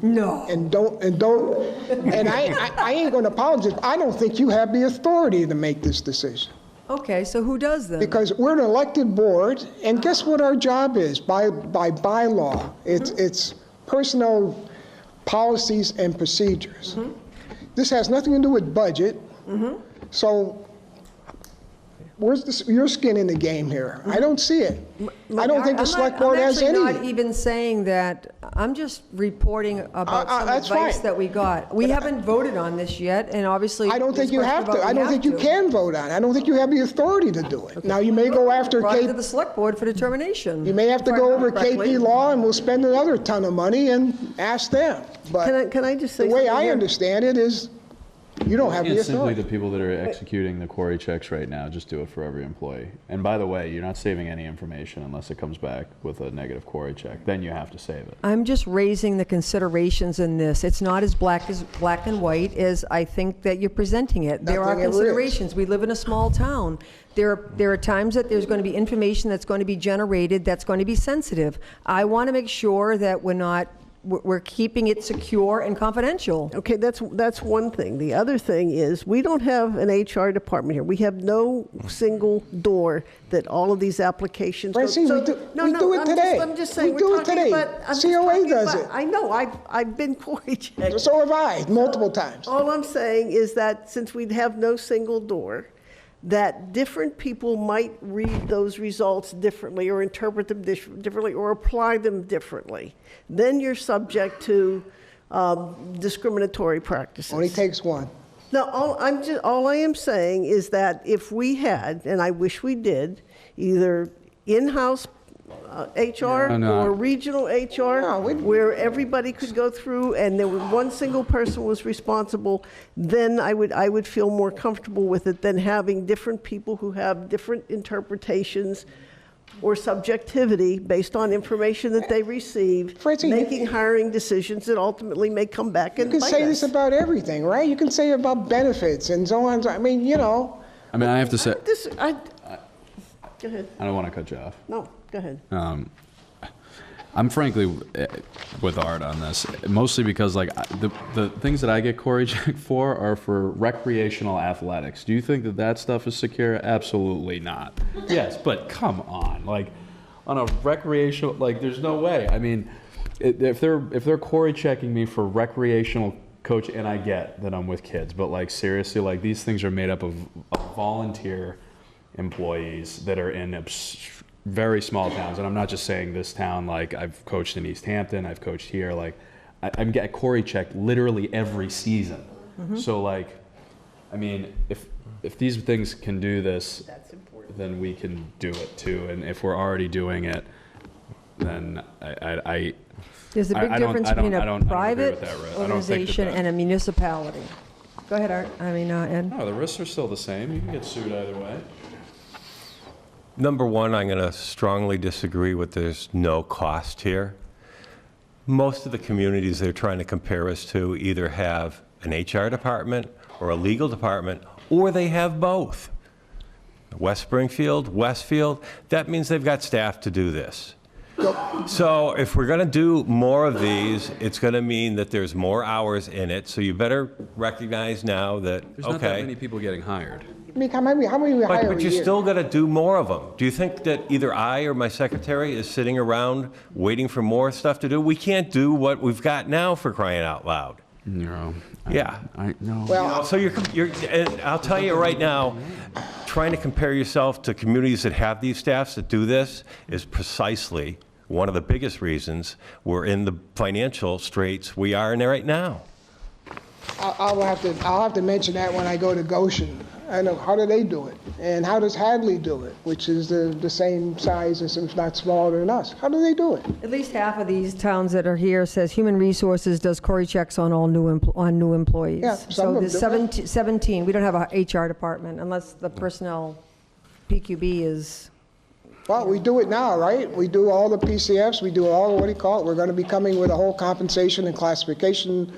No. And I ain't going to apologize. I don't think you have the authority to make this decision. Okay, so who does then? Because we're an elected board, and guess what our job is by bylaw? It's personnel policies and procedures. This has nothing to do with budget. So where's your skin in the game here? I don't see it. I don't think the select board has any. I'm actually not even saying that. I'm just reporting about some that's advice fine. that we got. We haven't voted on this yet, and obviously. I don't think you there's have question to. about I we don't think you have to. can vote on it. I don't think you have the authority to do it. Now, you may go after Brought it to KP. the select board for determination. You may have to If I go over remember correctly. KP law, and we'll spend another ton of money and ask them. But Can I just say the way something I here? understand it is, you don't have the It's simply authority. the people that are executing the query checks right now, just do it for every employee. And by the way, you're not saving any information unless it comes back with a negative query check. Then you have to save it. I'm just raising the considerations in this. It's not as black and white as I think that you're presenting it. There are Nothing ever is. considerations. We live in a small town. There are times that there's going to be information that's going to be generated that's going to be sensitive. I want to make sure that we're keeping it secure and confidential. Okay, that's one thing. The other thing is, we don't have an HR department here. We have no single door that all of these applications. Francine, we do it today. I'm just saying, We do we're it talking today. about. I'm just COA talking does about- it. I know, I've been query checked. So have I, multiple times. All I'm saying is that since we'd have no single door, that different people might read those results differently or interpret them differently or apply them differently. Then you're subject to discriminatory practices. Only takes one. No, all I am saying is that if we had, and I wish we did, either in-house HR No. or regional HR, where everybody could go through and there was one single person was responsible, then I would feel more comfortable with it than having different people who have different interpretations or subjectivity based on information that they receive, Francine, making hiring decisions that ultimately may come back and You can bite say us. this about everything, right? You can say about benefits and so on. I mean, you know. I mean, I have to say, Go ahead. I don't want to cut you off. No, go ahead. I'm frankly with Art on this, mostly because like the things that I get Cory checked for are for recreational athletics. Do you think that that stuff is secure? Absolutely not. Yes, but come on, like on a recreational, like there's no way. I mean, if they're Cory checking me for recreational coach, and I get that I'm with kids, but like seriously, like these things are made up of volunteer employees that are in very small towns, and I'm not just saying this town. Like I've coached in Easthampton, I've coached here. Like I'm getting Cory checked literally every season. So like, I mean, if these things can do this, then we can do it too. And if we're already doing it, then There's a big I don't- difference I don't- between I a don't agree private with that, Red. I don't think that organization that- and a municipality. Go ahead, Art. Ed. no, the risks are still the same. You can get sued either way. Number one, I'm going to strongly disagree with there's no cost here. Most of the communities they're trying to compare us to either have an HR department or a legal department, or they have both. West Springfield, Westfield, that means they've got staff to do this. So if we're going to do more of these, it's going to mean that there's more hours in it. So you better recognize now that, There's not that many people getting hired. I mean, how many we hire But a you're year? still going to do more of them. Do you think that either I or my secretary is sitting around waiting for more stuff to do? We can't do what we've got now, for crying out loud. No. Yeah. I know. Well, So and I'll tell you right now, trying to compare yourself to communities that have these staffs that do this is precisely one of the biggest reasons we're in the financial straits we are in right now. I'll have to mention that when I go to Goshen. I know, how do they do it? And how does Hadley do it, which is the same size, as if not smaller than us? How do they do it? At least half of these towns that are here says Human Resources does Cory checks on all new employees. Yeah, some So of them there's do. 17. We don't have a HR department unless the personnel PQB is. Well, we do it now, right? We do all the PCFs, we do all, what do you call it? We're going to be coming with a whole compensation and classification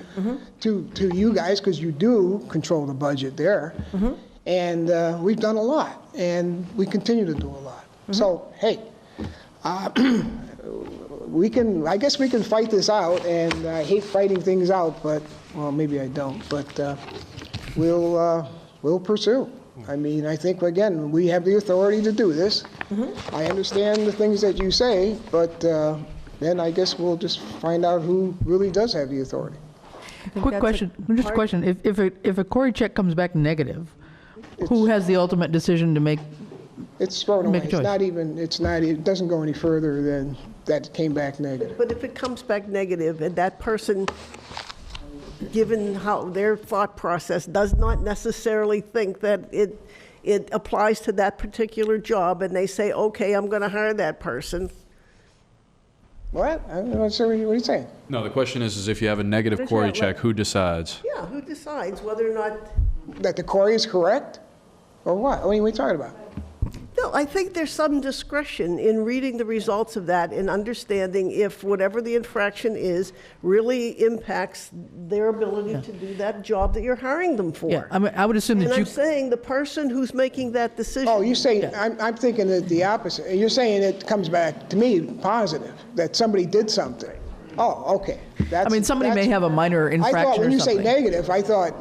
to you guys, because you do control the budget there. And we've done a lot, and we continue to do a lot. So, hey, I guess we can fight this out, and I hate fighting things out, but, well, maybe I don't, but we'll pursue. I mean, I think, again, we have the authority to do this. I understand the things that you say, but then I guess we'll just find out who really does have the authority. Quick question, just a question. If a Cory check comes back negative, who has the ultimate decision to make? It's thrown away. Make a choice. It doesn't go any further than that came back negative. But if it comes back negative and that person, given how their thought process, does not necessarily think that it applies to that particular job, and they say, okay, I'm going to hire that person. What? I don't know what are you saying? No, the question is if you have a negative Cory check, who decides? Yeah, who decides whether or not? That the Cory is correct? Or what? What are we talking about? No, I think there's some discretion in reading the results of that and understanding if whatever the infraction is really impacts their ability to do that job that you're hiring them for. Yeah, I mean, I would assume And that I'm saying the person who's making that decision. Oh, you say, I'm thinking that the opposite. You're saying it comes back to me positive, that somebody did something. Oh, okay. I mean, somebody may have a minor infraction I thought when or you say something. negative, I thought,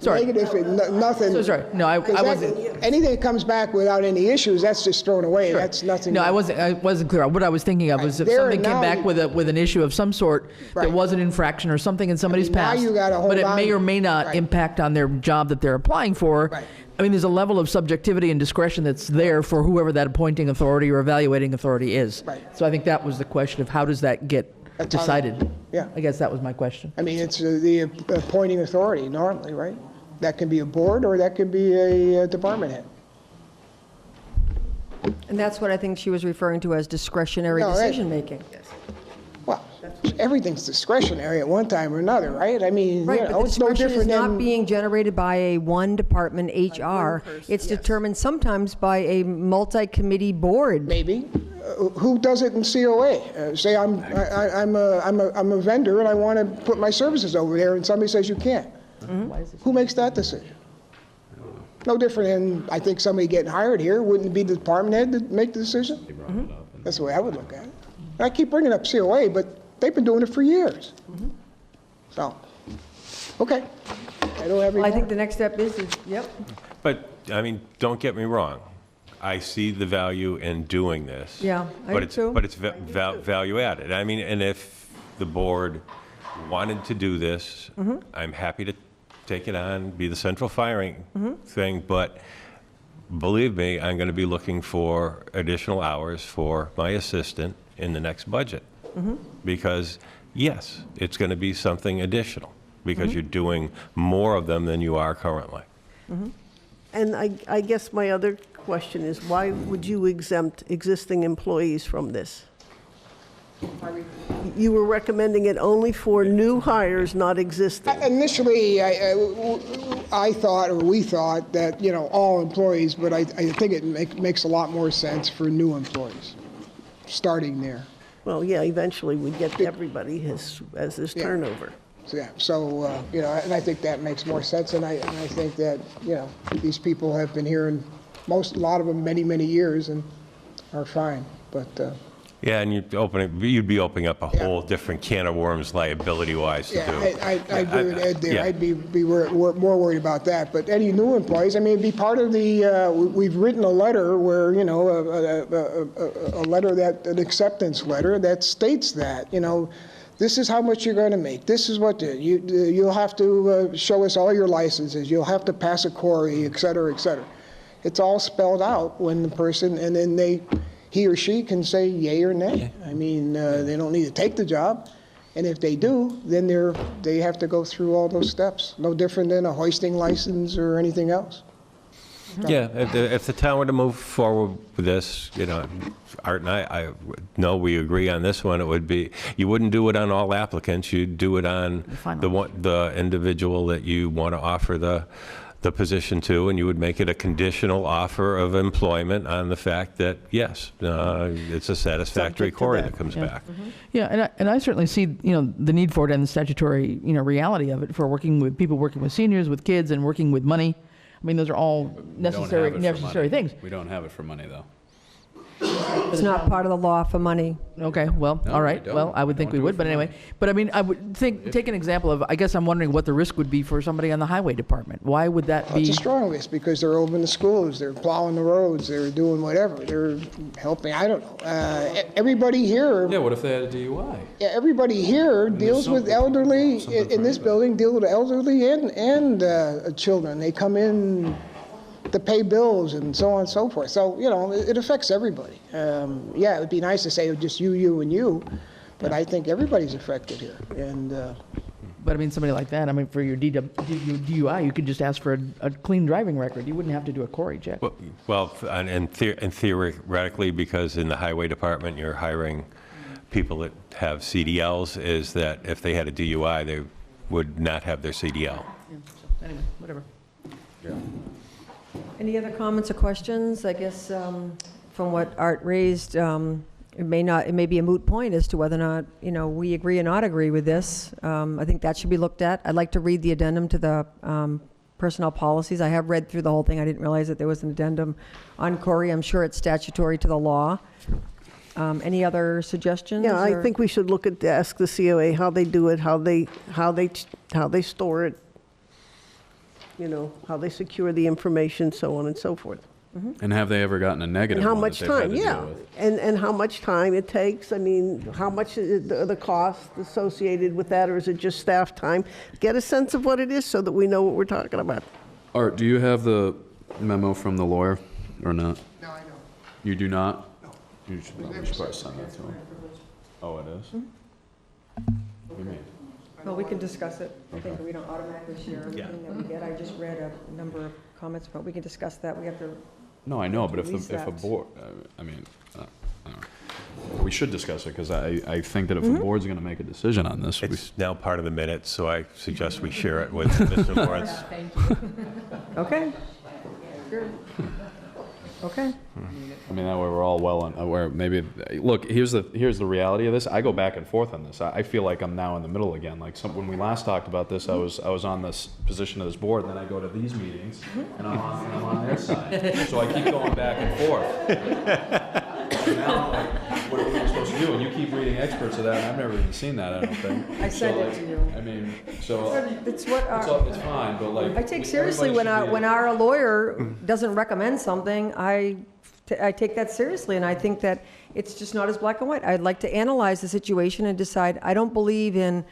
Sorry. negative and nothing. So sorry. No, I wasn't. Anything that comes back without any issues, that's just thrown away. That's nothing. No, I wasn't clear. What I was thinking of was if There something and came now back you- with an issue of some sort that Right. was an infraction or something in somebody's now past, you gotta hold but it may on. or may not Right. impact on their job that they're applying for. Right. I mean, there's a level of subjectivity and discretion that's there for whoever that appointing authority or evaluating authority is. Right. So I think that was the question of how does that get That's how- decided? Yeah. I guess that was my question. I mean, it's the appointing authority normally, right? That can be a board or that can be a department head. And that's what I think she was referring to as discretionary No, that- decision-making. Well, everything's discretionary at one time or another, right? I mean, Right, you but know, the it's no discretion is different not than, being generated by a one-department HR. It's determined sometimes by a multi-committee board. maybe. Who does it in COA? Say I'm a vendor and I want to put my services over there, and somebody says you can't. Who makes that decision? No different than, I think, somebody getting hired here. Wouldn't it be the department head to make the decision? That's the way I would look at it. And I keep bringing up COA, but they've been doing it for years. So, okay. I don't have any Well, I more. think the next step is, yep. But, I mean, don't get me wrong. I see the value in doing this. Yeah, I but do it's too. But it's value added. I mean, and if the board wanted to do this, I'm happy to take it on, be the central firing thing, but believe me, I'm going to be looking for additional hours for my assistant in the next budget. Because, yes, it's going to be something additional, because you're doing more of them than you are currently. And I guess my other question is, why would you exempt existing employees from this? You were recommending it only for new hires, not existing. Initially, I thought, or we thought, that, you know, all employees, but I think it makes a lot more sense for new employees, starting there. Well, yeah, eventually we'd get to everybody as there's Yeah. turnover. So, yeah, so, you know, and I think that makes more sense, and I think that, you know, these people have been here, and a lot of them, many, many years, and are fine, but, Yeah, and you'd be opening up a whole different can of worms liability-wise to do. yeah, I agree with Ed there. Yeah. I'd be more worried about that. But any new employees, I mean, it'd be part of the, we've written a letter where, you know, a letter an acceptance letter that states that, you know, this is how much you're going to make. This is what you'll have to show us all your licenses. You'll have to pass a query, et cetera, et cetera. It's all spelled out when the person, and then he or she can say yay or nay. I mean, they don't need to take the job. And if they do, then they have to go through all those steps. No different than a hoisting license or anything else. Yeah, if the town were to move forward with this, you know, Art and I know we agree on this one, it would be, you wouldn't do it on all applicants, you'd do it on the individual that you want to offer the position to, and you would make it a conditional offer of employment on the fact that, yes, it's a satisfactory Subject to query that. that comes back. Yeah, and I certainly see, you know, the need for it and the statutory, you know, reality of it for working with people, working with seniors, with kids, and working with money. I mean, those are all necessary things. We don't have it for money, though. It's not part of the law for money. Okay, well, No, all right. we don't. Well, I would think Don't we do it would, for but anyway. money. But I mean, I would take an example of, I guess I'm wondering what the risk would be for somebody on the highway department. Why would that be? It's a strong risk because they're opening the schools, they're plowing the roads, they're doing whatever, they're helping, I don't know. Everybody here, Yeah, what if they had a DUI? yeah, everybody here deals with elderly, in this building, deal with elderly and children. They come in to pay bills and so on and so forth. So, you know, it affects everybody. Yeah, it would be nice to say just you, and you, but I think everybody's affected here. And But I mean, somebody like that, I mean, for your DUI, you could just ask for a clean driving record. You wouldn't have to do a Cory check. Well, and theoretically, because in the highway department, you're hiring people that have CDLs, is that if they had a DUI, they would not have their CDL. Yeah, so anyway, whatever. Any other comments or questions? I guess from what Art raised, it may be a moot point as to whether or not, you know, we agree or not agree with this. I think that should be looked at. I'd like to read the addendum to the personnel policies. I have read through the whole thing. I didn't realize that there was an addendum on Cory. I'm sure it's statutory to the law. Any other suggestions? Yeah, I or- think we should ask the COA how they do it, how they store it, you know, how they secure the information, so on and so forth. And have they ever gotten a negative And how one much that they've had time, to yeah. deal with? And how much time it takes, I mean, how much is the cost associated with that, or is it just staff time? Get a sense of what it is so that we know what we're talking about. Art, do you have the memo from the lawyer, or not? no, I don't. You do not? No. You should probably send that to him. Oh, it is? What do you mean? Well, we can discuss it. I think we don't automatically share everything that we get. I just read a number of comments, but we can discuss that. We have to No, I know, but At least if a that. board, I mean, I don't know. We should discuss it, because I think that if the board's going to make a decision on this, we It's now part of the minutes, so I suggest we share it with Mr. Lawrence. Thank you. Okay. Sure. Okay. I mean, that way we're all well aware. Maybe, look, here's the reality of this. I go back and forth on this. I feel like I'm now in the middle again. Like when we last talked about this, I was on this position of this board, and then I go to these meetings, and I'm on their side. So I keep going back and forth. And now, like, what are we supposed to do? And you keep reading experts of that, and I've never even seen that, I don't think. I sent So, it like, to you. I mean, so It's what it's fine, but like. I take seriously when everybody should be- our lawyer doesn't recommend something, I take that seriously, and I think that it's just not as black and white. I'd like to analyze the situation and decide. I don't believe in,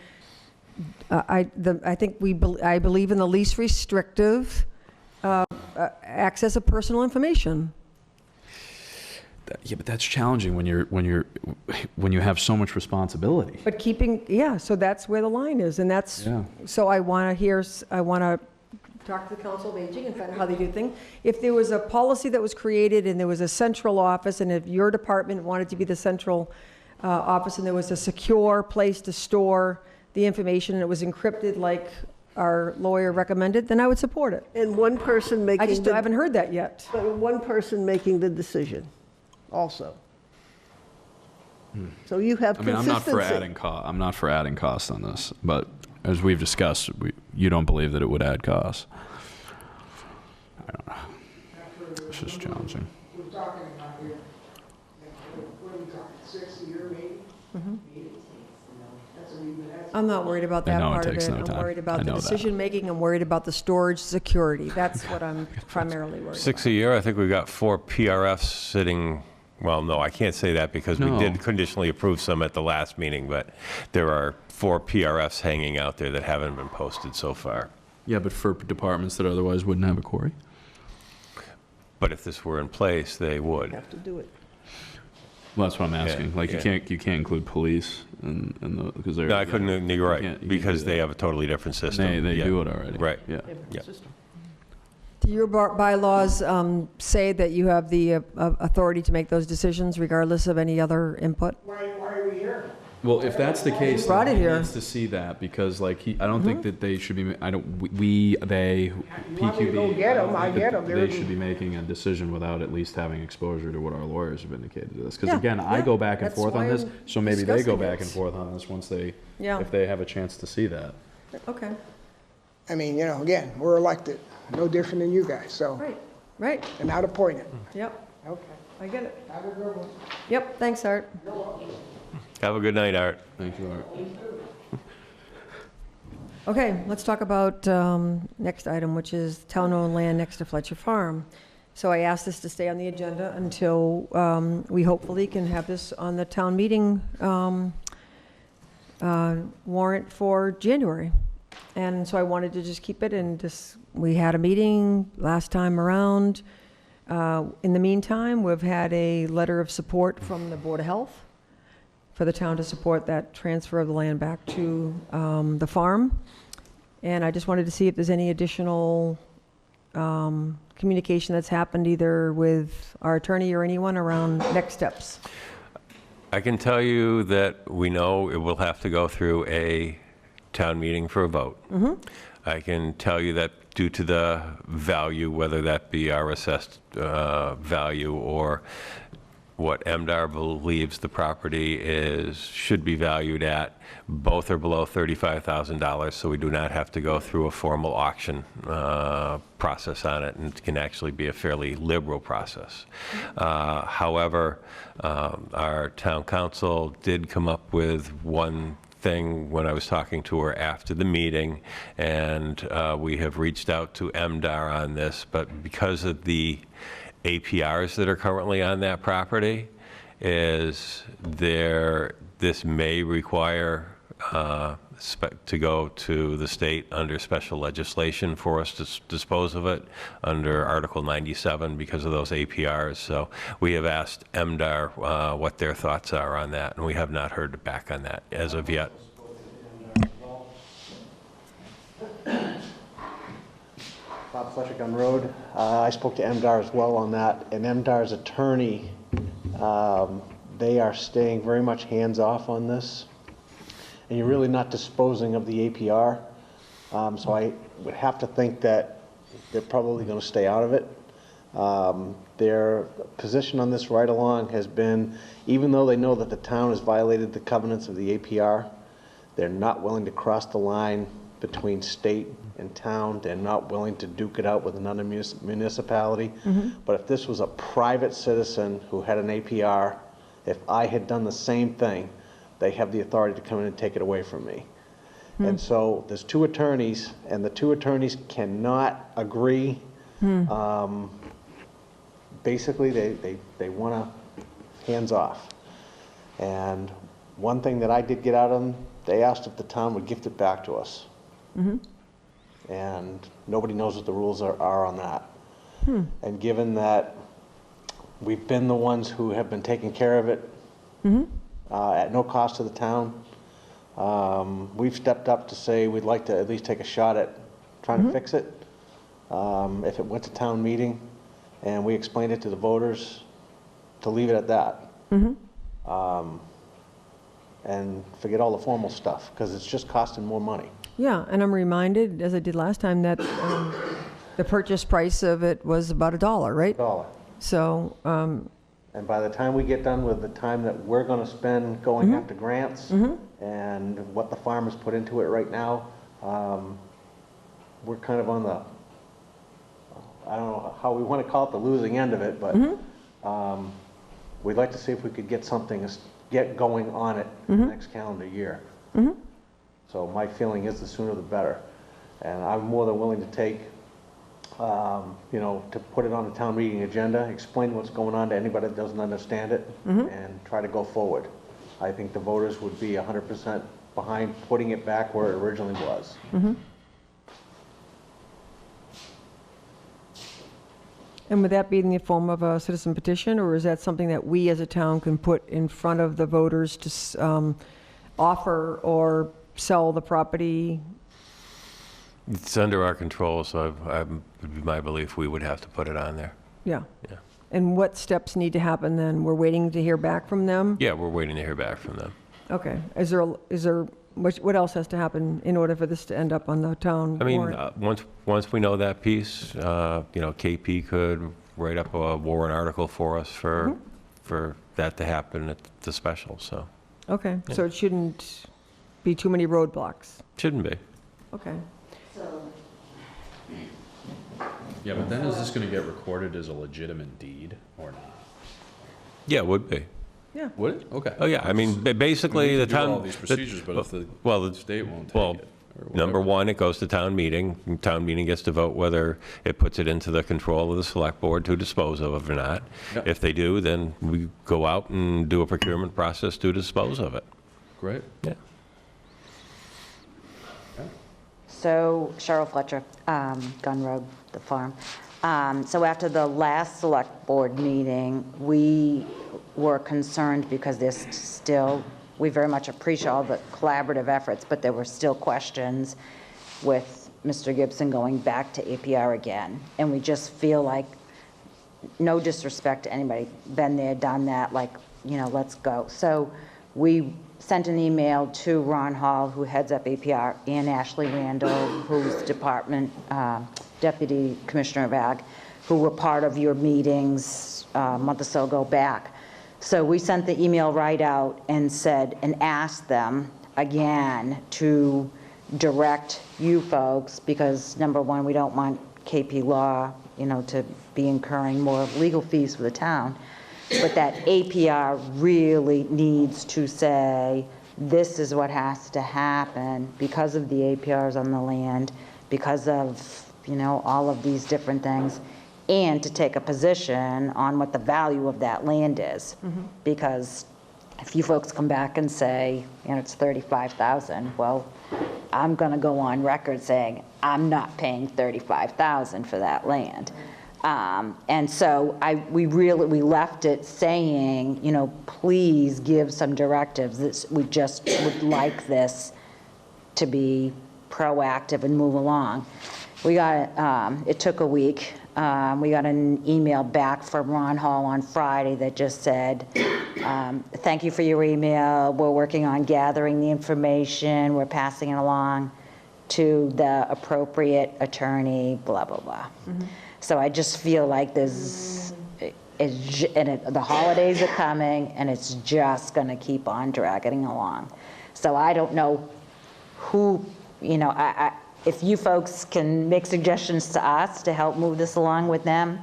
I believe in the least restrictive access of personal information. Yeah, but that's challenging when you have so much responsibility. But so that's where the line is, and that's, Yeah. so I want to talk to the Council of Aging and find out how they do things. If there was a policy that was created and there was a central office, and if your department wanted to be the central office, and there was a secure place to store the information, and it was encrypted like our lawyer recommended, then I would support it. And one person making. I just haven't heard that yet. But one person making the decision also. So you have I mean, consistency. I'm not for adding cost on this, but as we've discussed, you don't believe that it would add costs. I don't know. It's just challenging. We're talking about here, what are we talking, 6 a year maybe? I'm not worried about I that know it part of takes it. no I'm time. worried about I the know that. decision-making. I'm worried about the storage security. That's what I'm primarily worried about. 6 a year, I think we've got 4 PRFs sitting, well, no, I can't say that because we No. did conditionally approve some at the last meeting, but there are 4 PRFs hanging out there that haven't been posted so far. Yeah, but for departments that otherwise wouldn't have a query? But if this were in place, they would. Have to do it. Well, that's what I'm asking. Like, yeah. you can't include police and because they're. No, I couldn't, you're you can't right, do because they that. have a totally different system. They Yeah. do it already. Right. Yeah. Yeah. Do your bylaws say that you have the authority to make those decisions regardless of any other input? Why are we here? Well, if that's the case, Brought then it he here. needs to see that, because like I don't think that they should be, I don't, we, they, You want me to go PQB. get 'em, don't I think get that 'em. They're They the- should be making a decision without at least having exposure to what our lawyers have indicated to this. Because Yeah, again, I yeah, go back and that's forth on why this, I'm so maybe they go discussing back it. and forth on this once they, Yeah. if they have a chance to see that. Okay, I mean, again, we're elected, no different than you guys, so, right, and not appointed. yep, Okay. I get it. Have a good one. Yep, thanks, Art. Have a good night, Art. Thank you, Art. Okay, let's talk about next item, which is town-owned land next to Fletcher Farm. So I asked this to stay on the agenda until we hopefully can have this on the town meeting warrant for January. And so I wanted to just keep it, and we had a meeting last time around. In the meantime, we've had a letter of support from the Board of Health for the town to support that transfer of the land back to the farm. And I just wanted to see if there's any additional communication that's happened either with our attorney or anyone around next steps. I can tell you that we know it will have to go through a town meeting for a vote. I can tell you that due to the value, whether that be our assessed value or what MDR believes the property should be valued at, both are below $35,000, so we do not have to go through a formal auction process on it, and it can actually be a fairly liberal process. However, our town council did come up with one thing when I was talking to her after the meeting, and we have reached out to MDR on this, but because of the APRs that are currently on that property, this may require to go to the state under special legislation for us to dispose of it under Article 97 because of those APRs. So we have asked MDR what their thoughts are on that, and we have not heard back on that as of yet. Bob Fletcher Gun Road. I spoke to MDR as well on that, and MDR's attorney, they are staying very much hands-off on this, and you're really not disposing of the APR, so I would have to think that they're probably going to stay out of it. Their position on this right along has been, even though they know that the town has violated the covenants of the APR, they're not willing to cross the line between state and town. They're not willing to duke it out with another municipality. But if this was a private citizen who had an APR, if I had done the same thing, they have the authority to come in and take it away from me. And so there's two attorneys, and the two attorneys cannot agree. Basically, they want to hands off. And one thing that I did get out of them, they asked if the town would gift it back to us. And nobody knows what the rules are on that. And given that we've been the ones who have been taking care of it at no cost to the town, we've stepped up to say we'd like to at least take a shot at trying to fix it. If it went to town meeting and we explained it to the voters, to leave it at that. And forget all the formal stuff, because it's just costing more money. Yeah, and I'm reminded, as I did last time, that the purchase price of it was about $1, right? $1. So, And by the time we get done with the time that we're going to spend going after grants and what the farmers put into it right now, we're kind of on the, I don't know how we want to call it, the losing end of it, but we'd like to see if we could get something, get going on it next calendar year. So my feeling is the sooner the better. And I'm more than willing to take, you know, to put it on the town meeting agenda, explain what's going on to anybody that doesn't understand it, and try to go forward. I think the voters would be 100% behind putting it back where it originally was. and would that be in the form of a citizen petition, or is that something that we as a town can put in front of the voters to offer or sell the property? It's under our control, so would be my belief we would have to put it on there. Yeah. Yeah. And what steps need to happen then? We're waiting to hear back from them? Yeah, we're waiting to hear back from them. Okay. Is there, what else has to happen in order for this to end up on the town I mean, warrant? once we know that piece, you know, KP could write up a warrant article for us for that to happen at the special, so. Okay, so it shouldn't be too many roadblocks? Shouldn't be. Okay. Yeah, but then is this going to get recorded as a legitimate deed or not? Yeah, it would be. Yeah. Would it? Okay. Oh, yeah, I mean, basically, We the can do town. all these procedures, but if the state won't well, take it, or number whatever. one, it goes to town meeting. And town meeting gets to vote whether it puts it into the control of the select board to dispose of it or not. Yep. If they do, then we go out and do a procurement process to dispose of it. Great. Yeah. So Cheryl Fletcher, Gun Road, the farm. So after the last select board meeting, we were concerned because there's still, we very much appreciate all the collaborative efforts, but there were still questions with Mr. Gibson going back to APR again. And we just feel like, no disrespect to anybody, been there, done that, like, you know, let's go. So we sent an email to Ron Hall, who heads up APR, and Ashley Randall, who's department deputy commissioner of ag, who were part of your meetings a month or so ago back. So we sent the email right out and said, and asked them again to direct you folks, because number one, we don't want KP Law, you know, to be incurring more legal fees for the town. But that APR really needs to say, this is what has to happen because of the APRs on the land, because of, you know, all of these different things, and to take a position on what the value of that land is. Because if you folks come back and say, you know, it's $35,000, well, I'm going to go on record saying I'm not paying $35,000 for that land. And so we left it saying, you know, please give some directives. We just would like this to be proactive and move along. We got, it took a week. We got an email back from Ron Hall on Friday that just said, thank you for your email. We're working on gathering the information. We're passing it along to the appropriate attorney, blah, blah, blah. So I just feel like there's, the holidays are coming, and it's just going to keep on dragging along. So I don't know who, if you folks can make suggestions to us to help move this along with them.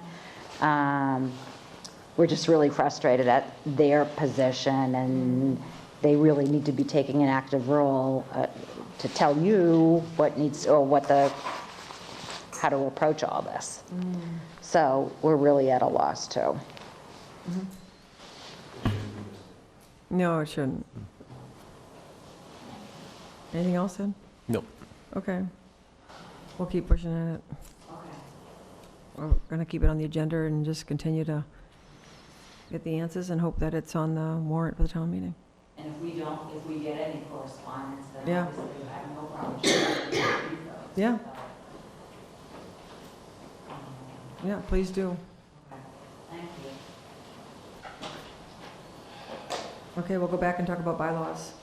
We're just really frustrated at their position, and they really need to be taking an active role to tell you what needs, or how to approach all this. So we're really at a loss too. No, it shouldn't. Anything else, Ed? Nope. Okay. We'll keep pushing at it. We're going to keep it on the agenda and just continue to get the answers and hope that it's on the warrant for the town meeting. And if we get any correspondence, then Yeah. obviously we have no problem sharing those. Yeah. Yeah, please do. Thank you. Okay, we'll go back and talk about bylaws.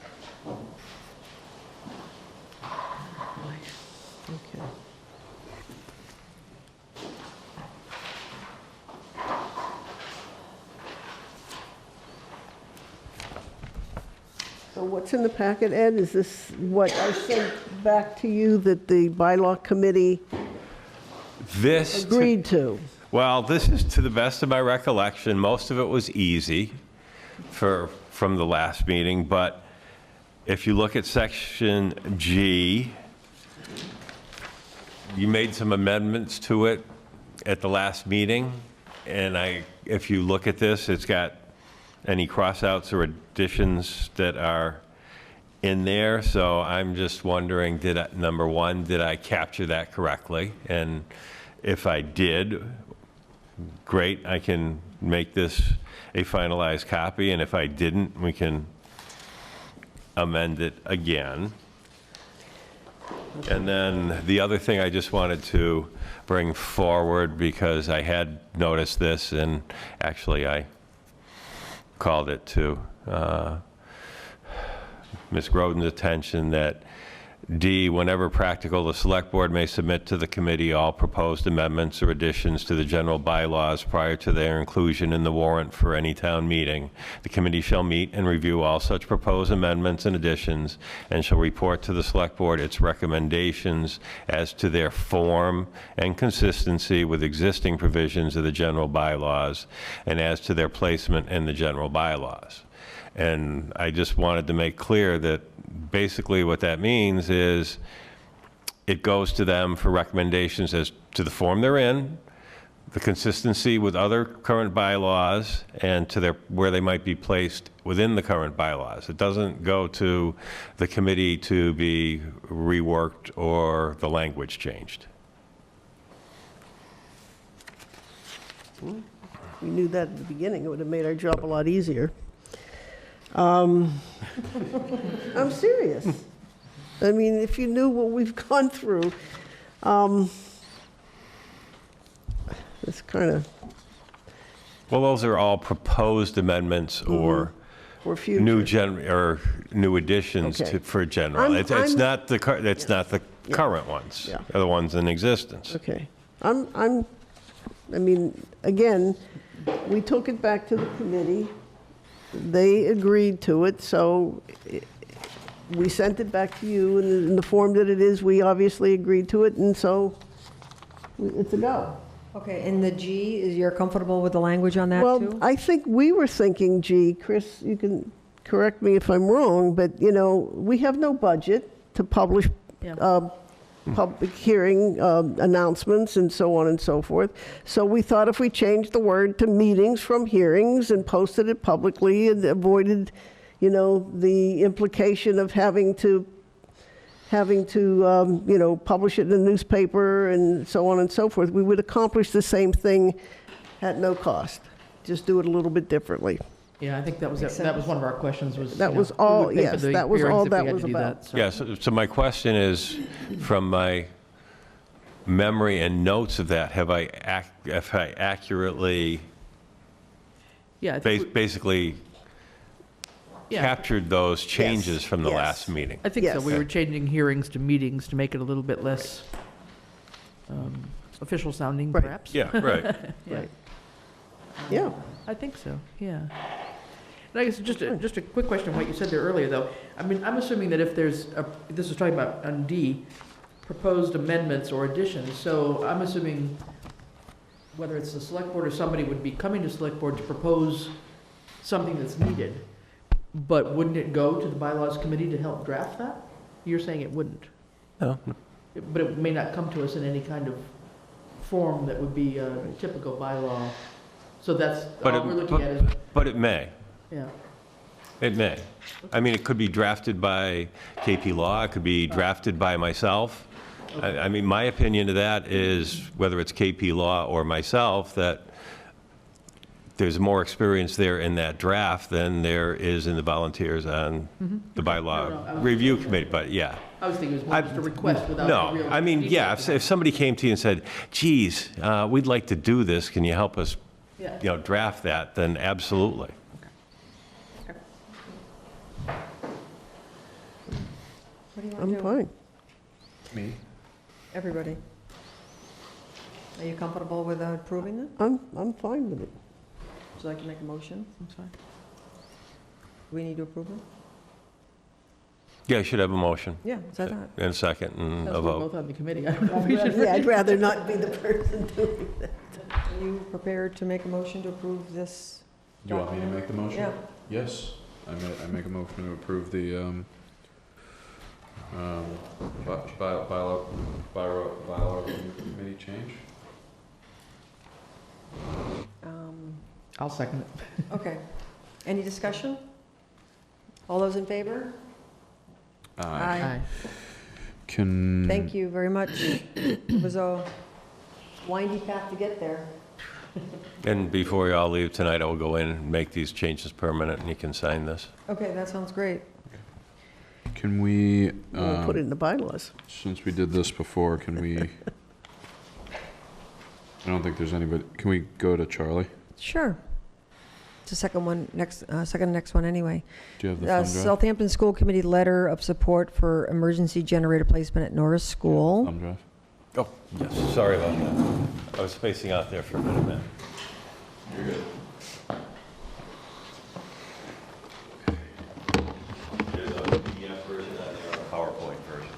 Okay. So what's in the packet, Ed? Is this what I sent back to you that the bylaw committee This. agreed to? Well, this is to the best of my recollection. Most of it was easy from the last meeting, but if you look at section G, you made some amendments to it at the last meeting, and if you look at this, it's got any cross-outs or additions that are in there, so I'm just wondering, number one, did I capture that correctly? And if I did, great, I can make this a finalized copy, and if I didn't, we can amend it again. And then the other thing I just wanted to bring forward, because I had noticed this, and actually I called it to Ms. Groden's attention, that D, whenever practical, the Select Board may submit to the committee all proposed amendments or additions to the general bylaws prior to their inclusion in the warrant for any town meeting. The committee shall meet and review all such proposed amendments and additions, and shall report to the Select Board its recommendations as to their form and consistency with existing provisions of the general bylaws, and as to their placement in the general bylaws. And I just wanted to make clear that basically what that means is it goes to them for recommendations as to the form they're in, the consistency with other current bylaws, and to where they might be placed within the current bylaws. It doesn't go to the committee to be reworked or the language changed. We knew that at the beginning. It would have made our job a lot easier. I'm serious. I mean, if you knew what we've gone through, it's kind of... Well, those are all proposed amendments or For future. new additions Okay. for general. I'm- It's not the current ones. Yeah. They're the ones in existence. Okay. I mean, again, we took it back to the committee. They agreed to it, so we sent it back to you in the form that it is. We obviously agreed to it, and so it's a go. Okay, and the G, you're comfortable with the language on that, Well, too? I think we were thinking, gee, Chris, you can correct me if I'm wrong, but, we have no budget to publish public hearing announcements and so on and so forth. So we thought if we changed the word to meetings from hearings and posted it publicly and avoided, the implication of having to publish it in the newspaper and so on and so forth, we would accomplish the same thing at no cost. Just do it a little bit differently. Yeah, I think that was one of our questions was. That you know, was who all- would pay for yes, the that was hearings all if we that had to was do about. that, so. Yeah, so my question is, from my memory and notes of that, have I accurately, Yeah, I think we- basically yeah, captured those changes from the Yes. last meeting? I think so. Yes. We were changing hearings to meetings to make it a little bit less official sounding, Right. perhaps. Yeah, right. Yeah. Yeah. I think so, yeah. And I guess just a quick question on what you said there earlier, though. I mean, I'm assuming that if there's, this is talking about on D, proposed amendments or additions, so I'm assuming whether it's the select board or somebody would be coming to select board to propose something that's needed, but wouldn't it go to the bylaws committee to help draft that? You're saying it wouldn't, No. but it may not come to us in any kind of form that would be a typical bylaw. So that's But all we're looking at is, but it may. yeah. It may. I mean, it could be drafted by KP Law, it could be drafted by myself. I mean, my opinion of that is, whether it's KP Law or myself, that there's more experience there in that draft than there is in the volunteers on the bylaw review committee, but yeah. I was thinking it was more just a request without a real. No, I mean, yeah, detail. if somebody came to you and said, geez, we'd like to do this, can you help us, Yeah. draft that, then absolutely. What do you want I'm to do? fine. Me? Everybody. Are you comfortable with approving it? I'm fine with it. Would you like to make a motion? That's fine. Do we need to approve it? Yeah, I should have a motion Yeah, is that not? and a second and That's a we're vote. both on the committee. I don't know if we should. Yeah, I'd rather not be the person doing that. Are you prepared to make a motion to approve this? Do you want me to make the motion? Yeah. Yes, I make a motion to approve the, bylaw committee change. I'll second it. Okay. Any discussion? All those in favor? Aye. Can. Thank you very much. It was a windy path to get there. And before you all leave tonight, I will go in and make these changes permanent, and you can sign this. Okay, that sounds great. Can we, We'll put it in the bylaws. since we did this before, can we, I don't think there's anybody, can we go to Charlie? Sure. It's the second one, next one anyway. Do you have the thumb drive? Southampton School Committee letter of support for emergency generator placement at Norris School. Thumb drive? Oh, yes, sorry about that. I was spacing out there for a minute, man. You're good. There's a PDF version and there's a PowerPoint version.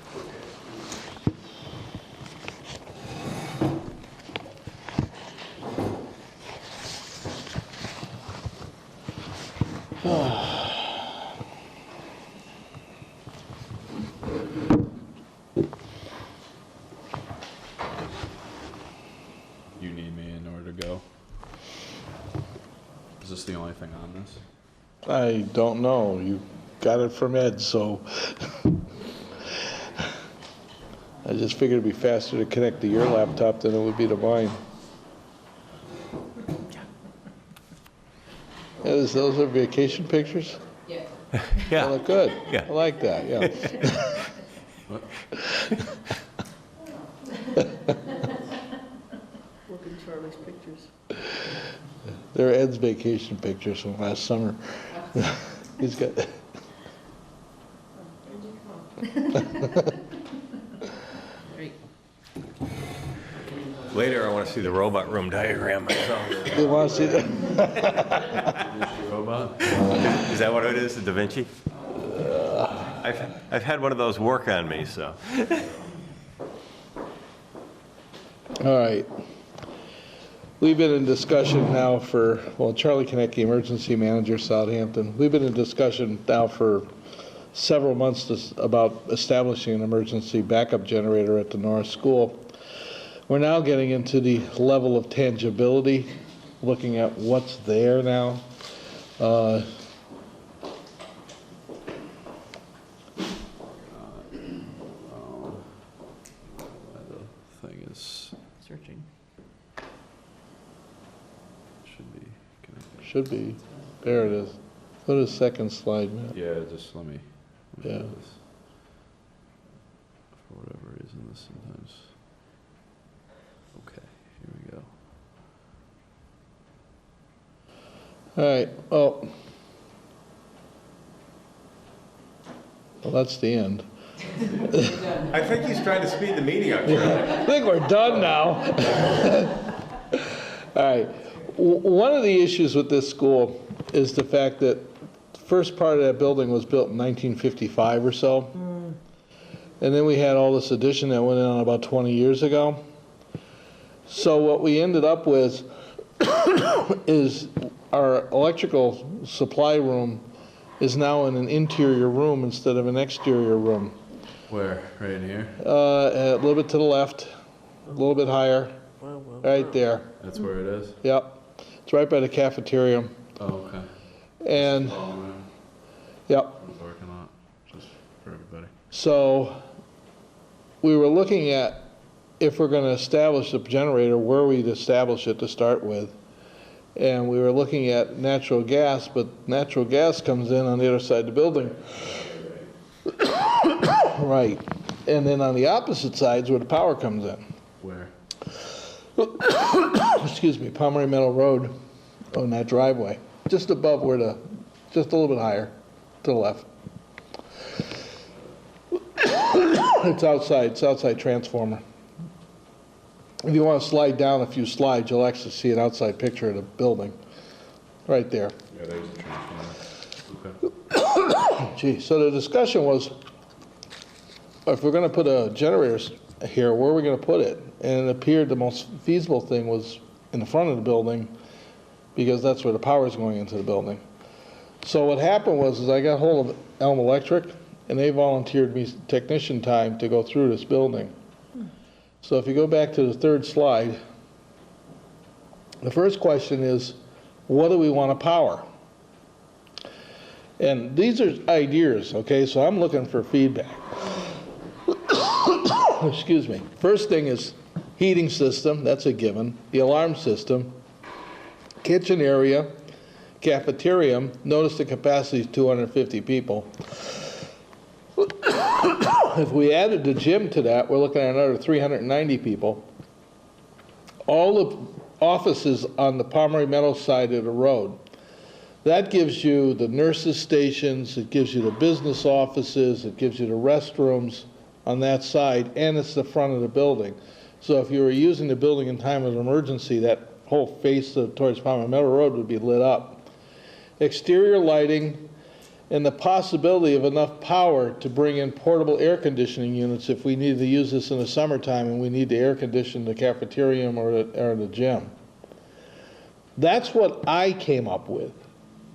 You need me in order to go? Is this the only thing on this? I don't know. You got it from Ed, so I just figured it'd be faster to connect to your laptop than it would be to mine. Those are vacation pictures? They Yeah, look good. Yeah. I like that, yeah. Look at Charlie's pictures. They're Ed's vacation pictures from last summer. He's got, Great. later I want to see the robot room diagram myself. you want to see that? Robot? Is that what it is, the Da Vinci? I've had one of those work on me, so. All right. We've been in discussion now for, well, Charlie Konecki, Emergency Manager, Southampton. We've been in discussion now for several months about establishing an emergency backup generator at the Norris School. We're now getting into the level of tangibility, looking at what's there now. The thing is, Searching. should be connected. Should be. There it is. Go to the second slide, Matt. Yeah, just let me Yeah. do this. For whatever reason, this sometimes. All right, well, that's the end. I think he's trying to speed the meeting up, Charlie. I think we're done now. All right. One of the issues with this school is the fact that the first part of that building was built in 1955 or so. And then we had all this addition that went in on about 20 years ago. So what we ended up with is our electrical supply room is now in an interior room instead of an exterior room. Where? Right here? A little bit to the left, a little bit higher, right there. That's where it is? Yep. It's right by the cafeteria. Oh, okay. And, yep. Parking lot, just for everybody. So we were looking at if we're going to establish a generator, where we'd establish it to start with. And we were looking at natural gas, but natural gas comes in on the other side of the building. Right. And then on the opposite sides where the power comes in. Where? Excuse me, Pomeroy Meadow Road on that driveway. Just above where just a little bit higher to the left. It's outside transformer. If you want to slide down a few slides, you'll actually see an outside picture of the building. Right there. Yeah, there's a transformer. Okay. Gee, so the discussion was, if we're going to put a generator here, where are we going to put it? And it appeared the most feasible thing was in the front of the building, because that's where the power is going into the building. So what happened was I got hold of Elm Electric, and they volunteered me technician time to go through this building. So if you go back to the third slide, the first question is, what do we want to power? And these are ideas, okay? So I'm looking for feedback. Excuse me. First thing is heating system, that's a given. The alarm system, kitchen area, cafeteria. Notice the capacity is 250 people. If we added the gym to that, we're looking at another 390 people. All the offices on the Pomeroy Meadows side of the road. That gives you the nurses' stations, it gives you the business offices, it gives you the restrooms on that side, and it's the front of the building. So if you were using the building in time of an emergency, that whole face towards Pomeroy Meadow Road would be lit up. Exterior lighting, and the possibility of enough power to bring in portable air conditioning units if we need to use this in the summertime and we need to air condition the cafeteria or the gym. That's what I came up with.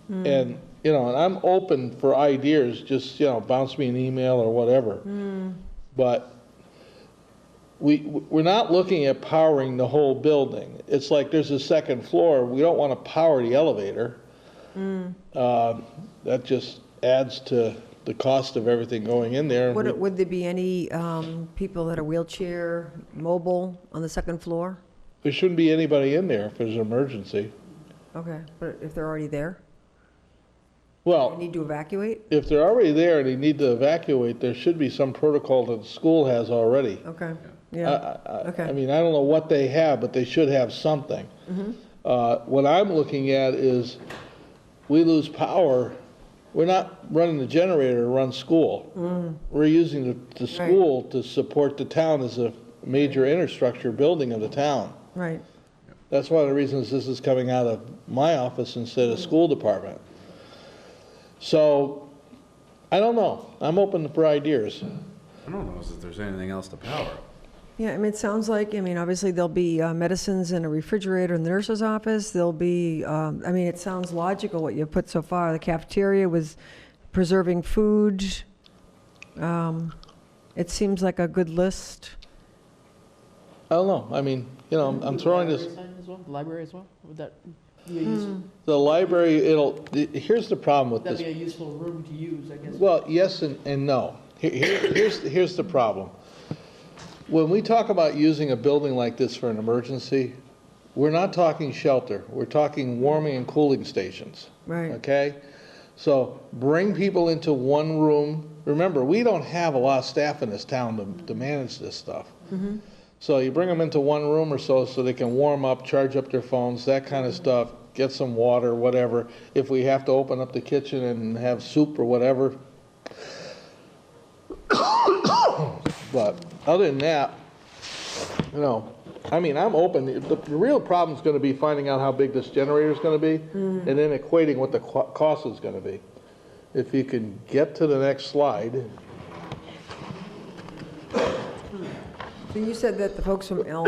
And, and I'm open for ideas, just, bounce me an email or whatever. But we're not looking at powering the whole building. It's like there's a second floor. We don't want to power the elevator. That just adds to the cost of everything going in there. Would there be any people that are wheelchair mobile on the second floor? There shouldn't be anybody in there if there's an emergency. Okay, but if they're already there? Well, They need to evacuate? if they're already there and they need to evacuate, there should be some protocol that the school has already. Okay, yeah, okay. I mean, I don't know what they have, but they should have something. What I'm looking at is, we lose power, we're not running the generator to run school. We're using the school to support the town as a major infrastructure building of the town. Right. That's one of the reasons this is coming out of my office instead of school department. So, I don't know. I'm open for ideas. I don't know if there's anything else to power. Yeah, I mean, it sounds like, obviously there'll be medicines in a refrigerator in the nurse's office. There'll be, it sounds logical what you've put so far. The cafeteria was preserving food. It seems like a good list. I don't know. I mean, I'm throwing this. The library as well? Would that be a useful? The library, here's the problem with That'd this. be a useful room to use, I guess. Well, yes and no. Here's the problem. When we talk about using a building like this for an emergency, we're not talking shelter. We're talking warming and cooling stations. Right. Okay? So bring people into one room. Remember, we don't have a lot of staff in this town to manage this stuff. So you bring them into one room or so they can warm up, charge up their phones, that kind of stuff, get some water, whatever. If we have to open up the kitchen and have soup or whatever. But other than that, you know, I mean, I'm open. The real problem is going to be finding out how big this generator is going to be, and then equating what the cost is going to be. If you can get to the next slide. So you said that the folks from Elm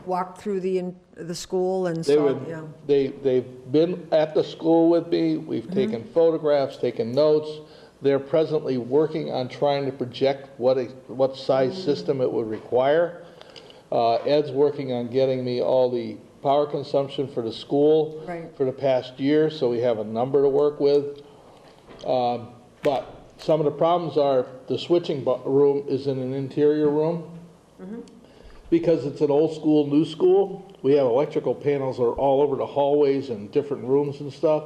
walked through the school and They saw, would, yeah. they've been at the school with me, we've taken photographs, taken notes. They're presently working on trying to project what size system it would require. Ed's working on getting me all the power consumption for the school for the past year, so we have a number to work with. But some of the problems are the switching room is in an interior room. Because it's an old school, new school, we have electrical panels that are all over the hallways and different rooms and stuff.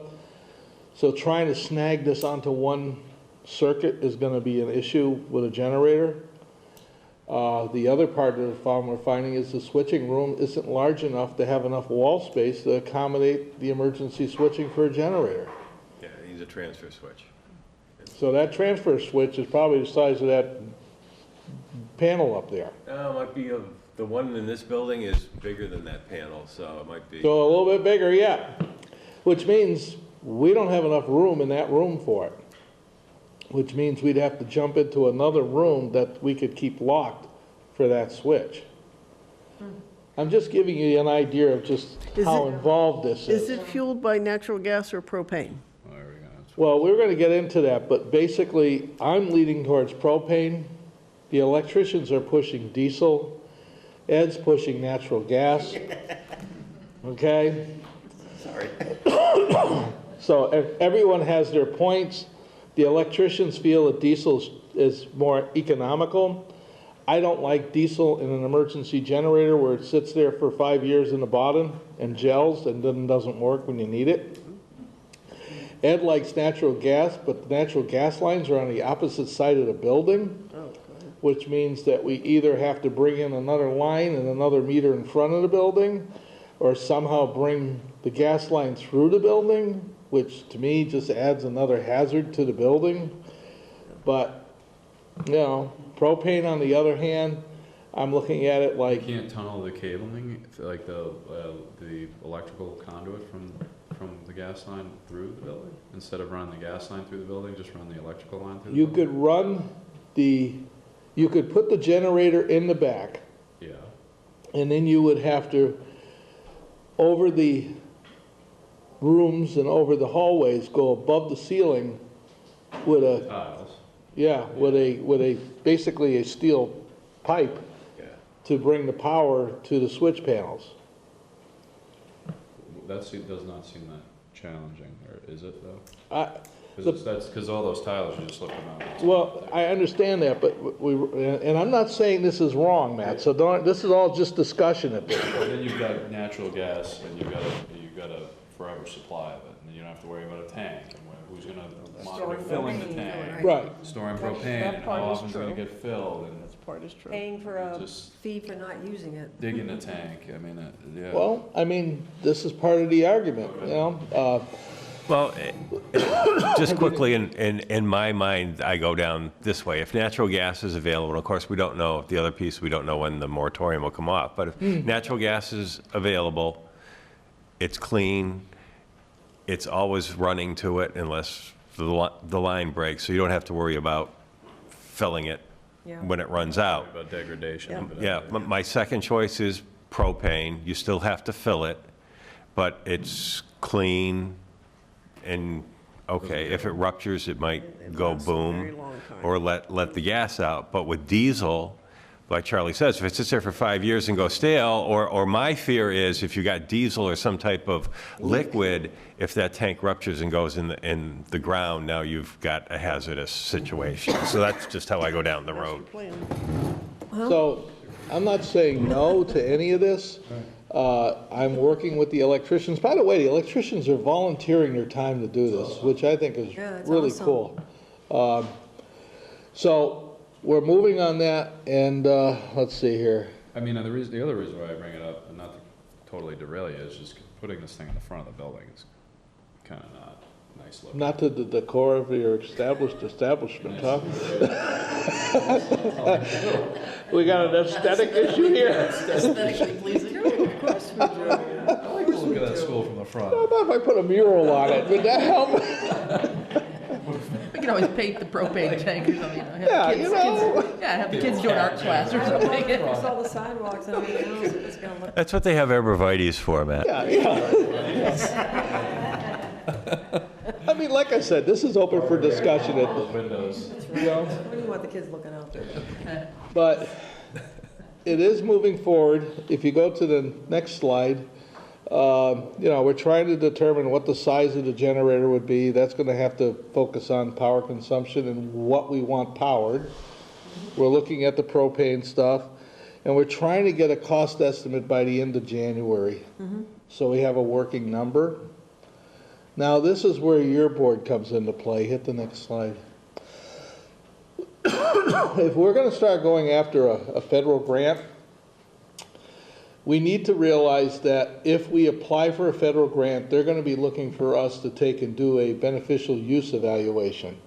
So trying to snag this onto one circuit is going to be an issue with a generator. The other part of the problem we're finding is the switching room isn't large enough to have enough wall space to accommodate the emergency switching for a generator. Yeah, it needs a transfer switch. So that transfer switch is probably the size of that panel up there. Might be the one in this building is bigger than that panel, so it might be. So a little bit bigger, yeah. Which means we don't have enough room in that room for it. Which means we'd have to jump into another room that we could keep locked for that switch. I'm just giving you an idea of just how involved this is. Is it fueled by natural gas or propane? Well, we're going to get into that, but basically, I'm leaning towards propane. The electricians are pushing diesel. Ed's pushing natural gas. Okay? Sorry. So everyone has their points. The electricians feel that diesel is more economical. I don't like diesel in an emergency generator where it sits there for 5 years in the bottom and gels and then doesn't work when you need it. Ed likes natural gas, but the natural gas lines are on the opposite side of the building, which means that we either have to bring in another line and another meter in front of the building, or somehow bring the gas line through the building, which to me just adds another hazard to the building. But, you know, propane on the other hand, I'm looking at it like... You can't tunnel the cabling, like the electrical conduit from the gas line through the building? Instead of running the gas line through the building, just run the electrical line through the You building? could run you could put the generator in the back. Yeah. And then you would have to, over the rooms and over the hallways, go above the ceiling with a... Tiles. Yeah, with a basically a steel pipe to bring the power to the switch panels. That does not seem that challenging, or is it though? That's because all those tiles are just looking at. Well, I understand that, but and I'm not saying this is wrong, Matt, so this is all just discussion at this point. And then you've got natural gas, and you've got a forever supply of it, and you don't have to worry about a tank, and who's going to monitor filling the tank. Right. Storing propane, and how often it's going to get filled, and Part is true. Paying for a Just- fee for not using it. digging the tank, I mean, yeah. Well, I mean, this is part of the argument, you know? Well, just quickly, in my mind, I go down this way. If natural gas is available, and of course, we don't know, the other piece, we don't know when the moratorium will come off, but if natural gas is available, it's clean, it's always running to it unless the line breaks, so you don't have to worry about filling it when it runs out. About degradation of it. Yeah, my second choice is propane. You still have to fill it, but it's clean and, okay, if it ruptures, it might go boom or let the gas out. But with diesel, like Charlie says, if it sits there for 5 years and goes stale, or my fear is if you got diesel or some type of liquid, if that tank ruptures and goes in the ground, now you've got a hazardous situation. So that's just how I go down the road. So I'm not saying no to any of this. I'm working with the electricians. By the way, the electricians are volunteering their time to do this, which I think is really cool. So we're moving on that, and let's see here. I mean, the other reason why I bring it up, and not to totally derail you, is just putting this thing in the front of the building is kind of not nice looking. Not to the decor of your establishment, huh? We got an aesthetic issue here. Aesthetically pleasing. Of course we do. I like to look at that school from the front. How about if I put a mural on it? Would that help? We can always paint the propane tank or something, have Yeah, the kids, you know. have the kids do an art class or something. Fix all the sidewalks and everything else, it's gonna look. That's what they have arborvitae's for, Matt. I mean, like I said, this is open for discussion. Windows. What do you want the kids looking out there? But it is moving forward. If you go to the next slide, we're trying to determine what the size of the generator would be. That's going to have to focus on power consumption and what we want powered. We're looking at the propane stuff, and we're trying to get a cost estimate by the end of January. So we have a working number. Now, this is where your board comes into play. Hit the next slide. If we're going to start going after a federal grant, we need to realize that if we apply for a federal grant, they're going to be looking for us to take and do a beneficial use evaluation.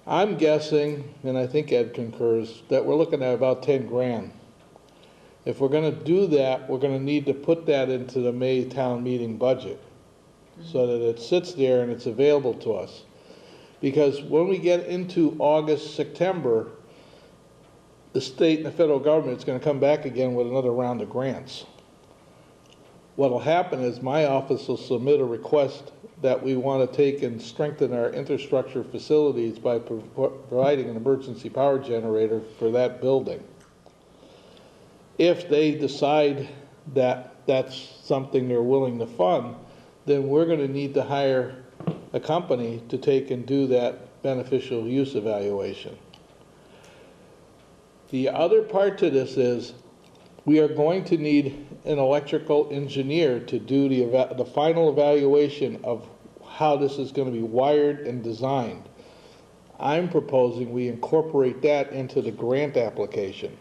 I'm guessing, and I think Ed concurs, that we're looking at about 10 grand. If we're going to do that, we're going to need to put that into the May town meeting budget so that it sits there and it's available to us. Because when we get into August, September, the state and the federal government is going to come back again with another round of grants. What will happen is my office will submit a request that we want to take and strengthen our infrastructure facilities by providing an emergency power generator for that building. If they decide that that's something they're willing to fund, then we're going to need to hire a company to take and do that beneficial use evaluation. The other part to this is we are going to need an electrical engineer to do the final evaluation of how this is going to be wired and designed. I'm proposing we incorporate that into the grant application.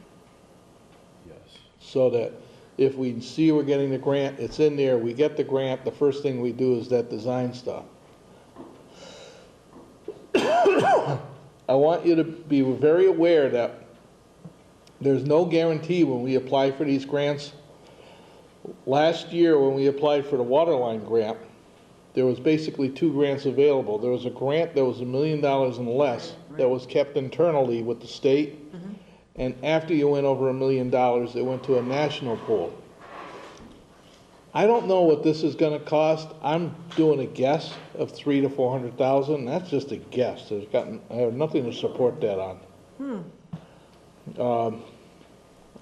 Yes. So that if we see we're getting the grant, it's in there, we get the grant, the first thing we do is that design stuff. I want you to be very aware that there's no guarantee when we apply for these grants. Last year when we applied for the waterline grant, there was basically 2 grants available. There was a grant that was $1 million and less that was kept internally with the state. And after you went over $1 million, it went to a national pool. I don't know what this is going to cost. I'm doing a guess of $300,000 to $400,000. That's just a guess. I have nothing to support that on.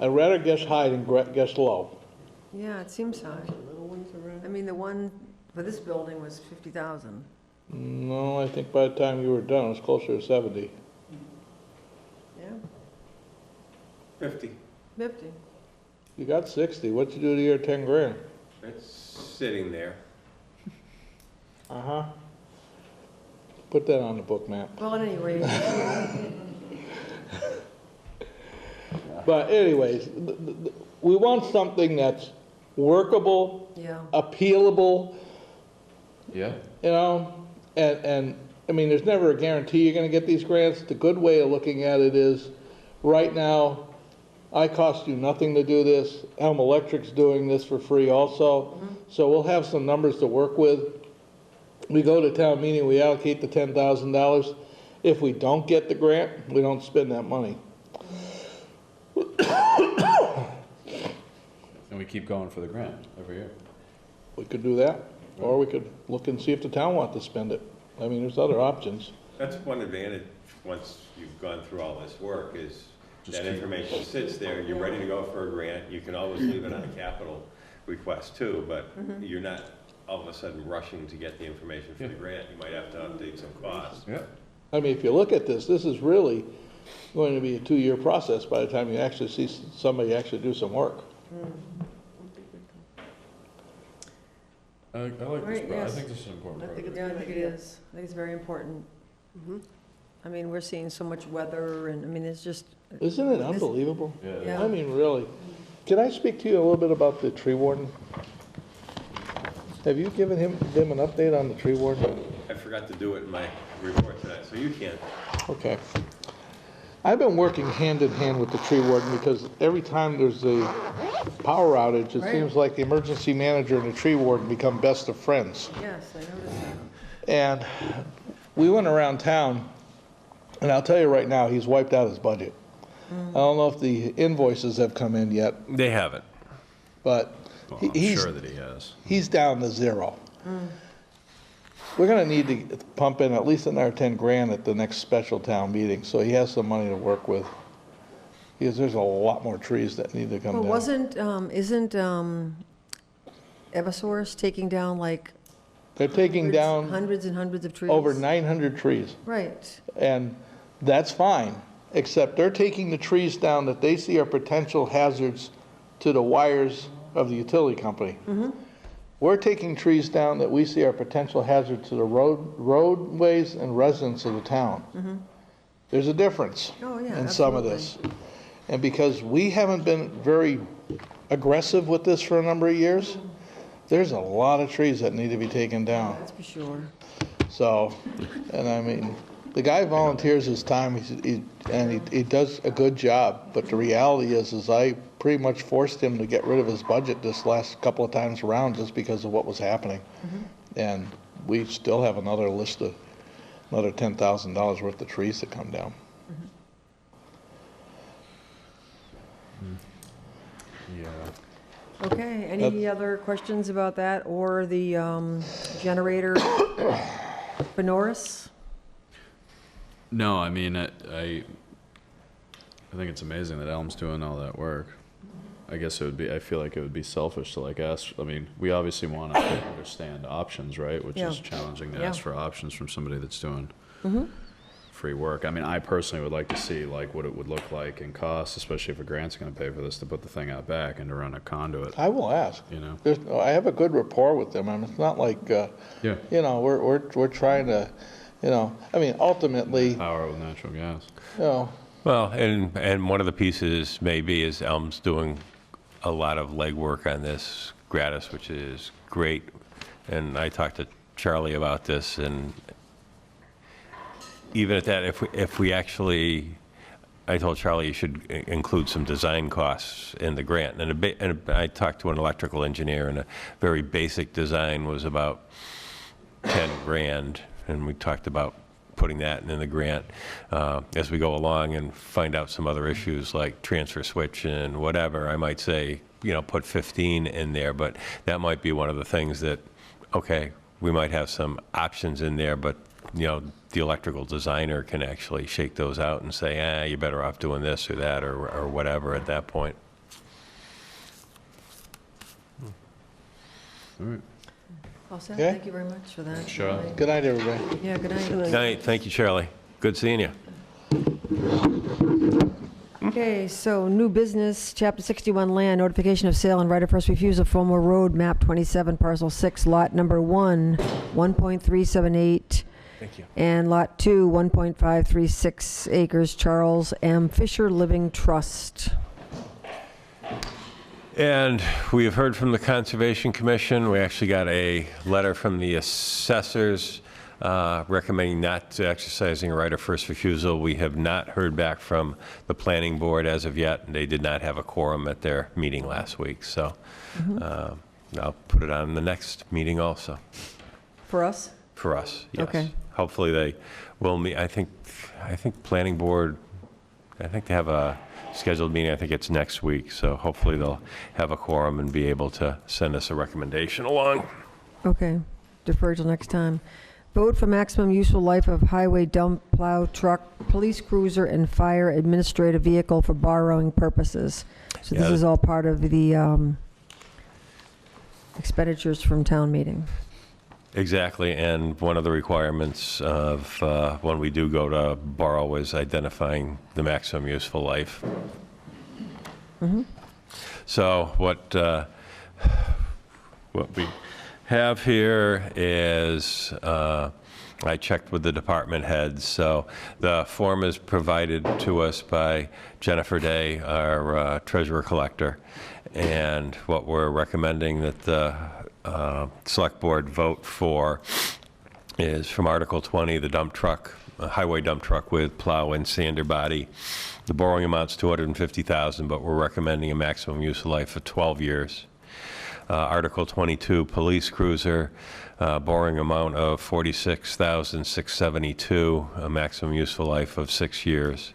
I'd rather guess high than guess low. Yeah, it seems high. I mean, the one for this building was 50,000. No, I think by the time you were done, it was closer to 70. Yeah, 50. 50. You got 60. What'd you do to your 10 grand? It's sitting there. Uh-huh. Put that on the book, Matt. Well, at any rate, But anyways, we want something that's workable, yeah. appealable, Yeah. and I mean, there's never a guarantee you're going to get these grants. The good way of looking at it is, right now, I cost you nothing to do this. Elm Electric's doing this for free also. So we'll have some numbers to work with. We go to town meeting, we allocate the $10,000. If we don't get the grant, we don't spend that money. And we keep going for the grant every year. We could do that, or we could look and see if the town wants to spend it. I mean, there's other options. That's one advantage, once you've gone through all this work, is that information sits there, you're ready to go for a grant, you can always leave it on a capital request too, but you're not all of a sudden rushing to get the information for the grant. You might have to update some costs. Yeah. I mean, if you look at this is really going to be a 2-year process by the time you actually see somebody actually do some work. I like this, Right, but I yes. think this is an important project. Yeah, I think it is. I think it's very important. I mean, we're seeing so much weather, and I mean, it's just. Isn't it unbelievable? Yeah. Yeah. I mean, really. Can I speak to you a little bit about the tree warden? Have you given them an update on the tree warden? I forgot to do it in my report tonight, so you can. Okay. I've been working hand in hand with the tree warden because every time there's a power outage, it seems like the emergency manager and the tree warden become best of friends. Yes, I noticed that. And we went around town, and I'll tell you right now, he's wiped out his budget. I don't know if the invoices have come in yet, They haven't. but Well, I'm he's, sure that he has. he's down to zero. We're gonna need to pump in at least another 10 grand at the next special town meeting, so he has some money to work with. Because there's a lot more trees that need to come Well, down. isn't Eversource taking down like They're taking down hundreds and hundreds of trees? over 900 trees, Right. and that's fine, except they're taking the trees down that they see are potential hazards to the wires of the utility company. We're taking trees down that we see are potential hazard to the roadways and residents of the town. There's a difference Oh, yeah, in some of this. And because we haven't been very aggressive with this for a number of years, there's a lot of trees that need to be taken down. That's for sure. So, and I mean, the guy volunteers his time, he does a good job, but the reality is I pretty much forced him to get rid of his budget this last couple of times around just because of what was happening. And we still have another list of, another $10,000 worth of trees to come down. Yeah. Okay, any other questions about that or the generator for Norris? No, I mean, I think it's amazing that Elm's doing all that work. I guess it would be, I feel like it would be selfish to like ask, I mean, we obviously want to understand options, right? Which Yeah. is challenging to Yeah. ask for options from somebody that's doing free work. I mean, I personally would like to see like what it would look like in costs, especially if a grant's going to pay for this, to put the thing out back and to run a conduit, I will ask. you know? I have a good rapport with them. I mean, it's not like, Yeah. you know, we're trying to, you know, I mean, ultimately, Power with natural gas. you know, Well, and one of the pieces maybe is Elm's doing a lot of legwork on this gratis, which is great. And I talked to Charlie about this, and even at that, if we actually, I told Charlie you should include some design costs in the grant. And I talked to an electrical engineer, and a very basic design was about 10 grand. And we talked about putting that in the grant as we go along and find out some other issues like transfer switch and whatever. I might say, you know, put 15 in there, but that might be one of the things that, okay, we might have some options in there, but, you know, the electrical designer can actually shake those out and say, you're better off doing this or that or whatever at that point. All right. All set? Okay. Thank you very much for that. Sure. good night, everybody. Yeah, good night. Good night. Thank you, Charlie. Good seeing you. Okay, so new business, Chapter 61 land, notification of sale and right of first refusal, Fulmore Road, map 27, parcel 6, lot number 1, 1.378. Thank you. And lot 2, 1.536 acres, Charles M. Fisher Living Trust. And we have heard from the Conservation Commission. We actually got a letter from the assessors recommending not exercising a right of first refusal. We have not heard back from the planning board as of yet. They did not have a quorum at their meeting last week, so I'll put it on the next meeting also, For us? for us, yes. Okay. Hopefully they will meet. I think planning board, I think they have a scheduled meeting. I think it's next week, so hopefully they'll have a quorum and be able to send us a recommendation along. Okay, defer till next time. Vote for maximum useful life of highway dump plow truck, police cruiser, and fire administrative vehicle for borrowing purposes. So this Yeah. is all part of the expenditures from town meeting. Exactly, and one of the requirements of when we do go to borrow is identifying the maximum useful life. So what we have here is, I checked with the department heads, so the form is provided to us by Jennifer Day, our treasurer collector, and what we're recommending that the Select Board vote for is from Article 20, the dump truck, a highway dump truck with plow and sander body. The borrowing amount's $250,000, but we're recommending a maximum useful life of 12 years. Article 22, police cruiser, borrowing amount of $46,672, a maximum useful life of 6 years.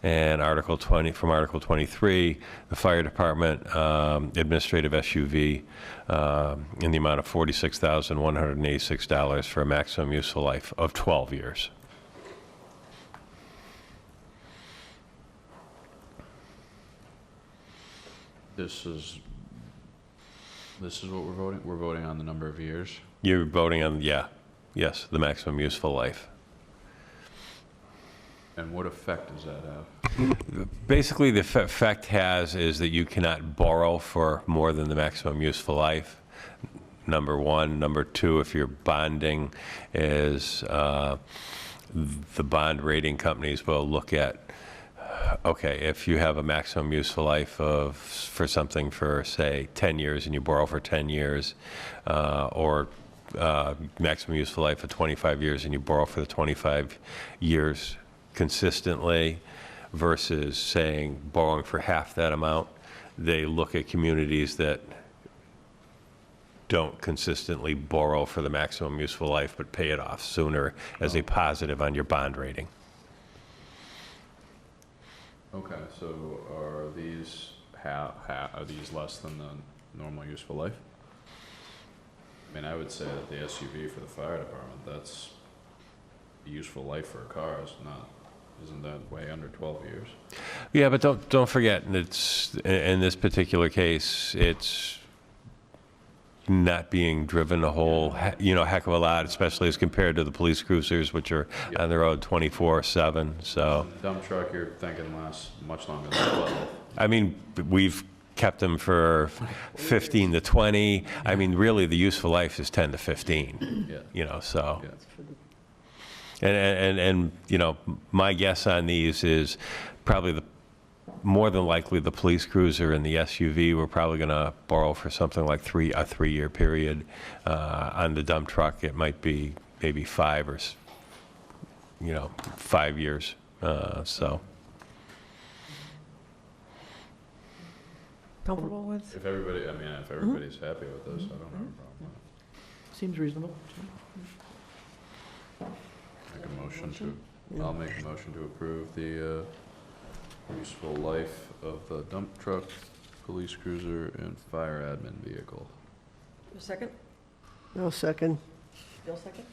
And Article 20, from Article 23, the fire department administrative SUV in the amount of $46,186 for a maximum useful life of 12 years. This is what we're voting? We're voting on the number of years? You're voting on, yes, the maximum useful life. And what effect does that have? Basically, the effect is that you cannot borrow for more than the maximum useful life, number one. Number two, if you're bonding, is the bond rating companies will look at, okay, if you have a maximum useful life for something for, say, 10 years and you borrow for 10 years, or maximum useful life of 25 years and you borrow for the 25 years consistently, versus saying borrowing for half that amount, they look at communities that don't consistently borrow for the maximum useful life but pay it off sooner as a positive on your bond rating. Okay, so are these are these less than the normal useful life? I mean, I would say that the SUV for the fire department, that's the useful life for a car is not. Isn't that way under 12 years? Yeah, but don't forget, it's in this particular case, it's not being driven a whole heck of a lot, especially as compared to the police cruisers, which are on the road 24/7. So Dump truck, you're thinking lasts much longer than 12. I mean, we've kept them for 15 to 20. I mean, really, the useful life is 10 to 15. Yeah. So. Yeah. And my guess on these is probably more than likely the police cruiser and the SUV we're probably going to borrow for something like a 3-year period. On the dump truck, it might be maybe 5 years. So. Comfortable with? If everybody's happy with this, I don't have a problem with it. Seems reasonable. I'll make a motion to approve the useful life of the dump truck, police cruiser, and fire admin vehicle. A second? No, second. Bill second?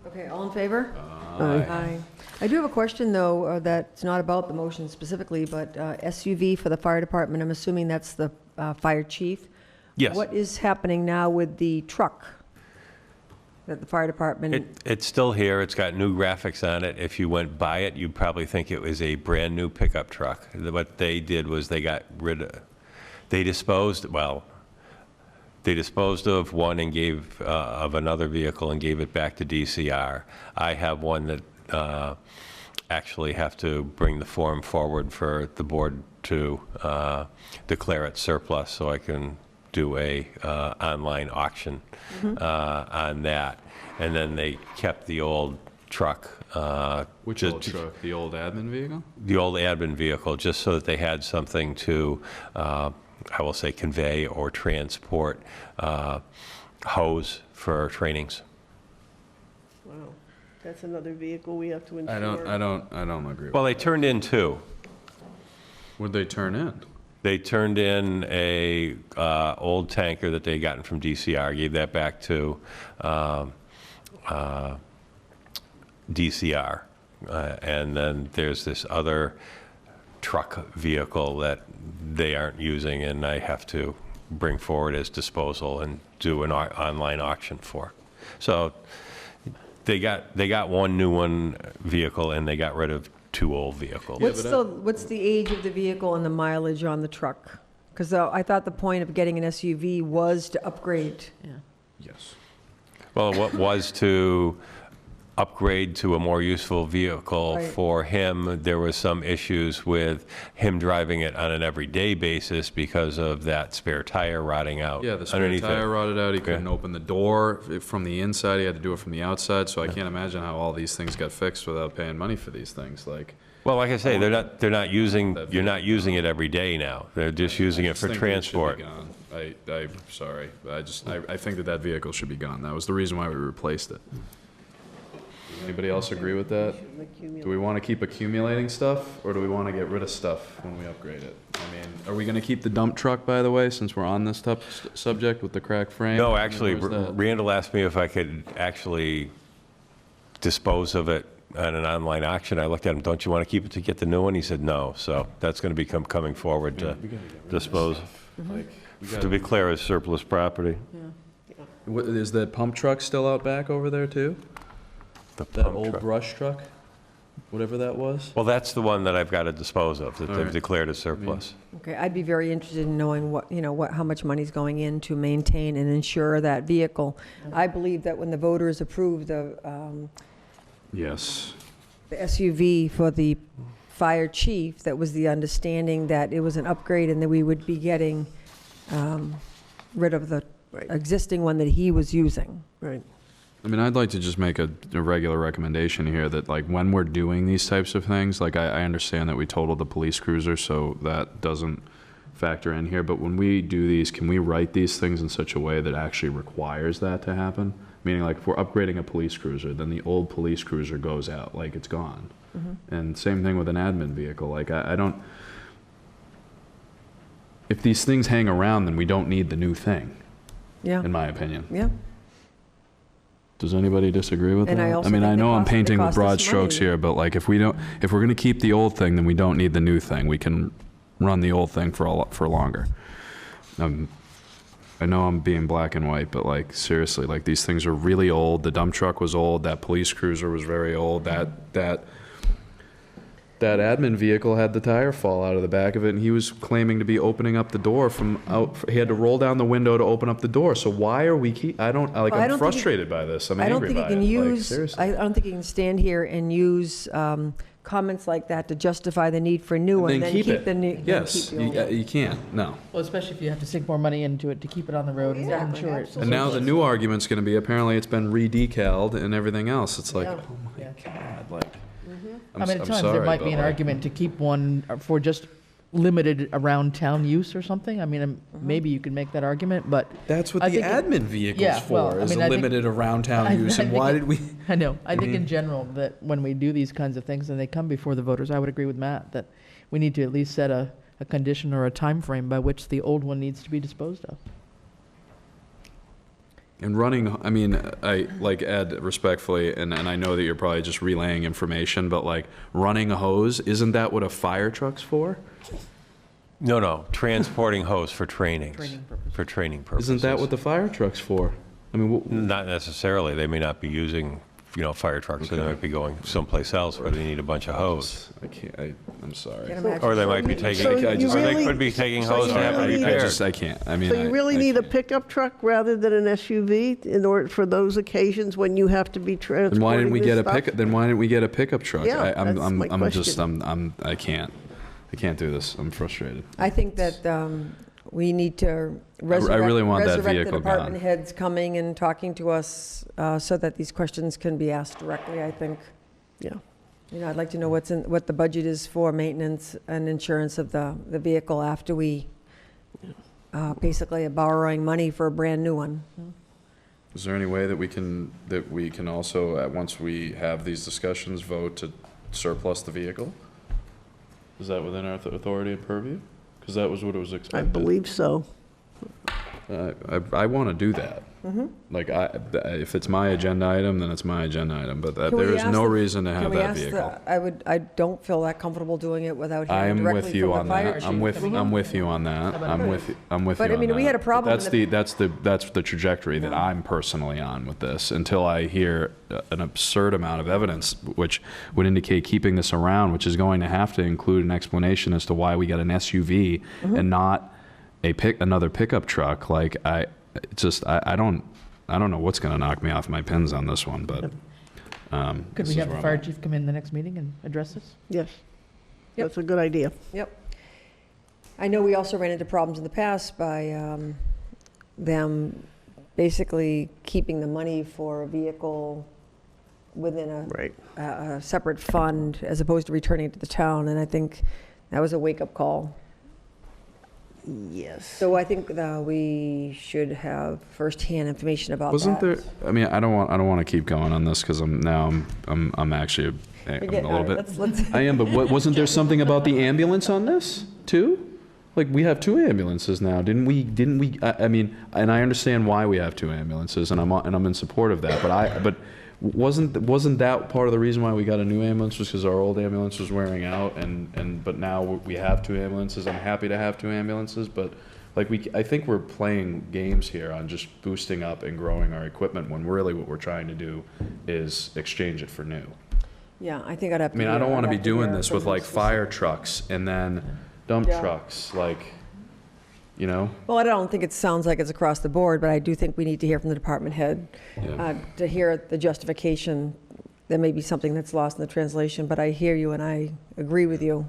Okay, all in favor? Aye. I do have a question, though, that's not about the motion specifically, but SUV for the fire department, I'm assuming that's the fire chief? Yes. What is happening now with the truck that the fire department? It's still here. It's got new graphics on it. If you went by it, you'd probably think it was a brand-new pickup truck. What they did was they disposed of one and gave of another vehicle and gave it back to DCR. I have one that actually have to bring the form forward for the board to declare it surplus, so I can do a online auction on that. And then they kept the old truck. Which old truck? The old admin vehicle? The old admin vehicle, just so that they had something to, I will say, convey or transport hose for trainings. Wow, that's another vehicle we have to insure. I don't agree with Well, they turned in two. What'd they turn in? They turned in a old tanker that they gotten from DCR, gave that back to DCR. And then there's this other truck vehicle that they aren't using, and I have to bring forward as disposal and do an online auction for. So they got one new vehicle, and they got rid of 2 old vehicles. What's the age of the vehicle and the mileage on the truck? Because I thought the point of getting an SUV was to upgrade. Yes. Well, what was to upgrade to a more useful vehicle Right. for him. There was some issues with him driving it on an everyday basis because of that spare tire rotting out Yeah, the spare underneath tire it. rotted out, he couldn't Yeah. open the door from the inside, he had to do it from the outside, so I can't imagine how all these things got fixed without paying money for these things, like. Well, like I say, they're not using, That you're not using it every day now. They're just using it I just for think that it should be transport. gone. I'm sorry, I think that vehicle should be gone, that was the reason why we replaced it. Does anybody else agree with that? Do we want to keep accumulating stuff, or do we want to get rid of stuff when we upgrade it? I mean, are we going to keep the dump truck, by the way, since we're on this subject with the cracked frame? No, I mean, actually, where's that? Randall asked me if I could actually dispose of it on an online auction. I looked at him, don't you want to keep it to get the new one? He said no, so that's going to become coming forward to dispose. Like, we To gotta- be clear, as surplus property. Is that pump truck still out back over there too? The That pump old truck. brush truck? Whatever that was? Well, that's the one that I've got to dispose of, that All they've right. declared as surplus. Okay, I'd be very interested in knowing how much money's going in to maintain and insure that vehicle. I believe that when the voters approved the Yes. SUV for the fire chief, that was the understanding that it was an upgrade and that we would be getting rid of the existing one that he was using. Right. I mean, I'd like to just make a regular recommendation here that, like, when we're doing these types of things, like, I understand that we totaled the police cruiser, so that doesn't factor in here, but when we do these, can we write these things in such a way that actually requires that to happen? Meaning, like, if we're upgrading a police cruiser, then the old police cruiser goes out, like, it's gone. And same thing with an admin vehicle, like, I don't, if these things hang around, then we don't need the new thing, Yeah, in my opinion. yeah. Does anybody disagree with And that? I also mean, think I they know I'm cost- they painting with cost broad us strokes money. here, but like, if we're gonna keep the old thing, then we don't need the new thing. We can run the old thing for longer. I know I'm being black and white, but like, seriously, like, these things are really old. The dump truck was old. That police cruiser was very old. That admin vehicle had the tire fall out of the back of it, and he was claiming to be opening up the door from out. He had to roll down the window to open up the door. So why are we I don't I'm think he- frustrated by this. I'm I don't angry think he by can it. Like, use, seriously. I don't think he can stand here and use comments like that to justify the need for a new one, Then then keep keep it. the new. then Yes, keep the old one. you can't, no. Well, especially if you have to sink more money into it to keep it on the road and Exactly, insure it. And now the new argument's gonna be apparently it's been re-decaled and everything else. It's like, Yeah. oh my Yeah. God, like. I mean, at I'm times, there sorry, might be but an like- argument to keep one for just limited around town use or something. I mean, maybe you could make that argument, but. That's what I the think it- admin vehicle's Yeah, well, for, I is mean, I think- limited around I- town use, I and think why it- did we? I know. I think in general that when we do these kinds of things and they come before the voters, I would agree with Matt that we need to at least set a condition or a time frame by which the old one needs to be disposed of. And running, I mean, I, like Ed, respectfully, and I know that you're probably just relaying information, but like, running a hose, isn't that what a fire truck's for? No, transporting hose for trainings. Training purposes. For training purposes. Isn't that what the fire truck's for? I mean, Not necessarily. They may not be using, fire trucks. They might be going someplace else where they need a bunch of hose. I can't, I'm sorry. Can't imagine. Or they might be taking, So or you they really- could be taking so hose you to have it really- repaired. I can't, I mean. So you really need a can't. pickup truck rather than an SUV in order, for those occasions when you have to be transporting Then why didn't we this get a stuff? pickup, then why didn't we get a pickup truck? Yeah, I'm that's my just, question. I can't do this. I'm frustrated. I think that we need to resurrect. really want that resurrect vehicle the department gone. heads coming and talking to us so that these questions can be asked directly, I think. Yeah. I'd like to know what the budget is for maintenance and insurance of the vehicle after we basically are borrowing money for a brand-new one. Is there any way that we can also, once we have these discussions, vote to surplus the vehicle? Is that within our authority and purview? Because that was what it was I expected. believe so. I want to do that. Like, if it's my agenda item, then it's my agenda item, but Can we there is ask no the- reason to can have we that ask the- vehicle. I don't feel that comfortable doing it without hearing I'm directly with from you the on fire that. chief. I'm with you on that. I'm with you on But, that. I mean, we had a problem That's in that's the trajectory that I'm personally on with this, until I hear an absurd amount of evidence, which would indicate keeping this around, which is going to have to include an explanation as to why we got an SUV and not another pickup truck. Like, I don't know what's going to knock me off my pins on this one, but Could this we is have the where I'm fire at. chief come in the next meeting and address this? Yes, Yep. that's a good idea. Yep. I know we also ran into problems in the past by them basically keeping the money for a vehicle within Right. a separate fund as opposed to returning it to the town, and I think that was a wake-up call. Yes. So I think that we should have firsthand information about that. Wasn't there, I mean, I don't want to keep going on this because I'm actually, I'm Forget- a all little right, bit. let's- I am, but wasn't there something about the ambulance on this too? Like, we have 2 ambulances now, didn't we, I mean, and I understand why we have 2 ambulances, and I'm in support of that, but wasn't that part of the reason why we got a new ambulance, was because our old ambulance was wearing out, but now we have 2 ambulances, I'm happy to have 2 ambulances, but like, I think we're playing games here on just boosting up and growing our equipment, when really what we're trying to do is exchange it for new. Yeah, I think I'd have I to. mean, I don't want to be doing hear this with from like the- fire trucks and then dump Yeah. trucks, like, you know? Well, I don't think it sounds like it's across the board, but I do think we need to hear from the department head Yeah. to hear the justification. There may be something that's lost in the translation, but I hear you and I agree with you.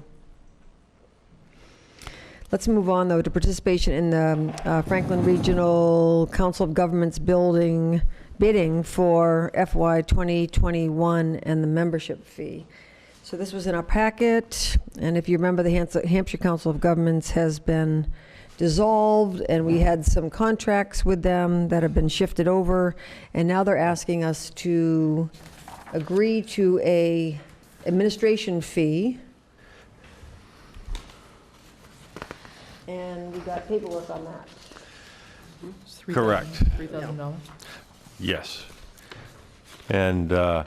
Let's move on, though, to participation in the Franklin Regional Council of Governments bidding for FY 2021 and the membership fee. So this was in our packet, and if you remember, the Hampshire Council of Governments has been dissolved, and we had some contracts with them that have been shifted over, and now they're asking us to agree to a administration fee. And we got paperwork on that. It's $3,000 Correct. $3,000? Yes. And the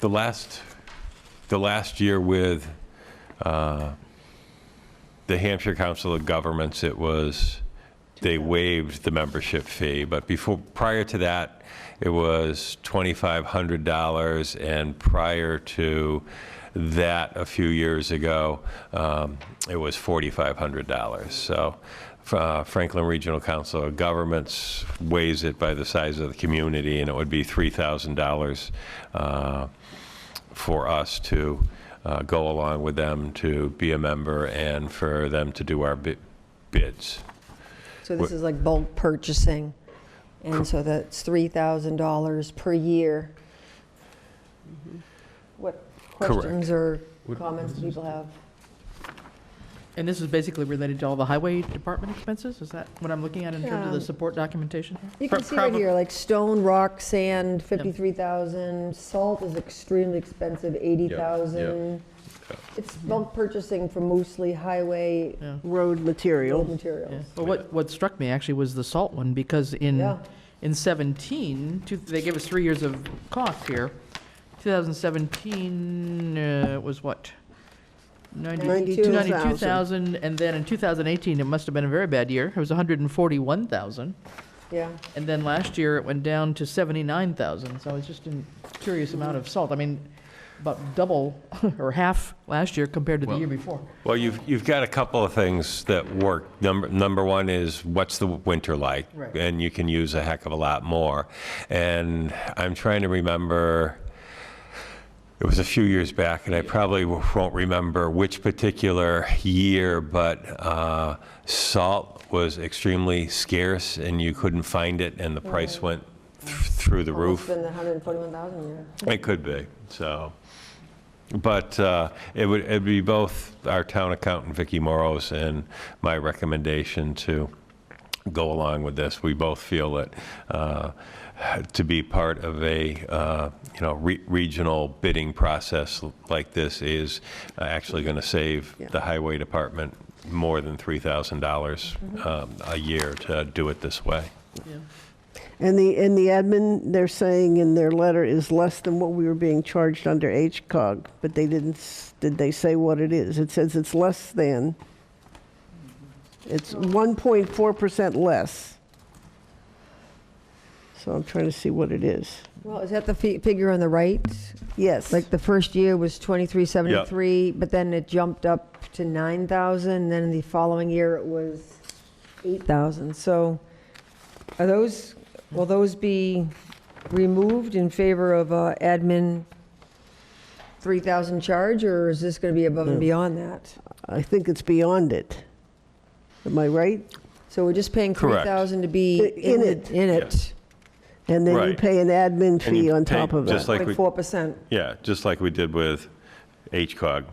last year with the Hampshire Council of Governments, they waived the membership fee, but prior to that, it was $2,500, and prior to that, a few years ago, it was $4,500. So Franklin Regional Council of Governments weighs it by the size of the community, and it would be $3,000 for us to go along with them to be a member and for them to do our bids. So this is like bulk purchasing, and so that's $3,000 per year. What questions or comments do people have? And this is basically related to all the highway department expenses? Is that what I'm looking at in terms of the Yeah. support documentation? You can see right here, like stone, rock, sand, 53,000. Salt is extremely expensive, 80,000. It's bulk purchasing for mostly highway Yeah. Road material. road Yeah. materials. Well, what struck me actually was the salt one, because Yeah. in 17, they gave us 3 years of cost here. 2017 was what? 92,000, and then in 2018, it must have been a very bad year. It was 141,000, Yeah. and then last year it went down to 79,000. So it's just a curious amount of salt. I mean, about double or half last year compared to the year before. Well, you've got a couple of things that work. Number one is, what's the winter like? Right. And you can use a heck of a lot more. And I'm trying to remember, it was a few years back, and I probably won't remember which particular year, but salt was extremely scarce, and you couldn't find it, and the price went through the roof. Almost been 141,000, yeah. It could be, so. But it'd be both our town accountant, Vicky Morrows, and my recommendation to go along with this. We both feel that to be part of a regional bidding process like this is actually going to save the highway department more than $3,000 a year to do it this way. Yeah. And the admin, they're saying in their letter, is less than what we were being charged under HCOG, but they did they say what it is? It says it's less than, it's 1.4% less. So I'm trying to see what it is. Well, is that the figure on the right? Yes. Like the first year was 2373, but then it jumped up to 9,000, then the following year it was 8,000. So will those be removed in favor of admin 3,000 charge, or is this going to be above and beyond that? I think it's beyond it. Am I right? So we're just paying Correct. 3,000 to be In it. in it, Yes. And then you Right. pay an admin And fee you on pay top of just that. like like we, 4%. yeah, just like we did with HCOG.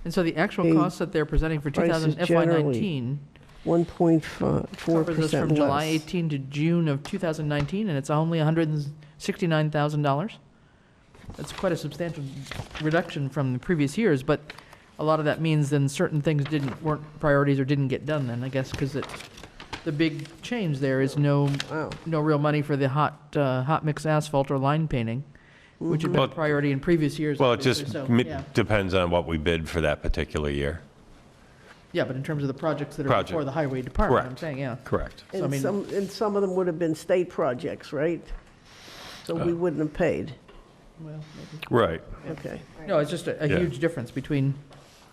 And so the actual The costs that they're presenting for prices FY19 1.4% covers us from July less. 18 to June of 2019, and it's only $169,000. That's quite a substantial reduction from the previous years, but a lot of that means then certain things weren't priorities or didn't get done then, I guess, because the big change there is no real money for the hot mix asphalt or line painting, which had been a Well- priority in previous years. Well, it obviously, just so, yeah. depends on what we bid for that particular year. Yeah, but in terms of the projects that are Project. before the highway department, I'm Correct. saying, yeah. Correct. So, I And mean- some of them would have been state projects, right? So we wouldn't have paid. Well, maybe. Right. Okay. No, it's just a Yeah. huge difference between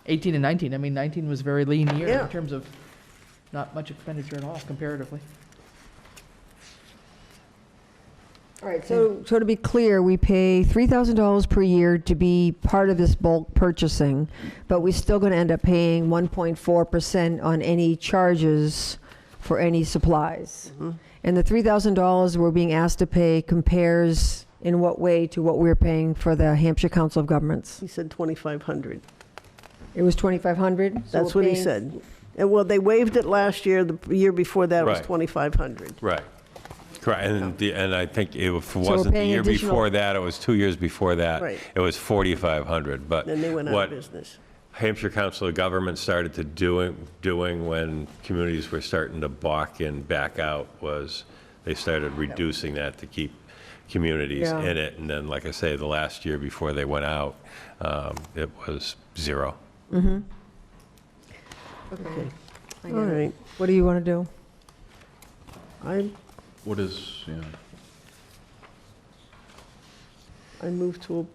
18 and 19. I mean, 19 was a very lean year Yeah. in terms of not much expenditure at all comparatively. All right, so to be clear, we pay $3,000 per year to be part of this bulk purchasing, but we're still going to end up paying 1.4% on any charges for any supplies. And the $3,000 we're being asked to pay compares in what way to what we're paying for the Hampshire Council of Governments? He said 2,500. It was 2,500? So That's we're what he paying- said. And well, they waived it last year. The year before that was Right. 2,500. Right. Correct. And I think if it we're wasn't the paying year additional- before that, it was 2 years before that. Right. It was 4,500. But Then they went out what of business. Hampshire Council of Governments started to doing when communities were starting to balk and back out was they started reducing that to keep communities Yeah. in it. And then, like I say, the last year before they went out, it was zero. Okay. I All get it. right. What do you want to do? What is, yeah. I move to,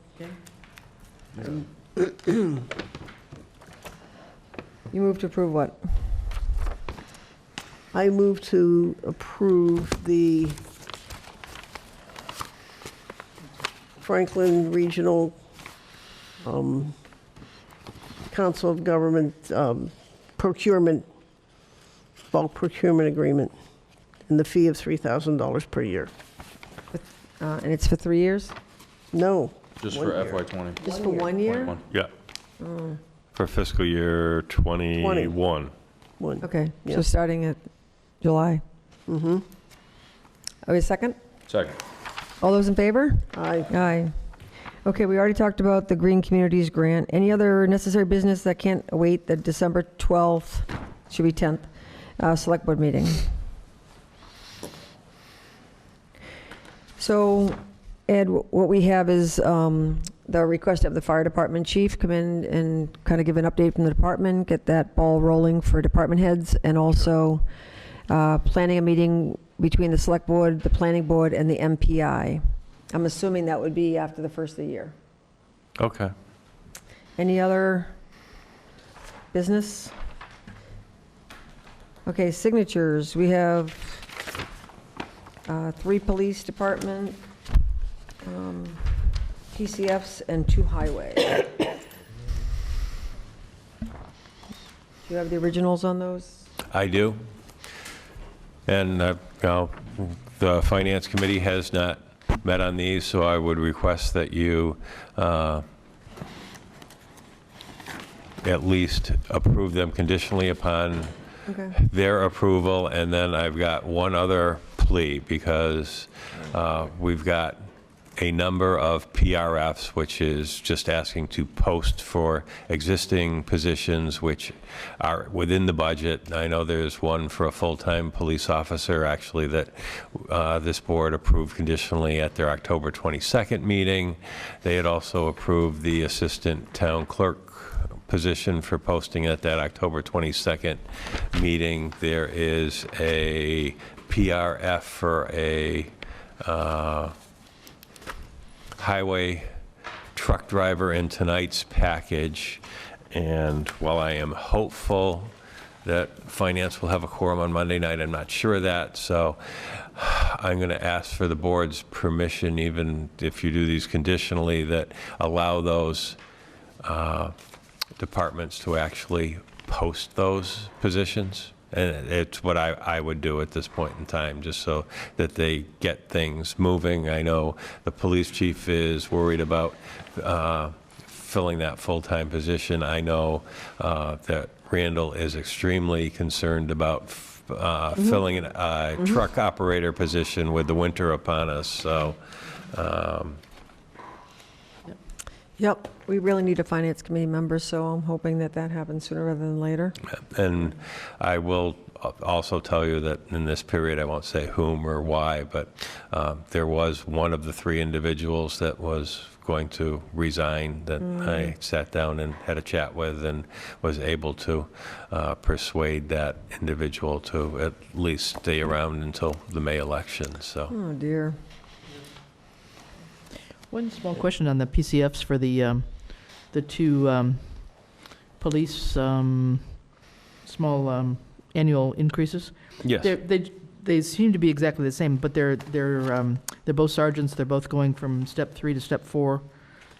You move to approve what? I move to approve the Franklin Regional Council of Government procurement, bulk procurement agreement, and the fee of $3,000 per year. And it's for 3 years? No. Just 1 for year. FY20. Just for 1 year? 21. Yeah. For fiscal year 21. One. Okay, Yeah. so starting at July. Mm-hmm. Okay, second? Second. All those in favor? Aye. Aye. Okay, we already talked about the Green Communities Grant. Any other necessary business that can't await the December 12th, should be 10th, Select Board meeting? So, Ed, what we have is the request of the fire department chief come in and kind of give an update from the department, get that ball rolling for department heads, and also planning a meeting between the Select Board, the Planning Board, and the MPI. I'm assuming that would be after the first of the year. Okay. Any other business? Okay, signatures. We have 3 police department, PCFs, and 2 highway. Do you have the originals on those? I do. And, the Finance Committee has not met on these, so I would request that you at least approve them conditionally upon Okay. their approval. And then I've got one other plea, because we've got a number of PRFs, which is just asking to post for existing positions which are within the budget. I know there's one for a full-time police officer, actually, that this board approved conditionally at their October 22nd meeting. They had also approved the assistant town clerk position for posting at that October 22nd meeting. There is a PRF for a highway truck driver in tonight's package. And while I am hopeful that finance will have a quorum on Monday night. I'm not sure of that, so I'm going to ask for the board's permission, even if you do these conditionally, that allow those departments to actually post those positions. And it's what I would do at this point in time, just so that they get things moving. I know the police chief is worried about filling that full-time position. I know that Randall is extremely concerned about filling a truck operator position with the winter upon us, so. Yep, we really need a finance committee member, so I'm hoping that that happens sooner rather than later. And I will also tell you that in this period, I won't say whom or why, but there was one of the 3 individuals that was going to resign that I sat down and had a chat with and was able to persuade that individual to at least stay around until the May election, so. Oh, dear. One small question on the PCFs for the 2 police small annual increases. Yes. They seem to be exactly the same, but they're both sergeants. They're both going from step 3 to step 4,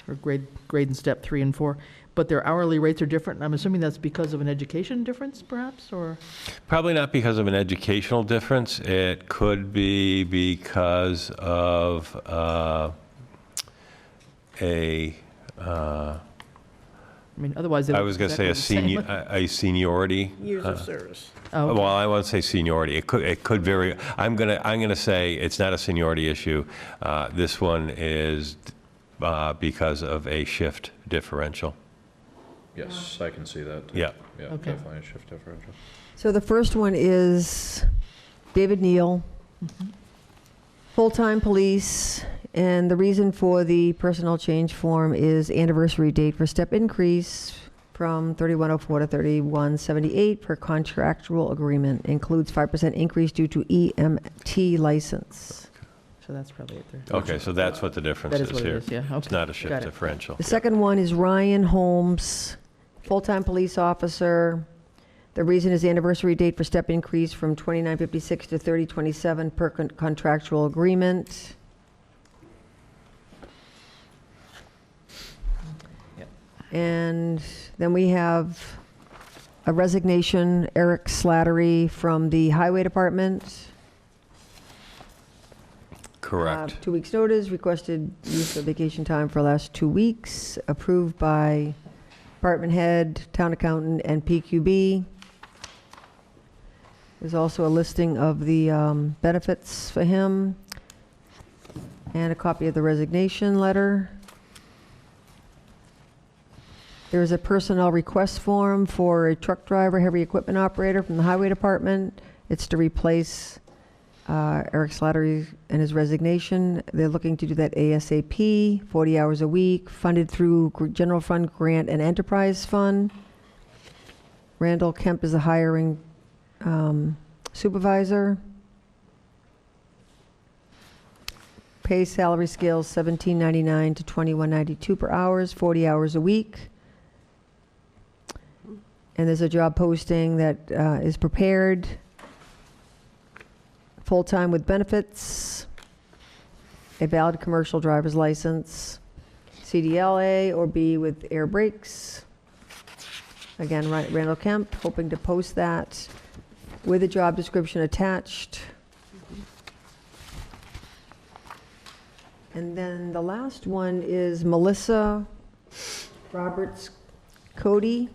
or grade in step 3 and 4. But their hourly rates are different. I'm assuming that's because of an education difference, perhaps, or? Probably not because of an educational difference. It could be because of I mean, otherwise, I was going to say a seniority. Years of service. Oh, okay. Well, I won't say seniority. It could vary. I'm gonna say it's not a seniority issue. This one is because of a shift differential. Yes, I can see that. Yeah. Yeah, Okay. definitely a shift differential. So the first one is David Neal, full-time police, and the reason for the personnel change form is anniversary date for step increase from 3104 to 3178 per contractual agreement. Includes 5% increase due to EMT license. So that's probably it there. Okay, so that's what the difference That is is what it here. is, yeah, It's okay. not a shift Got it. differential. The second one is Ryan Holmes, full-time police officer. The reason is anniversary date for step increase from 2956 to 3027 per contractual agreement. And then we have a resignation, Eric Slattery from the Highway Department. Correct. 2 weeks' notice, requested use of vacation time for the last 2 weeks, approved by department head, town accountant, and PQB. There's also a listing of the benefits for him, and a copy of the resignation letter. There is a personnel request form for a truck driver, heavy equipment operator from the Highway Department. It's to replace Eric Slattery and his resignation. They're looking to do that ASAP, 40 hours a week, funded through General Fund Grant and Enterprise Fund. Randall Kemp is the hiring supervisor. Pay salary scales $17.99 to $21.92 per hour, 40 hours a week. And there's a job posting that is prepared, full-time with benefits, a valid commercial driver's license, CDLA or B with air brakes. Again, Randall Kemp, hoping to post that with a job description attached. And then the last one is Melissa Roberts Cody.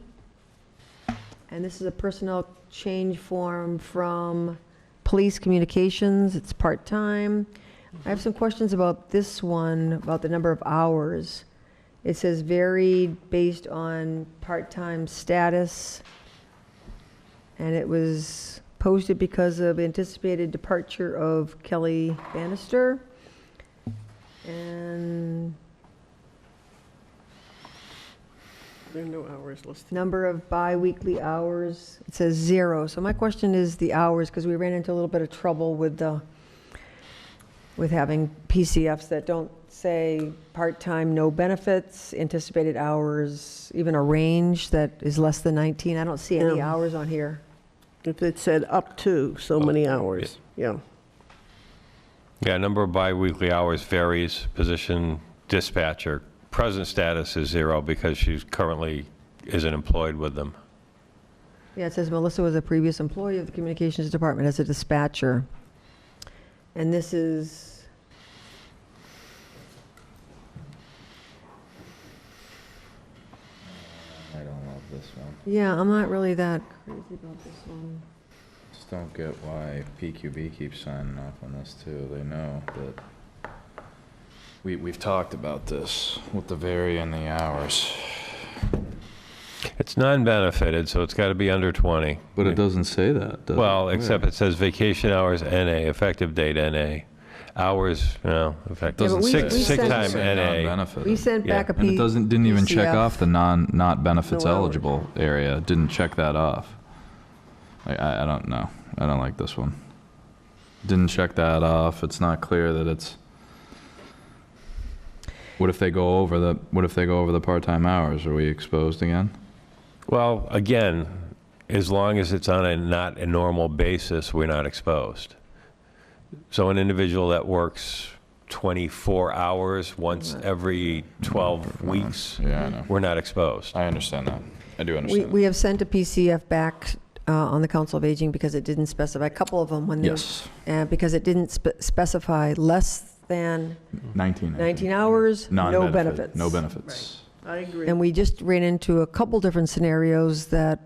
And this is a personnel change form from Police Communications. It's part-time. I have some questions about this one, about the number of hours. It says varied based on part-time status. And it was posted because of anticipated departure of Kelly Bannister. And There are no hours listed. number of bi-weekly hours, it says 0. So my question is the hours, because we ran into a little bit of trouble with having PCFs that don't say part-time, no benefits, anticipated hours, even a range that is less than 19. I don't see any hours on here. If it said up to so many hours, yeah. Yeah, number of biweekly hours varies, position dispatcher. Present status is 0 because she currently isn't employed with them. Yeah, it says Melissa was a previous employee of the communications department as a dispatcher. And this is, I don't love this one. yeah, I'm not really that crazy about this one. Just don't get why PQB keeps signing off on this too. They know that we've talked about this with the vary and the hours. It's non-benefited, so it's got to be under 20. But it doesn't say that, does it? Well, except it says vacation hours NA, effective date NA. Hours, effective. Doesn't Yeah, but say we Sick sent- time NA. non-benefited. We sent back a And it didn't even check PCF. off the not benefits No hours. eligible area. It didn't check that off. I don't know. I don't like this one. Didn't check that off. It's not clear that it's. What if they go over the part-time hours? Are we exposed again? Well, again, as long as it's on a not a normal basis, we're not exposed. So an individual that works 24 hours once every 12 weeks, Yeah, I know. we're not exposed. I understand that. I do understand. We have sent a PCF back on the Council of Aging because it didn't specify, a couple of them when they, Yes. because it didn't specify less than 19 hours, no Non-benefit, benefits. No benefits. I agree. And we just ran into a couple different scenarios that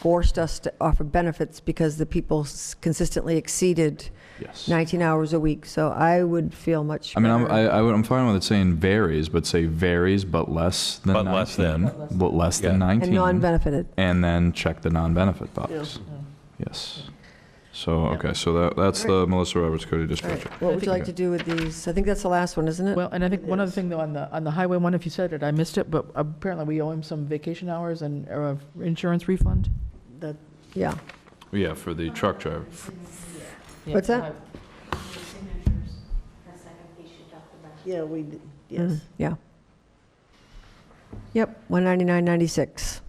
forced us to offer benefits because the people consistently exceeded Yes. 19 hours a week. So I would feel much I mean, better. I'm fine with it saying varies, but say varies but less than But 19. less than. But less Yeah. than 19. And non-benefited. And then check the non-benefit box. Yes. So, okay, so that's the Melissa Roberts Cody All right, dispatcher. what would you like to do with these? I think that's the last one, isn't it? Well, and I think one other thing though, on the highway one, if you said it, I missed it, but apparently we owe him some vacation hours and insurance refund. That, Yeah. Yeah, for the truck driver. Yeah, What's that? Signatures, the second piece you talked about. yeah, we, did, yes. Yeah. Yep, 199.96.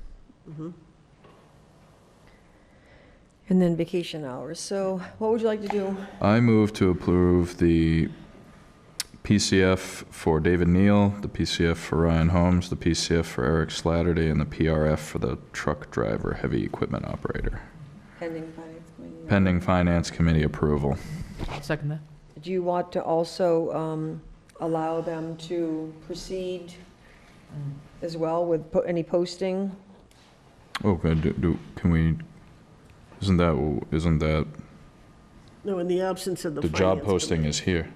And then vacation hours. So what would you like to do? I move to approve the PCF for David Neal, the PCF for Ryan Holmes, the PCF for Eric Slatterty, and the PRF for the truck driver, heavy equipment operator, Pending finance committee. pending Finance Committee approval. Second that. Do you want to also allow them to proceed as well with any posting? Oh, can we, isn't that, No, in the absence of the the job finance posting committee. is here?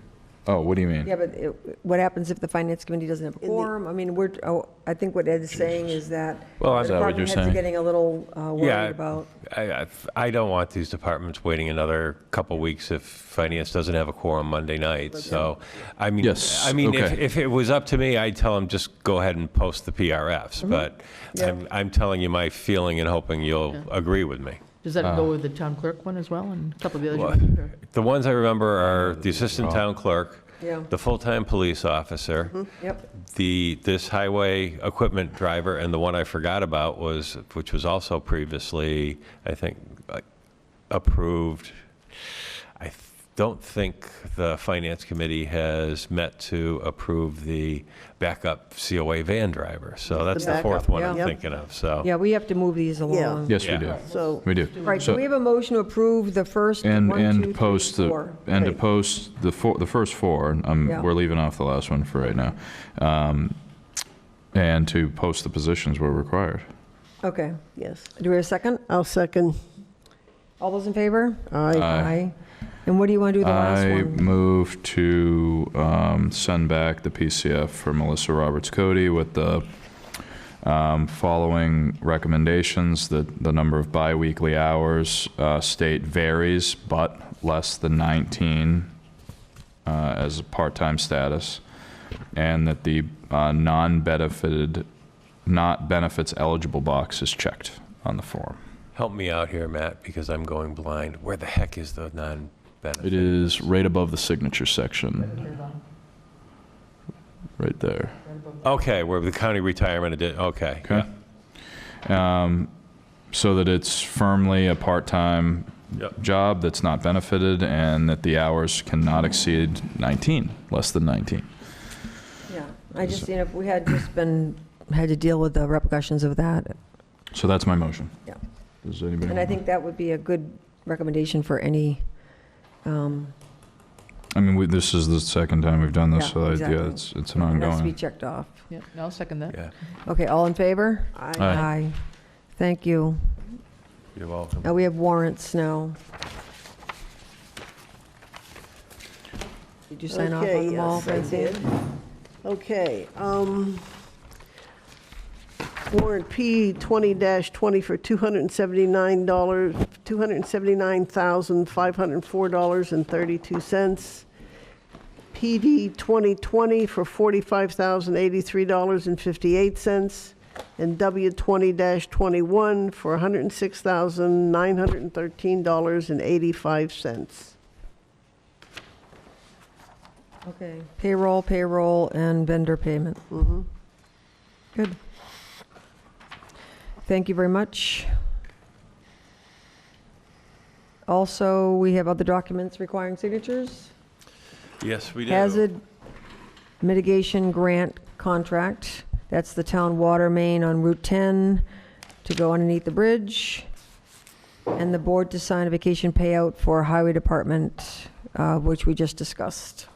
Oh, what do you mean? Yeah, but what happens if the finance committee doesn't have a In the- quorum? I mean, I think what Ed is saying is that Well, the I'm- Is that what department you're heads are saying? getting a little worried Yeah, about. I don't want these departments waiting another couple weeks if finance doesn't have a quorum Monday night. So, I mean, Yes, okay. if it was up to me, I'd tell them just go ahead and post the PRFs. But Yeah. I'm telling you my feeling and hoping you'll agree with me. Does that go with the town clerk one as well and a couple of the others? you Well, mentioned, or- The ones I remember are the assistant town clerk, Yeah, the full-time police officer, yep. this highway equipment driver, and the one I forgot about was, which was also previously, I think, approved. I don't think the finance committee has met to approve the backup COA van driver. So that's the fourth backup, one I'm yeah. thinking of, so. Yeah, we have to move these along. Yes, we Yeah. do. So, We do. Right, so we have a motion to approve the first And, one, two, and three, post the, four. and to Right. post the first four, Yeah. we're leaving off the last one for right now. And to post the positions where required. Okay. yes, Do we have a second? I'll second. All those in favor? Aye. Aye. And what do you want to do with the last I one? move to send back the PCF for Melissa Roberts Cody with the following recommendations. That the number of biweekly hours state varies, but less than 19 as a part-time status, and that the non-benefited, not benefits eligible box is checked on the form. Help me out here, Matt, because I'm going blind. Where the heck is the non-benefit? It is right above the signature section. Right there. Okay, where the county retirement, okay. Okay. so that it's firmly a part-time Yep. job that's not benefited, and that the hours cannot exceed 19, less than 19. Yeah, I just, if we had just had to deal with the repercussions of that. So that's my motion. Yeah. Does anybody? And I think that would be a good recommendation for any, I mean, this is the second time we've done this, Yeah, so exactly. it's an it has to be ongoing. checked off. Yeah, I'll second that. Yeah, Okay, all in favor? Aye. Thank you. you're welcome. Now we have warrants now. Did you sign off on them all, Okay, yes, I Francine? did. Okay, warrant P 20-20 for $279,504.32. PD 2020 for $45,083.58. And W 20-21 for $106,913.85. Okay, payroll, and vendor payment. Good. Thank you very much. Also, we have other documents requiring signatures. Yes, we do. Hazard mitigation grant contract. That's the town water main on Route 10 to go underneath the bridge. And the board to sign a vacation payout for highway department, which we just discussed.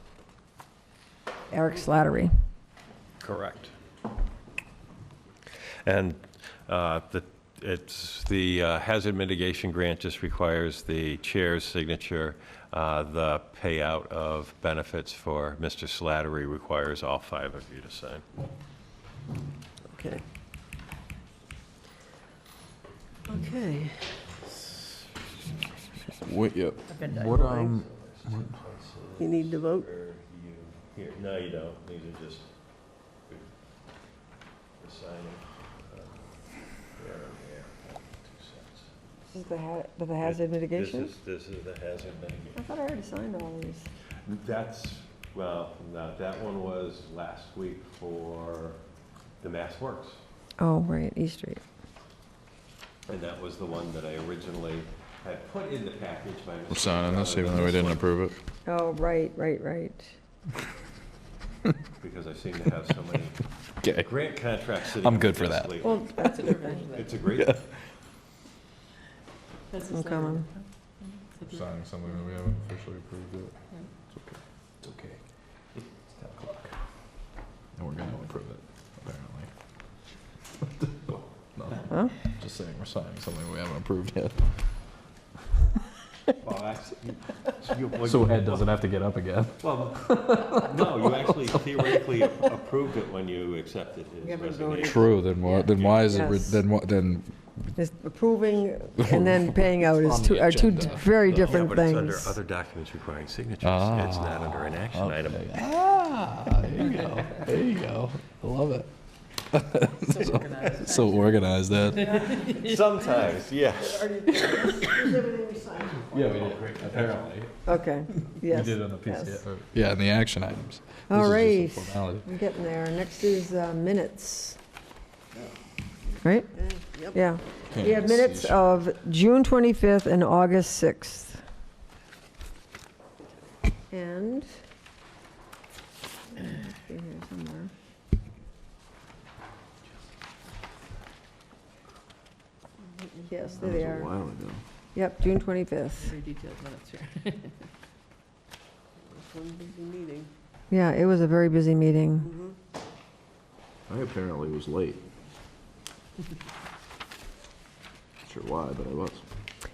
Eric Slattery. Correct. And it's the hazard mitigation grant just requires the chair's signature. The payout of benefits for Mr. Slattery requires all 5 of you to sign. Okay. Okay. Wait, yep. Agenda What, You need to vote? Here, no, you don't. These are just for signing. There and there. 2 cents. This is the hazard mitigation? This is the hazard mitigation. I thought I already signed all these. That's, well, no, that one was last week for the Mass Works. Oh, right, East Street. And that was the one that I originally had put in the package by mistake. We're signing this even though we didn't approve it. Oh, right. Because I seem to have so many Okay. grant contracts sitting. I'm on good my for desk that. lately. Well, That's a different. It's a great, I'm coming. Signing something that we haven't officially approved yet. It's okay. It's 10 o'clock. And we're gonna approve it, apparently. No, Huh? just saying, we're signing something we haven't approved yet. well, that's. So Ed doesn't have to get up again. Well, no, you actually theoretically approved it when you accepted his resignation. True, then why is it, Yes. then Just approving and then paying out On the are two agenda. very Yeah, different but it's under things. other documents requiring signatures. Ah, It's not under an action item. there you go. There you go. I love it. So organized. So organized, Ed. Sometimes, yes. Is everything we signed? Yeah, we did, apparently. Okay, yes. We did on the yes. PCF. Yeah, in the action items. All This right, is just a formality. I'm getting there. Next is minutes. Right? Yep. Yeah. Can't We have even minutes see. of June 25th and August 6th. And, let's see here somewhere. Yes, there they are. Yep, June 25th. Very detailed minutes here. One busy meeting. Yeah, it was a very busy meeting. I apparently was late. Not sure why, but I was.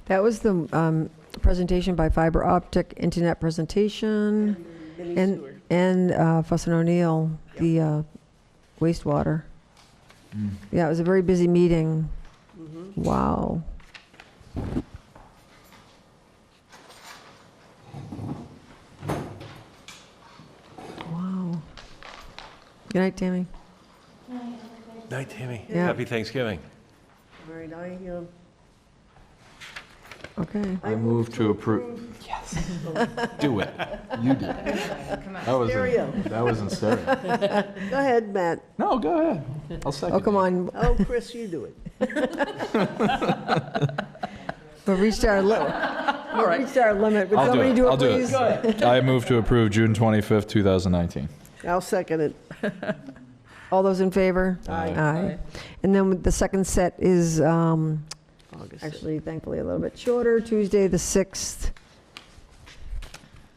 That was the presentation by Fiber Optic Internet Presentation Mini and, sewer. and Fuss and O'Neill, the wastewater. Yeah, it was a very busy meeting. Wow. Wow. Good night, Tammy. Night, Tammy. Yeah. Happy Thanksgiving. All right, Okay. I move to approve. Yes. Do it. You did. Stereo. That was in stereo. Go ahead, Matt. No, go ahead. I'll second. Oh, come on. Oh, Chris, you do it. We've reached our limit. Reached our limit. Would I'll do somebody it. do it, I'll do please? it. I move to approve June 25th, 2019. I'll second it. All those in favor? Aye. And then the second set is actually, thankfully, a little bit shorter, Tuesday, the 6th.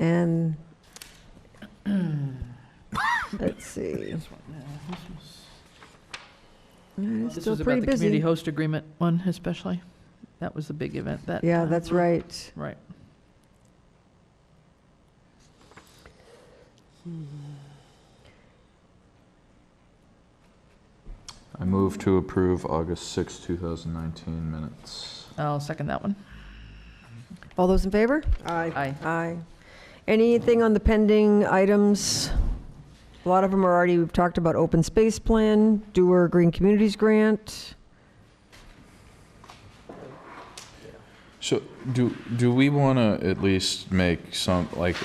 And let's see. It's This still was about pretty the community busy. host agreement one especially. That was the big event that. Yeah, that's right. Right. I move to approve August 6, 2019 minutes. I'll second that one. All those in favor? Aye. Aye. Aye. Anything on the pending items? A lot of them are already, we've talked about open space plan, Doer Green Communities Grant. So do we want to at least make some, like,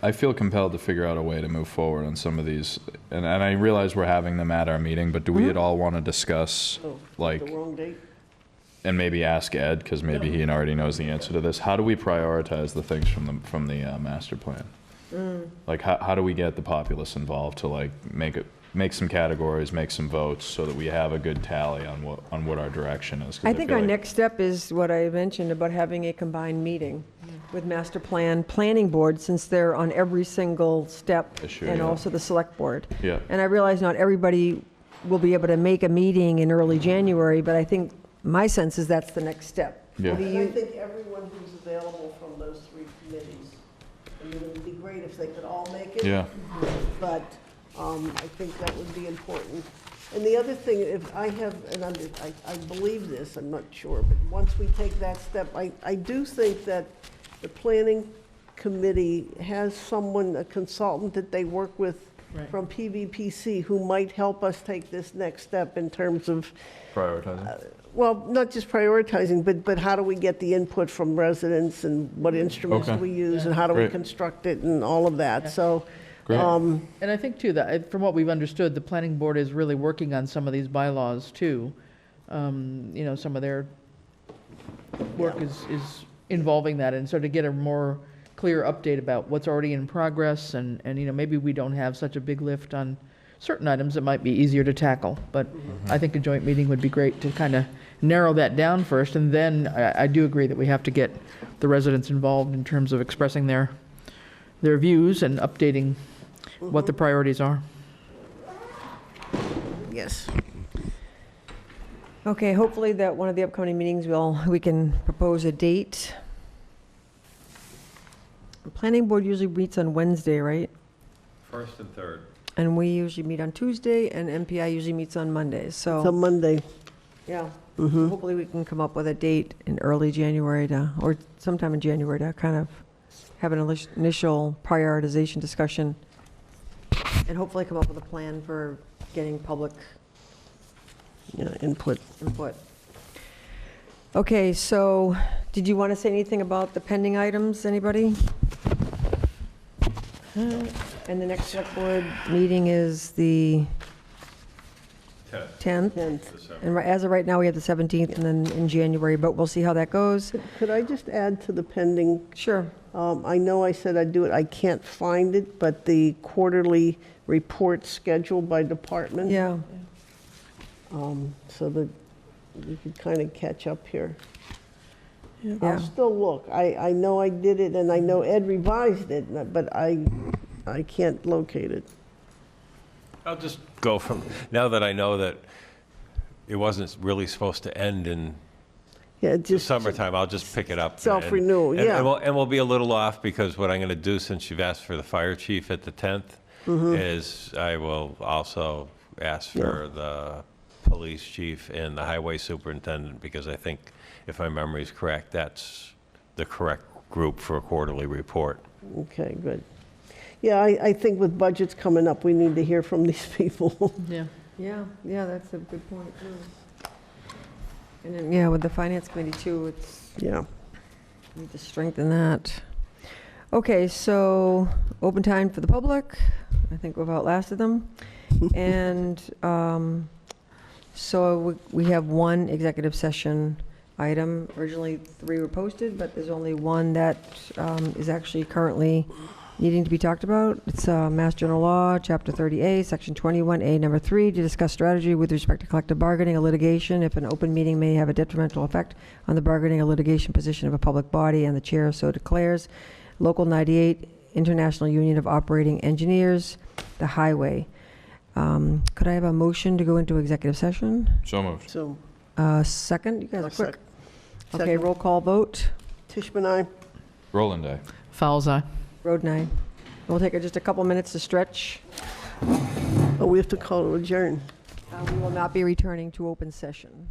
I feel compelled to figure out a way to move forward on some of these, and I realize we're having them at our meeting, but do we at all want to discuss, Oh, like, the wrong date? and maybe ask Ed, because maybe he already knows the answer to this, how do we prioritize the things from the master plan? Like, how do we get the populace involved to, like, make some categories, make some votes, so that we have a good tally on what our direction is? 'Cause I think feel our like- next step is what I mentioned about having a combined meeting with master plan, planning board, since they're on every single step, Issue, and yeah. also the select board. Yeah. And I realize not everybody will be able to make a meeting in early January, but I think my sense is that's the next step. Yeah. What do And I you- think everyone who's available from those three committees, I mean, it would be great if they could all make it. Yeah. But I think that would be important. And the other thing, if I have, I believe this, I'm not sure, but once we take that step, I do think that the planning committee has someone, a consultant that they work with Right. from PVPC who might help us take this next step in terms of, Prioritizing? well, not just prioritizing, but how do we get the input from residents and what instruments do Okay. we use and how do we Great. construct it and all of that, so. Great. And I think too, that from what we've understood, the planning board is really working on some of these bylaws too. You know, some of their work is involving that, and so to get a more clear update about what's already in progress, and you know, maybe we don't have such a big lift on certain items that might be easier to tackle, but I think a joint meeting would be great to kind of narrow that down first, and then I do agree that we have to get the residents involved in terms of expressing their views and updating what the priorities are. Yes. Okay, hopefully that one of the upcoming meetings we can propose a date. The planning board usually meets on Wednesday, right? First and third. And we usually meet on Tuesday, and MPI usually meets on Mondays, It's a so, Monday. yeah. Hopefully we can come up with a date in early January or sometime in January to kind of have an initial prioritization discussion, and hopefully come up with a plan for getting public Input. input. Okay, so, did you want to say anything about the pending items, anybody? And the next select board meeting is the 10th. And as of right now, we have the 17th, and then in January, but we'll see how that goes. Could I just add to the pending? Sure. I know I said I'd do it, I can't find it, but the quarterly report scheduled by department. Yeah. So that we could kind of catch up here. Yeah. I'll still look. I know I did it, and I know Ed revised it, but I can't locate it. I'll just go from, now that I know that it wasn't really supposed to end in Yeah, the just. summertime, I'll just pick it up. Self-renewal, And- yeah. And we'll be a little off, because what I'm going to do, since you've asked for the fire chief at the 10th, is I will also ask for the police chief and the highway superintendent, because I think, if my memory is correct, that's the correct group for a quarterly report. Okay, good. Yeah, I think with budgets coming up, we need to hear from these people. Yeah. Yeah, that's a good point, too. And then, yeah, with the finance committee, too, it's, Yeah. Need to strengthen that. Okay, so open time for the public. I think we've outlasted them. And so we have one executive session item. Originally, 3 were posted, but there's only one that is actually currently needing to be talked about. It's Mass General Law, Chapter 30A, Section 21A, Number 3, to discuss strategy with respect to collective bargaining or litigation if an open meeting may have a detrimental effect on the bargaining or litigation position of a public body, and the chair so declares. Local 98, International Union of Operating Engineers, the highway. Could I have a motion to go into executive session? So moved. So, Second? You guys are quick. Okay, second. roll call vote. Tishman, aye. Roland, aye. Fowles eye. Road 9. We'll take just a couple minutes to stretch. Oh, we have to call to adjourn. We will not be returning to open session.